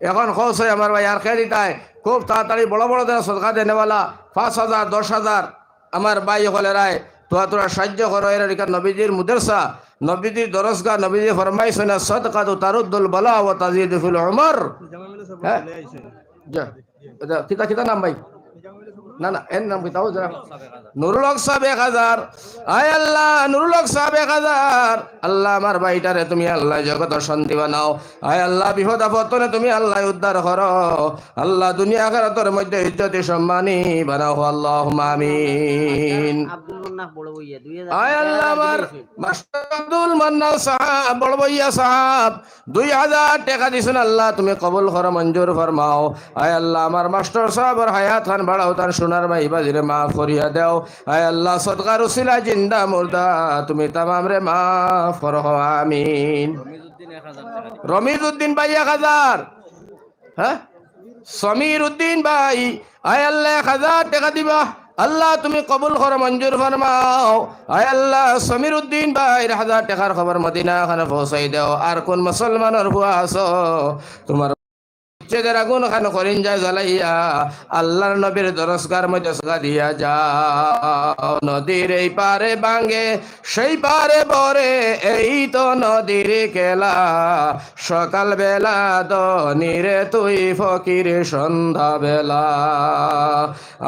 এখন খোঁজ হয় আমার ভাই আর খেয়ে দিতায় খুব তাড়াতাড়ি বড় বড় দেয় সদকা দেনেওয়ালা 5,000 10,000 আমার ভাই হলে রায় তোরা সাহায্য করো। এর নবীজির মুদরসা, নবীজির দরসগা, নবীজি ফরমাইছে না সাদকাতু তারুদ্দুল বালা ওয়া তাজিদু ফিল উমর। কিতা কিতা নাম ভাই? না না, এর নাম কিতাও যারা নুরুল হক সাহেব 1,000। আয় আল্লাহ, নুরুল হক সাহেব 1,000। আল্লাহ, আমার ভাইটারে তুমি আল্লাহ জগত শান্তি বানাও। আয় আল্লাহ, বিপদ আপদে তুমি আল্লাহ উদ্ধার করো। আল্লাহ, দুনিয়া আখিরাতের মধ্যে ইজ্জতি সম্মানী বানাও। আল্লাহুম্মা আমিন। আব্দুল মান্নান বড় বইয়া 2,000। আয় আল্লাহ, আমার মাস্টার আব্দুল মান্নান সাহেব বড় ভাইয়া সাহেব 2,000 টাকা দিছেন, আল্লাহ তুমি কবুল করো, মঞ্জুর ফরমাও। আয় আল্লাহ, আমার মাস্টার সাহেবের হায়াত খান বাড়াও, তার সোনার ভাই বাজিরে মাফ করিয়া দাও। আয় আল্লাহ সদকার উসিলা জিন্দা মুর্দা তুমি তামাম রে মাফ করো, আমিন। রমিজউদ্দিন 1000 টাকা দিবেন। রমিজউদ্দিন ভাই 1000, হ্যাঁ সমীর উদ্দিন ভাই আয় আল্লাহ 1000 টাকা দিবা। আল্লাহ তুমি কবুল করো, মঞ্জুর ফরমাও। আয় আল্লাহ সমীর উদ্দিন ভাই 1000 টাকার খবর মদিনা খানে পৌঁছাই দাও। আর কোন মুসলমানের ভুয়া আছো তোমার চেদের আগুন খান করিন যায় জ্বালাইয়া আল্লাহর নবীর দরসগার মধ্যে সগা দিয়া যাও। নদীর এই পারে বাঙ্গে সেই পারে বরে, এই তো নদীর খেলা। সকাল বেলা দনিরে তুই ফকির সন্ধ্যা বেলা।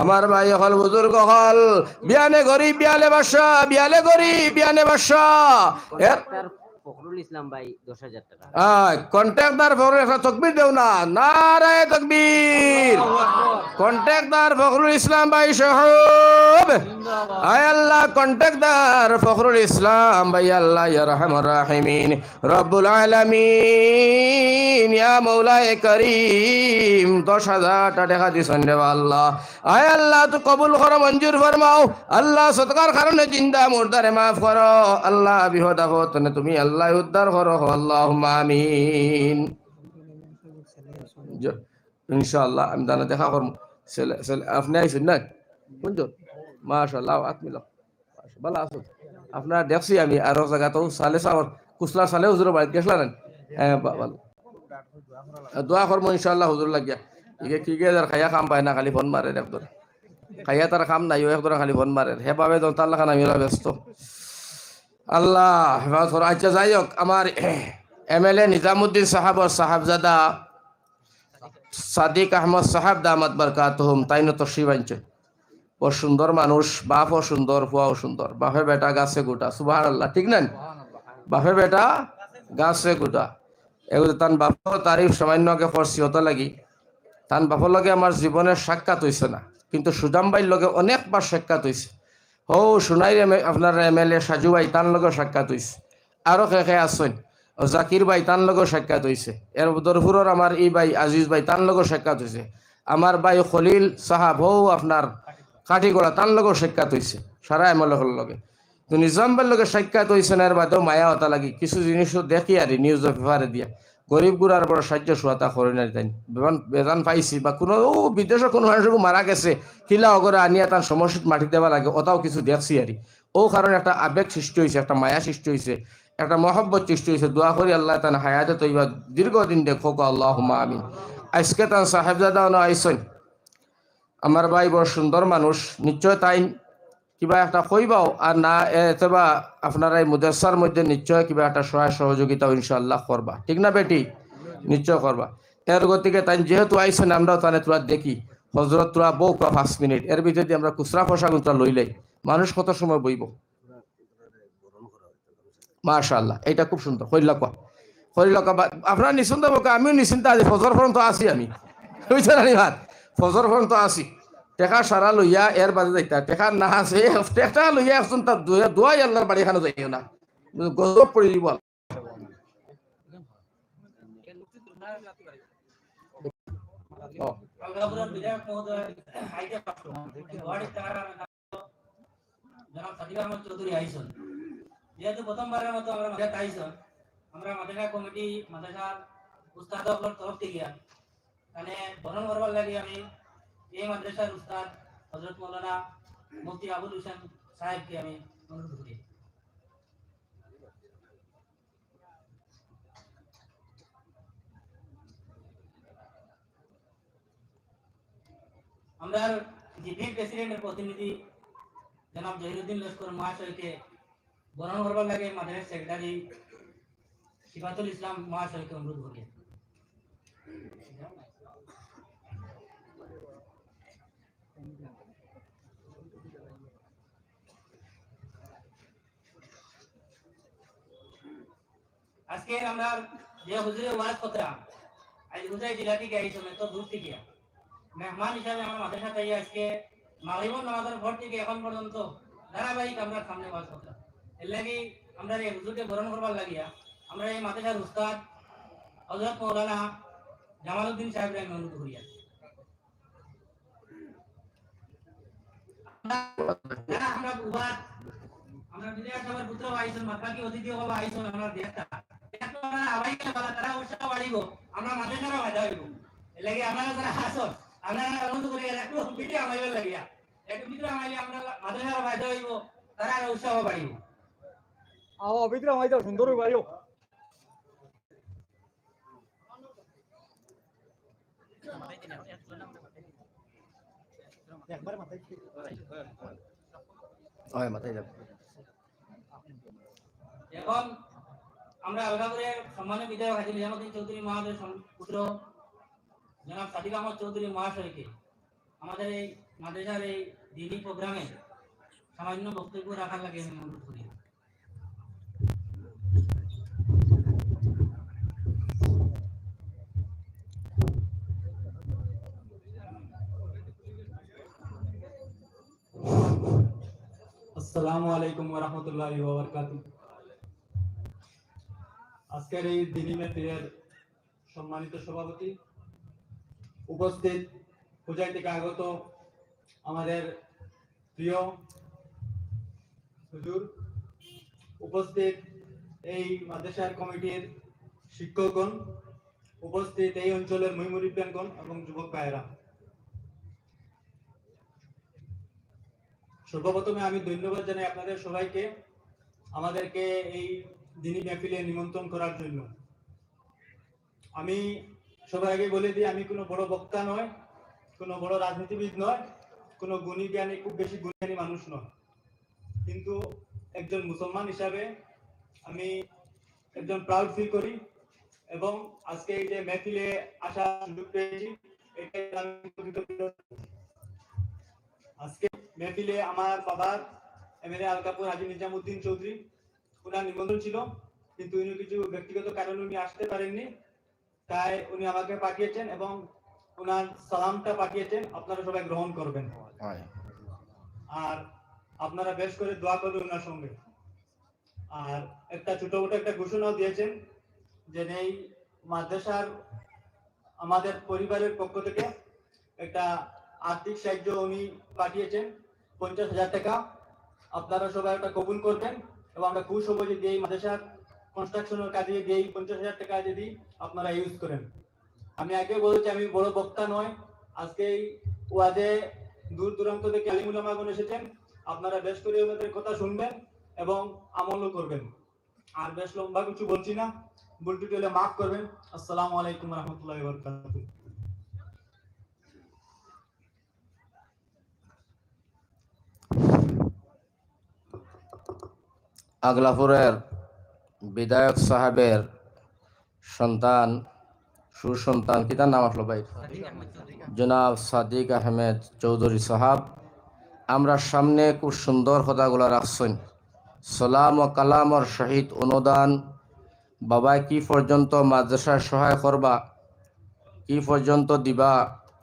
আমার ভাই হল বুজুর্গ হল বিয়ানে গরিব বিয়ালে বাসা, বিয়ালে গরিব বিয়ানে বাসা। কন্ট্রাক্টর ফখরুল ইসলাম ভাই 10,000 টাকা। কন্ট্রাক্টর ফখরুল একটা তকবির দেও না, নারায়ে তকবীর। কন্ট্রাক্টর ফখরুল ইসলাম ভাই সাহেব, আয় আল্লাহ কন্ট্রাক্টর ফখরুল ইসলাম ভাই আল্লাহ ইয়া রহমান রাহিমিন রব্বুল আলামিন ইয়া মৌলায়ে করিম 10,000 টাকা দিছেন রে আল্লাহ। আয় আল্লাহ তো কবুল করো, মঞ্জুর ফরমাও। আল্লাহ সদকার কারণে জিন্দা মুর্দারে মাফ করো। আল্লাহ বিপদ আপদ তুমি আল্লাহ উদ্ধার করো, আল্লাহুম্মা আমিন। ইনশাআল্লাহ আমি দানা দেখা করবো। আপনি আইসেন না কোনজন? মাশাআল্লাহ আত্মিল ভালো আছো? আপনার দেখছি আমি আরো জায়গাতেও সালে সাওয়ার কুসলা সালে হুজুর বাড়িতে গেছিলেন। হ্যাঁ ভালো, দোয়া করবো ইনশাআল্লাহ হুজুর লাগিয়া। ইকে কি গে খাইয়া কাম পায় না, খালি ফোন মারে একদম। খাইয়া তার কাম নাই, একদম খালি ফোন মারে সেভাবে তার লাখান আমি ব্যস্ত। আল্লাহ হেফাজত করো। আচ্ছা যাই হোক, আমার MLA নিজামুদ্দিন সাহাবর সাহাবজাদা সাদিক আহমদ সাহাব দামাত বারকাতুহুম তাইনো তশরিফ আনছে। ও সুন্দর মানুষ, বাপও সুন্দর, ফুয়াও সুন্দর। বাপে বেটা গাছে গোটা, সুবহানাল্লাহ, ঠিক না? বাপে বেটা গাছে গোটা। এগুলো তান বাপর তারিফ সামান্য আগে করছি হতো লাগি। তান বাপর লগে আমার জীবনের সাক্ষাৎ হয়েছে না, কিন্তু সুজাম ভাইয়ের লগে অনেকবার সাক্ষাৎ হয়েছে। ও শুনাই আপনার MLA সাজু ভাই তার লগে সাক্ষাৎ হয়েছে। আরো কে আসছেন, জাকির ভাই তার লগে সাক্ষাৎ হয়েছে। এর দরপুরের আমার ই ভাই আজিজ ভাই তার লগে সাক্ষাৎ হয়েছে। আমার ভাই খলিল সাহাব হো আপনার কাঠিগড়া তার লগে সাক্ষাৎ হয়েছে। সারা MLA হল লগে তো নিজাম ভাইয়ের লগে সাক্ষাৎ হয়েছে না। এর বাদেও মায়া হতা লাগি কিছু জিনিসও দেখি আর নিউজ পেপারে দিয়া গরিব গুড়ার বড় সাহায্য সোয়াতা করে নাই তাই বেতন পাইছি বা কোনো বিদেশে কোনো মানুষ মারা গেছে কিলা অগরে আনিয়া তার সমস্যাত মাটি দেওয়া লাগে, ওটাও কিছু দেখছি আর ও কারণে একটা আবেগ সৃষ্টি হয়েছে, একটা মায়া সৃষ্টি হয়েছে, একটা মহব্বত সৃষ্টি হয়েছে। দোয়া করি আল্লাহ তান হায়াতে তৈবা দীর্ঘদিন দেখো আল্লাহুম্মা আমিন। আজকে তার সাহেবজাদা আইসন আমার ভাই বড় সুন্দর মানুষ, নিশ্চয় তাই কিবা একটা কইবাও আর না এতবা আপনারা এই মুদাসার মধ্যে নিশ্চয় কিবা একটা সহায় সহযোগিতাও ইনশাআল্লাহ করবা, ঠিক না বেটি? নিশ্চয় করবা। এর গতিকে তাই যেহেতু আইসেন আমরাও তাহলে তোরা দেখি হজরত তোরা বউ 5 মিনিট এর ভিতরে দিয়ে আমরা খুচরা পোশাক তোরা লইলাই মানুষ কত সময় বইব। মাশাআল্লাহ, এটা খুব সুন্দর কইলা কোয়া কইলা কোয়া। আপনারা নিশ্চিন্ত বোকা, আমিও নিশ্চিন্ত আছি। ফজর পর্যন্ত আছি আমি, বুঝছেন না ভাত? ফজর পর্যন্ত আছি। টেকা সারা লইয়া এর বাজে যাইতা, টেকা না আছে টেকা লইয়া আসুন তার দোয়াই আল্লাহর বাড়ি এখানে যাইও না, গজব পড়ে দিব। যেহেতু প্রথমবারের মতো আমরা মাদ্রাসা আইসন, আমরা মাদ্রাসা কমিটি মাদ্রাসার উস্তাদদের তরফ থেকে মানে বরণ করবার লাগে আমি এই মাদ্রাসার উস্তাদ হযরত মাওলানা মুফতি আবুল হোসেন সাহেবকে আমি অনুরোধ করি। আমরা জিপি প্রেসিডেন্টের প্রতিনিধি জনাব জহিরুদ্দিন লস্কর মহাশয়কে বরণ করবার লাগে মাদ্রাসার সেক্রেটারি সিফাতুল ইসলাম মহাশয়কে অনুরোধ করি। আজকে আমরা যে হুজুরের ওয়াজ করতাম, আজ হুজুর জেলা থেকে আইসো তো দূর থেকে মেহমান হিসাবে আমার মাদ্রাসা তাই আজকে মাগরিবুল নামাজের পর থেকে এখন পর্যন্ত ধারাবাহিক আমরা সামনে ওয়াজ করতাম। এর লাগি আমরা এই হুজুরকে বরণ করবার লাগিয়া আমরা এই মাদ্রাসার উস্তাদ হযরত মাওলানা জামালউদ্দিন সাহেবকে অনুরোধ করি। আমরা উবাদ আমরা বিজয় সবার পুত্র আইছেন মাতাকি অতিথি হবা আইছেন আমরা দেখতা এত আমরা আবাই বলা তারা উৎসাহ বাড়িব আমরা মাদ্রাসার ফায়দা হইব এলাকি আমরা যারা হাসন আমরা আনন্দ করে একটু ভিডিও আমাইবার লাগিয়া একটু ভিডিও আমাইলে আমরা মাদ্রাসার ফায়দা হইব তারা উৎসাহ বাড়িব আও ভিতরে আমাই দাও সুন্দর ভাইও একবার মাথায় হয় মাথায় যাবে। এখন আমরা আলাদা করে সম্মানিত বিধায়ক হাজী নিজামুদ্দিন চৌধুরী মহাশয়ের পুত্র জনাব সাদিক আহমদ চৌধুরী মহাশয়কে আমাদের এই মাদ্রাসার এই দিনী প্রোগ্রামে সামান্য বক্তব্য রাখার লাগে আমি অনুরোধ করি। আসসালামু আলাইকুম ওয়া রাহমাতুল্লাহি ওয়া বারাকাতুহু। আজকের এই দিনী মাহফিলের সম্মানিত সভাপতি, উপস্থিত পূজায় থেকে আগত আমাদের প্রিয় হুজুর, উপস্থিত এই মাদ্রাসার কমিটির শিক্ষকগণ, উপস্থিত এই অঞ্চলের মুরিব্বিয়ানগণ এবং যুবক ভাইয়েরা, সর্বপ্রথমে আমি ধন্যবাদ জানাই আপনাদের সবাইকে আমাদেরকে এই দিনী মাহফিলে নিমন্ত্রণ করার জন্য। আমি সবার আগে বলে দিই, আমি কোনো বড় বক্তা নয়, কোনো বড় রাজনীতিবিদ নয়, কোনো গুণী জ্ঞানী, খুব বেশি গুণী মানুষ নয়, কিন্তু একজন মুসলমান হিসাবে আমি একজন প্রাউড ফিল করি এবং আজকে এই যে মাহফিলে আসার সুযোগ পেয়েছি এটাই আমি কৃতজ্ঞ। আজকে মেহফিলে আমার বাবার এমএলএ আলকাপুর হাজী নিজামুদ্দিন চৌধুরী, ওনার নিমন্ত্রণ ছিল, কিন্তু উনি কিছু ব্যক্তিগত কারণে উনি আসতে পারেননি, তাই উনি আমাকে পাঠিয়েছেন এবং ওনার সালামটা পাঠিয়েছেন, আপনারা সবাই গ্রহণ করবেন আর আপনারা বেশ করে দোয়া করবেন ওনার সঙ্গে। আর একটা ছোটখাটো একটা ঘোষণাও দিয়েছেন যে এই মাদ্রাসার আমাদের পরিবারের পক্ষ থেকে একটা আর্থিক সাহায্য উনি পাঠিয়েছেন 50,000 টাকা। আপনারা সবাই একটা কবুল করবেন এবং আমরা খুশ হবো যদি এই মাদ্রাসার কনস্ট্রাকশনের কাজে যদি এই 50,000 টাকা যদি আপনারা ইউজ করেন। আমি আগে বলেছি আমি বড় বক্তা নয়, আজকে এই ওয়াজে দূর দূরান্ত থেকে আলিম উলামাগণ এসেছেন, আপনারা বেশ করে ওনাদের কথা শুনবেন এবং আমলও করবেন। আর বেশ লম্বা কিছু বলছি না, ভুল ত্রুটি হলে মাফ করবেন। আসসালামু আলাইকুম ওয়া রাহমাতুল্লাহি ওয়া বারাকাতুহু। আগলাপুরের বিধায়ক সাহেবের সন্তান, সুসন্তান, কি তার নাম আসলো ভাই? জনাব সাদিক আহমেদ চৌধুরী সাহাব, আমরা সামনে খুব সুন্দর কথাগুলো রাখছেন, সালাম ও কালামর সহিত অনুদান, বাবাই কি পর্যন্ত মাদ্রাসায় সহায় করবা, কি পর্যন্ত দিবা,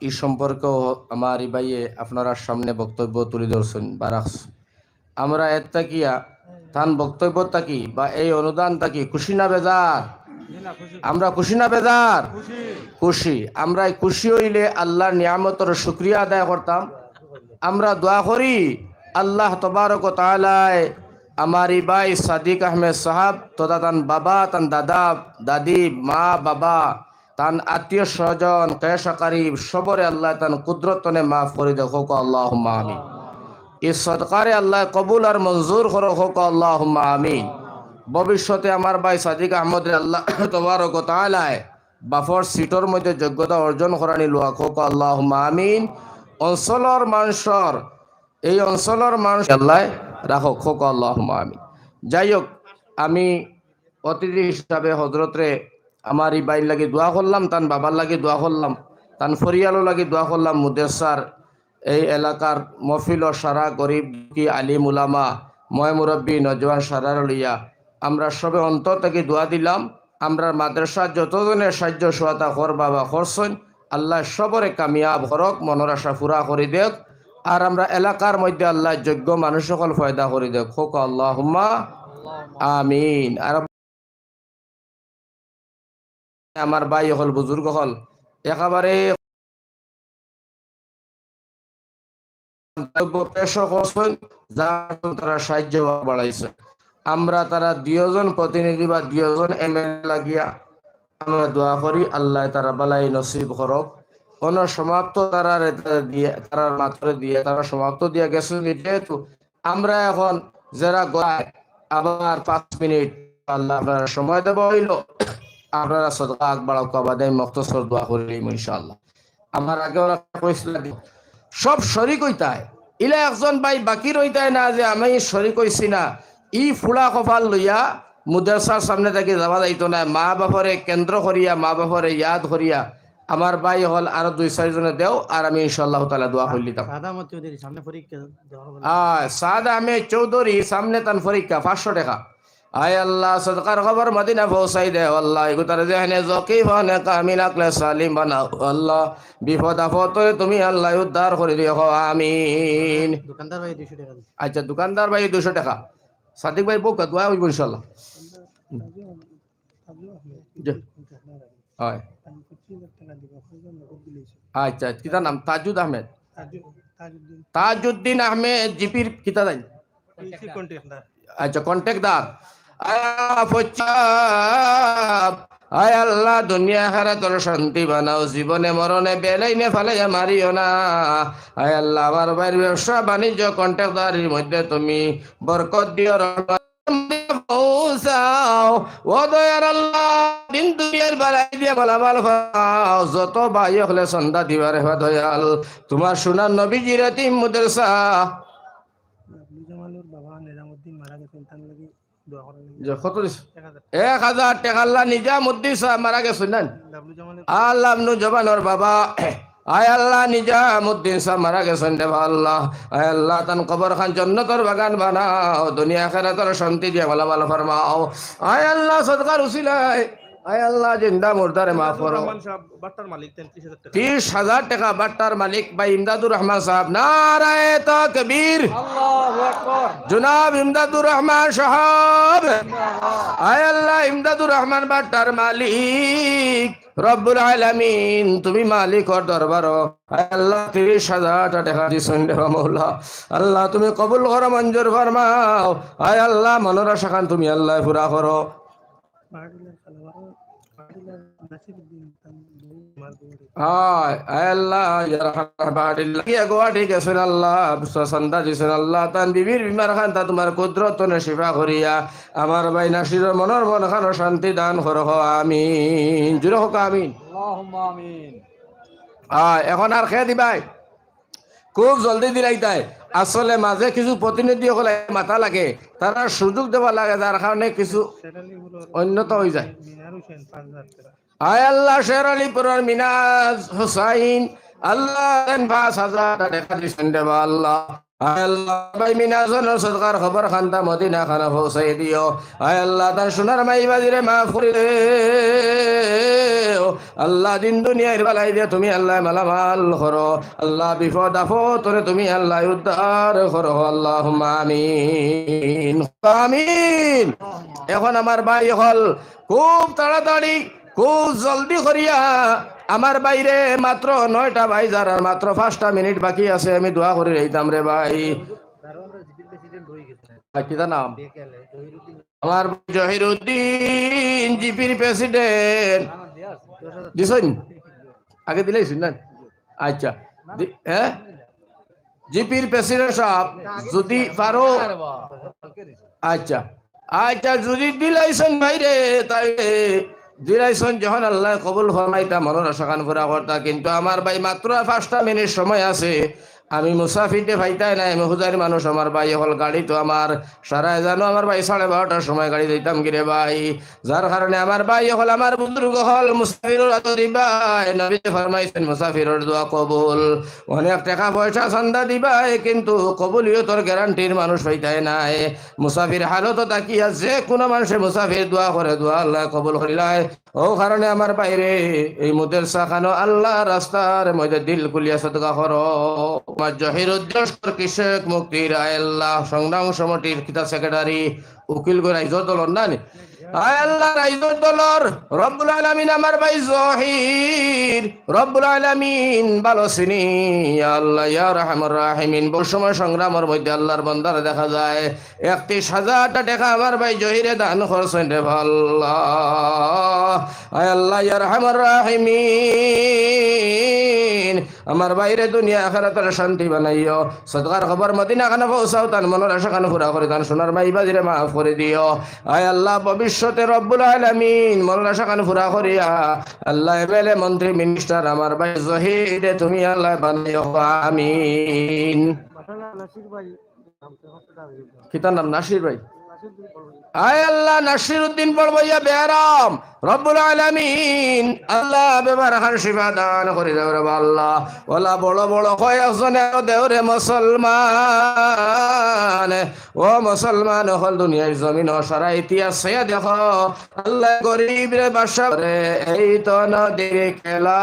এই সম্পর্কেও আমার এই ভাইয়ে আপনারা সামনে বক্তব্য তুলে ধরছেন বা রাখছেন। আমরা এর তাকিয়া তান বক্তব্য থাকি বা এই অনুদান থাকি খুশি না বেজার? আমরা খুশি না বেজার? খুশি। আমরা খুশি হইলে আল্লাহর নিয়ামতের শুকরিয়া আদায় করতাম। আমরা দোয়া করি আল্লাহ তবারক ও তাআলায় আমার এই ভাই সাদিক আহমেদ সাহাব তথা তান বাবা, তান দাদা, দাদি, মা, বাবা, তান আত্মীয় স্বজন, কেশা কারিব সবরে আল্লাহ তান কুদরতনে মাফ করে দেখো আল্লাহুম্মা আমিন। এই সদকারে আল্লাহ কবুল আর মঞ্জুর করো হোক আল্লাহুম্মা আমিন। ভবিষ্যতে আমার ভাই সাদিক আহমদের আল্লাহ তবারক ও তাআলায় বাফর সিটর মধ্যে যোগ্যতা অর্জন করানি লোয়া হোক আল্লাহুম্মা আমিন। অঞ্চলের মানুষের এই অঞ্চলের মানুষ আল্লাহ রাখো হোক আল্লাহুম্মা আমিন। যাই হোক, আমি অতিথি হিসাবে হজরতরে আমার এই ভাইয়ের লাগি দোয়া করলাম, তান বাবার লাগি দোয়া করলাম, তান ফরিয়ালও লাগি দোয়া করলাম। মুদেসার এই এলাকার মফিল ও সারা গরিব কি আলিম উলামা ময় মুরব্বী নজওয়ান সারার লইয়া আমরা সবে অন্তর থেকে দোয়া দিলাম। আমরা মাদ্রাসার যতজনের সাহায্য সহায়তা করবা বা করছেন আল্লাহ সবরে কামিয়াব করক, মনের আশা পুরা করে দেখ। আর আমরা এলাকার মধ্যে আল্লাহ যোগ্য মানুষ সকল ফায়দা করে দেখ হোক আল্লাহুম্মা আমিন। আর আমার ভাই হল বুজুর্গ হল একেবারে পেশ করছেন, যার তারা সাহায্য বাড়াইছে। আমরা তারা 2 জন প্রতিনিধি বা 2 জন এমএলএ লাগিয়া আমরা দোয়া করি আল্লাহ তারা বালাই নসিব করক। সমাপ্ত তারা দিয়ে তারা মাত্র দিয়ে তারা সমাপ্ত দিয়ে গেছে। যেহেতু আমরা এখন যারা গায় আবার 5 মিনিট আল্লাহ আপনারা সময় দেব হইল, আপনারা সদকা আকবার কবাদে মুক্তসর দোয়া করিলাম ইনশাআল্লাহ। আমার আগে ওরা কইছিল সব শরীক হইতায়, ইলা একজন ভাই বাকি রইতায় না যে আমি শরীক হইছি না। ই ফুলা কপাল লইয়া মুদাসার সামনে থেকে যাওয়া যাইতো না। মা বাপরে কেন্দ্র করিয়া, মা বাপরে ইয়াদ করিয়া আমার ভাই হল আরো 2-4 জনে দেও, আর আমি ইনশাআল্লাহ তাআলা দোয়া করলিতাম। সাদ আহমেদ চৌধুরী সামনে তান পরীক্ষা 500 টাকা। আয় আল্লাহ সদকার খবর মদিনা পৌঁছাই দে আল্লাহ। এগুতার যেখানে জকি ফানে কামিল আকলে সালিম বানাও আল্লাহ। বিপদ আপদ তুমি আল্লাহ উদ্ধার করে দিও আমিন। দোকানদার ভাই 200 টাকা। আচ্ছা দোকানদার ভাই 200 টাকা। সাদিক ভাই বউকা দোয়া হইব ইনশাআল্লাহ। হয় আচ্ছা কিতা নাম? তাজুদ আহমেদ, তাজউদ্দিন আহমেদ জিপির কিতা দেন? আচ্ছা কন্ট্যাক্টদার। আয় আল্লাহ দুনিয়া আখিরাতের শান্তি বানাও, জীবনে মরণে বেলাইনে ফালাইয়া মারিও না। আয় আল্লাহ আমার ভাইয়ের ব্যবসা বাণিজ্য কন্ট্যাক্টদারির মধ্যে তুমি বরকত দিও, পৌঁছাও ও দয়ার আল্লাহ। দিন দুনিয়ার বালাই দিয়ে মালামাল খাও, যত ভাই হলে সন্ধ্যা দিবার হেবা দয়াল। তোমার সোনার নবীজির এতিম মাদ্রাসা কত 1000 টাকা আল্লাহ নিজামুদ্দিন সাহেব মারা গেছেন না আল্লাহ জবানোর বাবা। আয় আল্লাহ নিজামুদ্দিন সাহেব মারা গেছেন দেবা আল্লাহ। আয় আল্লাহ তান কবর খান জান্নাতের বাগান বানাও, দুনিয়া আখিরাতের শান্তি দিয়ে ভালো ভালো ফরমাও। আয় আল্লাহ সদকার উসিলায় আয় আল্লাহ জিন্দা মুর্দারে মাফ করো। 30,000 টাকা বাট্টার মালিক ভাই ইমদাদুর রহমান সাহেব। নারায়ে তাকবীর, আল্লাহু আকবার। জনাব ইমদাদুর রহমান সাহেব। আয় আল্লাহ ইমদাদুর রহমান বাট্টার মালিক রব্বুল আলামিন তুমি মালিক ওর দরবার। আয় আল্লাহ 30,000 টাকা দিছেন দেবা মওলা। আল্লাহ তুমি কবুল করো, মঞ্জুর ফরমাও। আয় আল্লাহ মনের আশা খান তুমি আল্লাহ পুরা করো। তোমার কুদরত শিফা করিয়া আমার ভাই নাসিরের মনের মন খানো শান্তি দান করো আমিন। জুড়ে হোক আমিন। এখন আর খেয়ে দিবাই খুব জলদি দিলাই তাই। আসলে মাঝে কিছু প্রতিনিধি হলে মাথা লাগে, তারা সুযোগ দেওয়া লাগে, যার কারণে কিছু অন্যত হয়ে যায়। আয় আল্লাহ শের আলীপুরের মিনাজ হুসাইন আল্লাহ 5,000 টাকা দিচ্ছেন দেবা আল্লাহ। আয় আল্লাহ ভাই মিনাজনের সদকার খবর খান্তা মদিনা খানা পৌঁছাই দিও। আয় আল্লাহ তার সোনার মাই বাজিরে মাফ করে দে আল্লাহ। দিন দুনিয়ার বালাই দিয়ে তুমি আল্লাহ মালামাল করো আল্লাহ। বিপদ আপদ তুমি আল্লাহ উদ্ধার করো আল্লাহুম্মা আমিন আমিন। এখন আমার ভাই হল খুব তাড়াতাড়ি খুব জলদি করিয়া আমার বাইরে মাত্র 9টা ভাই যারা মাত্র 5টা মিনিট বাকি আছে, আমি দোয়া করে রইতাম রে ভাই। কিতা নাম? আমার জহিরুদ্দিন জিপির প্রেসিডেন্ট দিছেন আগে দিলেইছেন না? আচ্ছা হ্যাঁ জিপির প্রেসিডেন্ট সাহেব যদি পারো আচ্ছা আচ্ছা যদি দিলাইছেন ভাইরে তাই দিলাইছেন যখন আল্লাহ কবুল ফরমাইতা মনের আশা খান পুরা করতা। কিন্তু আমার ভাই মাত্র 5টা মিনিট সময় আছে, আমি মুসাফিরতে ভাইতাই নাই, আমি হুজারি মানুষ। আমার ভাই হল গাড়ি তো আমার সারাই জানো আমার ভাই 12:30টার সময় গাড়ি দিতাম গিরে ভাই, যার কারণে আমার ভাই হল আমার বুজুর্গ হল মুসাফিরের দিবাই। নবী ফরমাইছেন মুসাফিরের দোয়া কবুল। অনেক টাকা পয়সা চান্দা দিবাই কিন্তু কবুলিও তোর গ্যারান্টির মানুষ হইতাই নাই। মুসাফির হালত তাকিয়া যে কোনো মানুষের মুসাফির দোয়া করে, দোয়া আল্লাহ কবুল করিলাই। ও কারণে আমার বাইরে এই মাদ্রাসা খানো আল্লাহ রাস্তার মধ্যে দিল কুলিয়া সদকা করো। আমার জহিরুদ্দিন কৃষক মুক্তির আল্লাহ সংগ্রাম সমিতির কিতা সেক্রেটারি উকিল গোরাই যদল না আয় আল্লাহ রাইজুর দলর রব্বুল আলামিন আমার ভাই জহির রব্বুল আলামিন ভালো চিনি ইয়া আল্লাহ ইয়া রাহমার রাহিমিন। বহু সময় সংগ্রামের মধ্যে আল্লাহর বান্দারে দেখা যায় 31,000টা টাকা আমার ভাই জহিরে দান করছেন রে আল্লাহ। আয় আল্লাহ ইয়া রাহমার রাহিমিন আমার বাইরে দুনিয়া আখিরাতের শান্তি বানাইও, সদকার খবর মদিনা খানে পৌঁছাও, তার মনের আশা খানে পুরা করে, তার সোনার মাই বাজিরে মাফ করে দিও। আয় আল্লাহ ভবিষ্যতে রব্বুল আলামিন মনের আশা খানে পুরা করিয়া আল্লাহ এমএলএ মন্ত্রী মিনিস্টার আমার ভাই জহিরে তুমি আল্লাহ বানাইও আমিন। কিতার নাম নাসির ভাই। আয় আল্লাহ নাসির উদ্দিন পড়বইয়া বেয়ারাম রব্বুল আলামিন আল্লাহ বেমার খান শিফা দান করে দেও রে আল্লাহ। ওলা বড় বড় কয়েকজনে দেও রে মুসলমান, ও মুসলমান হল দুনিয়ার জমিন সারা ইতিহাস দেখো আল্লাহ গরিব রে বাসা রে এই তো নদীর খেলা,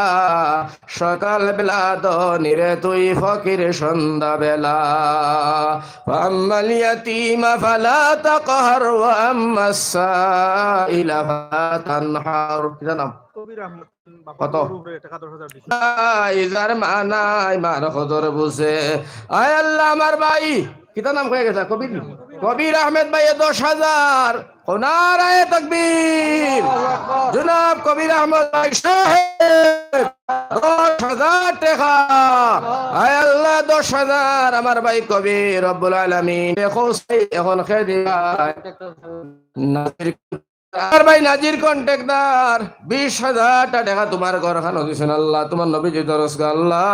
সকাল বেলা দনিরে তুই ফকির সন্ধ্যা বেলা। ফাম্মাল ইয়াতীমা ফালা তাকহার ওয়া আম্মাস সাইলা ফাতানহার। কি নাম? কত? ইজার মানাই মার খদর বুঝে। আয় আল্লাহ আমার ভাই কিতা নাম হয়ে গেছে? কবির কবির আহমেদ ভাই 10,000 নারায়ে তাকবীর। জনাব কবির আহমেদ ভাই সাহেব 10,000 টাকা। আয় আল্লাহ 10,000 আমার ভাই কবির রব্বুল আলামিন এখন খেয়ে দিবা আর ভাই নাজির কন্ট্রাক্টর 20,000 টাকা তোমার ঘর খানো দিছেন আল্লাহ, তোমার নবীজি দরস আল্লাহ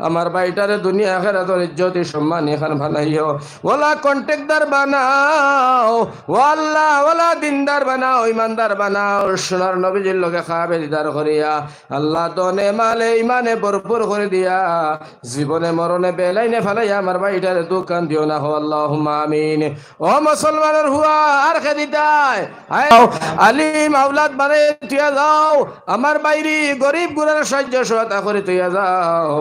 আমার ভাইটারে দুনিয়া আখিরাতের ইজ্জতি সম্মান এখান বানাইও। ওলা কন্ট্রাক্টর বানাও ও আল্লাহ, ওলা দিনদার বানাও, ইমানদার বানাও, সোনার নবীজির লগে খাবে দিদার করিয়া আল্লাহ দনে মালে ইমানে ভরপুর করে দিয়া জীবনে মরণে বেলাইনে ফেলাইয়া আমার ভাইটারে দোকান দিও না হো আল্লাহুম্মা আমিন। ও মুসলমানের হুয়া আর খেদিতায় আলিম আওলাদ মানে তুইয়া যাও আমার বাইরি গরিব গুলার সাহায্য সহায়তা করে তুইয়া যাও।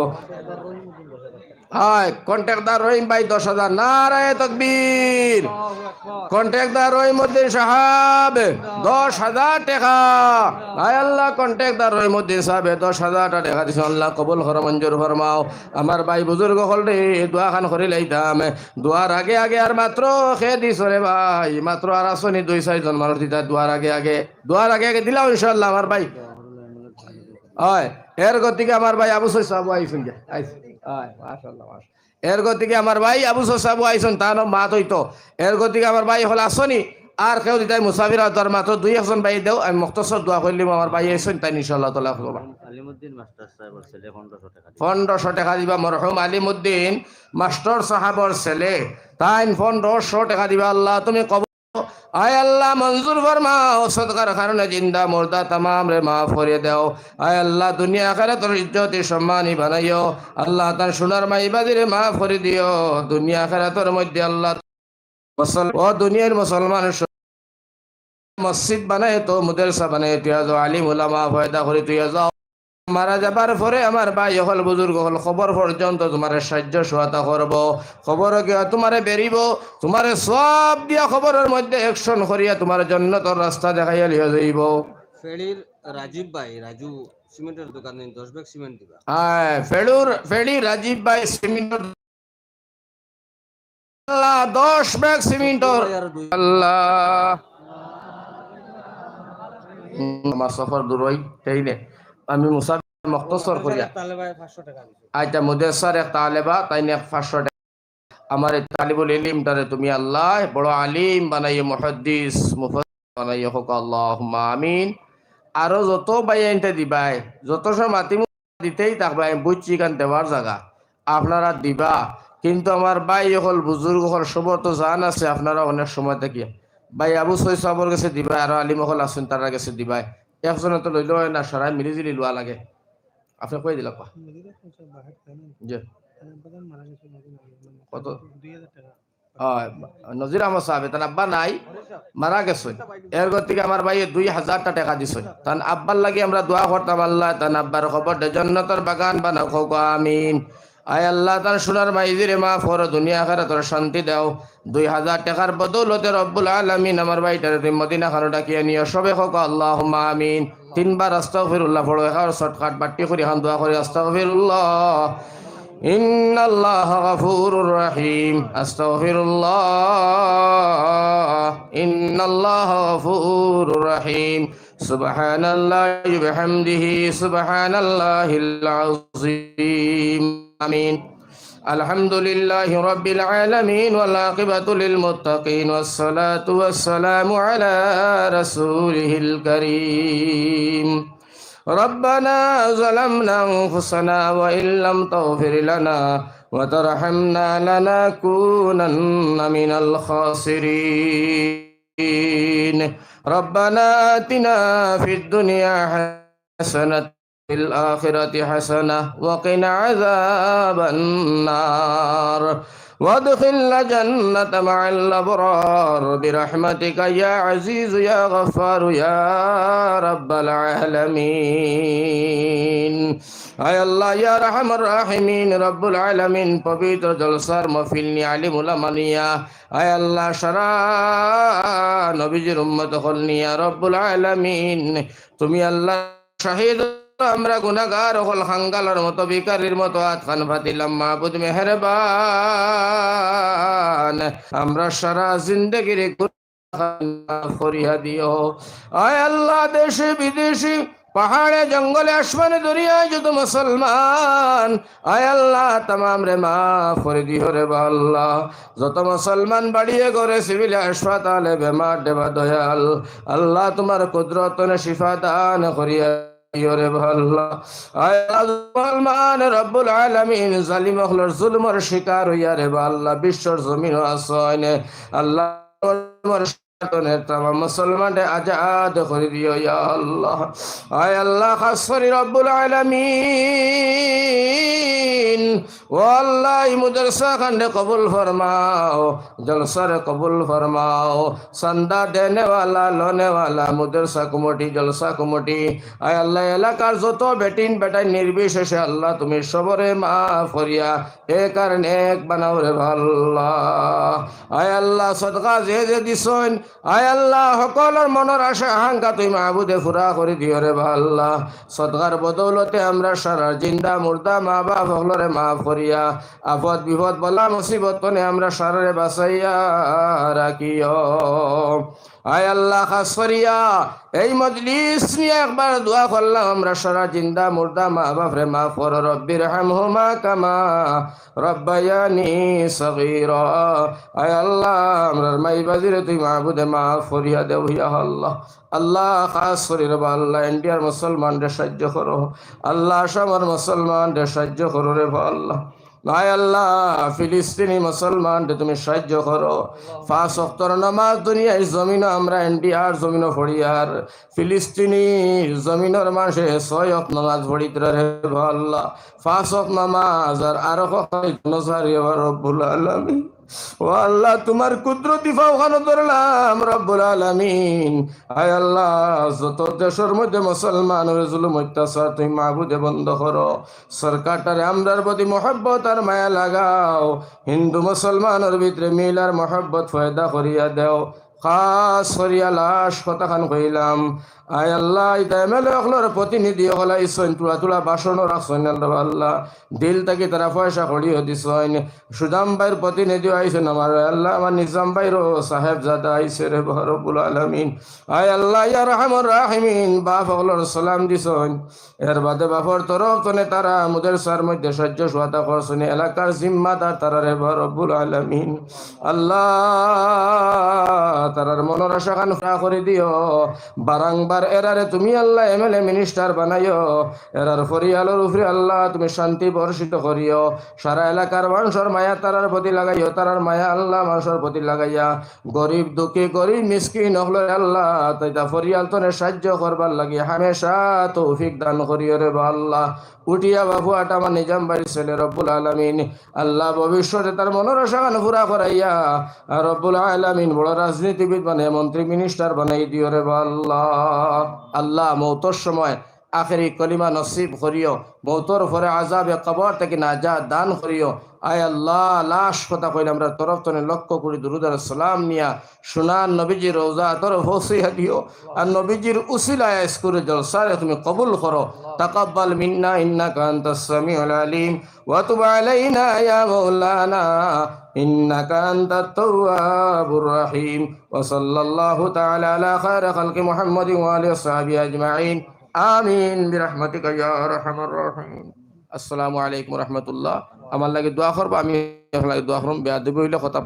হায় কন্ট্রাক্টর রহিম ভাই 10,000 নারায়ে তাকবীর। কন্ট্রাক্টর রহিমউদ্দিন সাহেব 10,000 টাকা। আয় আল্লাহ কন্ট্রাক্টর রহিমউদ্দিন সাহেব 10,000 টাকা দিছেন আল্লাহ কবুল করো মঞ্জুর ফরমাও। আমার ভাই বুজুর্গ হল রে দোয়া খান করে লাইতাম, দোয়ার আগে আগে আর মাত্র খেয়ে দিছ রে ভাই, মাত্র আর আসনি 2-4 জন মানুষ দিতা দোয়ার আগে আগে দিলাম ইনশাআল্লাহ আমার ভাই। হয় এর গতিকে আমার ভাই আবু সৈয়দ সাহেব আইছেন গে আইছে। মাশাআল্লাহ এর গতিকে আমার ভাই আবু সাহেব আইছেন তা নাম মাত হইতো। এর গতিকে আমার ভাই হল আসনি আর কেউ দিতাই মুসাফির তার মাত্র 2-1 ভাই দেও আমি মুখতসর দোয়া করলিম আমার ভাই আইছেন তাই ইনশাআল্লাহ তাআলা আলিমউদ্দিন মাস্টার সাহেবের ছেলে 1500 টাকা দিবা। মরহুম আলিমউদ্দিন মাস্টার সাহেবের ছেলে তাই 1500 টাকা দিবা আল্লাহ তুমি কবুল। আয় আল্লাহ মঞ্জুর ফরমাও, সদকার কারণে জিন্দা মুর্দা तमाम রে মাফ করে দাও। আয় আল্লাহ দুনিয়া আখিরাতের ইজ্জতি সম্মানী বানাইও আল্লাহ, তার সোনার মাইবাদিরে মাফ করে দিও দুনিয়া আখিরাতের মধ্যে আল্লাহ। ও দুনিয়ার মুসলমান মসজিদ বানায় তো মাদ্রাসা বানায় তুইয়া যাও, আলিম উলামা পয়দা করে তুইয়া যাও। মারা যাবার পরে আমার ভাই হল বুজুর্গ হল খবর পর্যন্ত তোমার সাহায্য সহায়তা করব, খবর গিয়া তোমারে বেরিব, তোমারে সব দিয়া খবরের মধ্যে অ্যাকশন করিয়া তোমার জন্য তোর রাস্তা দেখাইয়া লিয়া যাইব। ফেড়ির রাজীব ভাই রাজু সিমেন্টের দোকান 10 ব্যাগ সিমেন্ট দিবা। হ্যাঁ ফেড়ি রাজীব ভাই সিমেন্ট আল্লাহ 10 ব্যাগ সিমেন্ট আল্লাহ। আমার সফর দূর হই তাই নে আমি মুসাফির মুখতসর করিয়া আইতা মুদাসসার এক তালেবা তাই নে 500 টাকা আমার তালিবুল ইলমটারে তুমি আল্লাহ বড় আলিম বানাইও, মুহাদ্দিস মুফাসসির বানাইও হোক আল্লাহুম্মা আমিন। আরো যত বাইনটা দিবাই যত সময় মাতি দিতেই থাকবাই বুঝছি কান দেওয়ার জায়গা আপনারা দিবা, কিন্তু আমার ভাই হল বুজুর্গ হল সবর তো জান আছে আপনারা অনেক সময় থেকে ভাই আবু সৈয়দ সাহেবের কাছে দিবা আর আলিম হল আছেন তার কাছে দিবাই, একজনে তো লইল না সরাই মিলিজুলি লোয়া লাগে। আপনি কই দিলা কত নজির আহমদ সাহেব তার আব্বা নাই মারা গেছে, এর গতিকে আমার ভাই 2,000 টাকা দিছে তান আব্বার লাগি আমরা দোয়া করতাম আল্লাহ তান আব্বার খবর জান্নাতের বাগান বানাও আমিন। আয় আল্লাহ তার সোনার মাইজিরে মা ফর দুনিয়া আখারা তোর শান্তি দাও 2000 টাকার বদৌলতে রব্বুল আলামিন আমার ভাইটারে তুমি মদিনা খানো ডাকিয়ে নিও সবে হোক আল্লাহুম্মা আমিন তিনবার আস্তাগফিরুল্লাহ পড়ো আর শর্টকাট বাট্টি করে হান দোয়া করে আস্তাগফিরুল্লাহ ইন্নাল্লাহা গফুরুর রহিম আস্তাগফিরুল্লাহ ইন্নাল্লাহা গফুরুর রহিম সুবহানাল্লাহি ওয়া বিহামদিহি সুবহানাল্লাহিল আযীম আমিন الحمد لله رب العالمين والعاقبة للمتقين والصلاة والسلام على رسوله الكريم ربنا ظلمنا أنفسنا وإن لم تغفر لنا وترحمنا لنكونن من الخاسرين ربنا آتنا في الدنيا حسنة في الآخرة حسنة وقنا عذاب النار وادخلنا جنة مع الأبرار برحمتك يا عزيز يا غفار يا رب العالمين আয় আল্লাহ ইয়া রাহমার রাহিমিন রব্বুল আলামিন পবিত্র জলসার মাহফিল নি আলিম উলামা নিয়া আয় আল্লাহ সারা নবীজির উম্মত হল নিয়া রব্বুল আলামিন তুমি আল্লাহ শাহিদ আমরা গুনাহগার হল হাঙ্গালের মতো ভিখারির মতো হাত খান ফাতিলাম মাহবুদ মেহেরবান আমরা সারা জিন্দেগির গুনাহ করিয়া দিও আয় আল্লাহ দেশে বিদেশে পাহাড়ে জঙ্গলে আসমানে দরিয়ায় যত মুসলমান আয় আল্লাহ तमाम রে মাফ করে দিও রে আল্লাহ যত মুসলমান বাড়িয়ে করে সিভিল হাসপাতালে বেমার দেবা দয়াল আল্লাহ তোমার কুদরত নে শিফা দান করিয়া ইয়রে আল্লাহ আয় মুসলমান রব্বুল আলামিন জালিম হলর জুলমর শিকার হইয়া রে আল্লাহ বিশ্বর জমিন আসয়নে আল্লাহ तमाम मुसलमान आजाद कर दियो या अल्लाह आय अल्लाह खास कर रब्बुल आलमीन ओ अल्लाह मदरसा खंड कबूल फरमाओ जलसा कबूल फरमाओ संदा देने वाला लोने वाला मदरसा कमिटी जलसा कमिटी आय अल्लाह एलाकार যত বেটিন বেটাই নির্বিশেষে আল্লাহ তুমি সবরে মাফ করিয়া এক আর নেক বানাও রে আল্লাহ আয় আল্লাহ সদকা যে দিছন আয় আল্লাহ সকলের মনের আশা আকাঙ্ক্ষা তুই মাহবুদে পুরা করে দিও রে আল্লাহ সদকার বদৌলতে আমরা সারা জিন্দা মুর্দা মা বাপ সকলরে মাফ করিয়া আপদ বিপদ বলা মুসিবত কোনে আমরা সারারে বাঁচাইয়া রাখিও আয় আল্লাহ খাস করিয়া এই মজলিস নিয়ে একবার দোয়া করলাম আমরা সারা জিন্দা মুর্দা মা বাপ রে মাফ কর রব্বির হামহুমা কামা রব্বায়ানি সগীরা আয় আল্লাহ আমরার মাই বাজিরে তুই মাহবুদে মাফ করিয়া দেও ইয়া আল্লাহ আল্লাহ খাস করে রে আল্লাহ ইন্ডিয়ার মুসলমানদের সাহায্য করো আল্লাহ আসামের মুসলমানদের সাহায্য করো রে আল্লাহ আয় আল্লাহ ফিলিস্তিনি মুসলমান তুমি সাহায্য করো 5 ওয়াক্তের নামাজ দুনিয়ার জমিন আমরা ইন্ডিয়ার জমিন পড়িয়ার ফিলিস্তিনি জমিনের মানুষে 6 ওয়াক্ত নামাজ পড়িতে রে আল্লাহ 5 ওয়াক্ত নামাজ আর আরো নজর রব্বুল আলামিন ও আল্লাহ তোমার কুদরতি ফাওখানো ধরলাম রব্বুল আলামিন আয় আল্লাহ যত দেশের মধ্যে মুসলমানের জুলুম অত্যাচার তুমি মাহবুদে বন্ধ করো সরকারটারে আমরার প্রতি মহব্বত আর মায়া লাগাও হিন্দু মুসলমানের ভিতরে মিল আর মহব্বত পয়দা করিয়া দেও খাস করিয়া লাশ কথাখান কইলাম আয় আল্লাহ এটা এমএলএ হলর প্রতিনিধি হল আইসন তুলা তুলা বাসন রাখছেন আল্লাহ দিল থেকে তারা পয়সা করিও দিছেন সুদাম ভাইয়ের প্রতিনিধি আইসেন আমার আল্লাহ আমার নিজাম ভাইরও সাহেব জাদা আইসে রে রব্বুল আলামিন আয় আল্লাহ ইয়া রাহমার রাহিমিন বাপ হলর সালাম দিছেন এর বাদে বাপর তরফ তনে তারা মুদের সার মধ্যে সহ্য সোয়াতা করছেন এলাকার জিম্মাদার তারা রে রব্বুল আলামিন আল্লাহ তারার মনের আশা খান পুরা করে দিও বারংবার এরারে তুমি আল্লাহ এমএলএ মিনিস্টার বানাইও এরার ফরিয়ালোর উপরে আল্লাহ তুমি শান্তি বর্ষিত করিও সারা এলাকার মানুষের মায়া তারার প্রতি লাগাইও তারার মায়া আল্লাহ মানুষের প্রতি লাগাইয়া গরিব দুঃখী গরিব মিসকিন হলো আল্লাহ তাইতা ফরিয়াল তনে সাহায্য করবার লাগি হামেশা তৌফিক দান করিও রে আল্লাহ উঠিয়া বাবু আটা আমার নিজাম বাড়ির ছেলে রব্বুল আলামিন আল্লাহ ভবিষ্যতে তার মনের আশা পুরা করাইয়া রব্বুল আলামিন বড় রাজনীতিবিদ বানাই মন্ত্রী মিনিস্টার বানাই দিও রে আল্লাহ আল্লাহ মৌতর সময় আখেরি কলিমা নসিব করিও, মৌতর পরে আজাবে কবর থেকে নাজাত দান করিও। আয় আল্লাহ, লাশ কথা কইলে আমরা তরফ তনে লক্ষ্য করি দুরুদ আর সালাম নিয়া সুনান নবীজির রওজা তরফ হসিয়া দিও, আর নবীজির উসিলায় ইসকুরে জলসারে তুমি কবুল করো। তাকাব্বাল মিন্না ইন্নাকা আনতাস সামিউল আলিম ওয়া তুব আলাইনা ইয়া মাওলানা ইন্নাকা আনতাত তাওয়াবুর রহিম। ওয়া সাল্লাল্লাহু তাআলা আলা খায়রি খালকি মুহাম্মাদিন ওয়া আলিহি ওয়া সাহবিহি আজমাইন। আমিন বিরহমাতিকা ইয়া আরহামার রাহিমিন। আসসালামু আলাইকুম ওয়া রাহমাতুল্লাহ। আমার লাগে দোয়া করবা, আমি আপনার লাগে দোয়া করব। বেয়াদবি হইলে কথা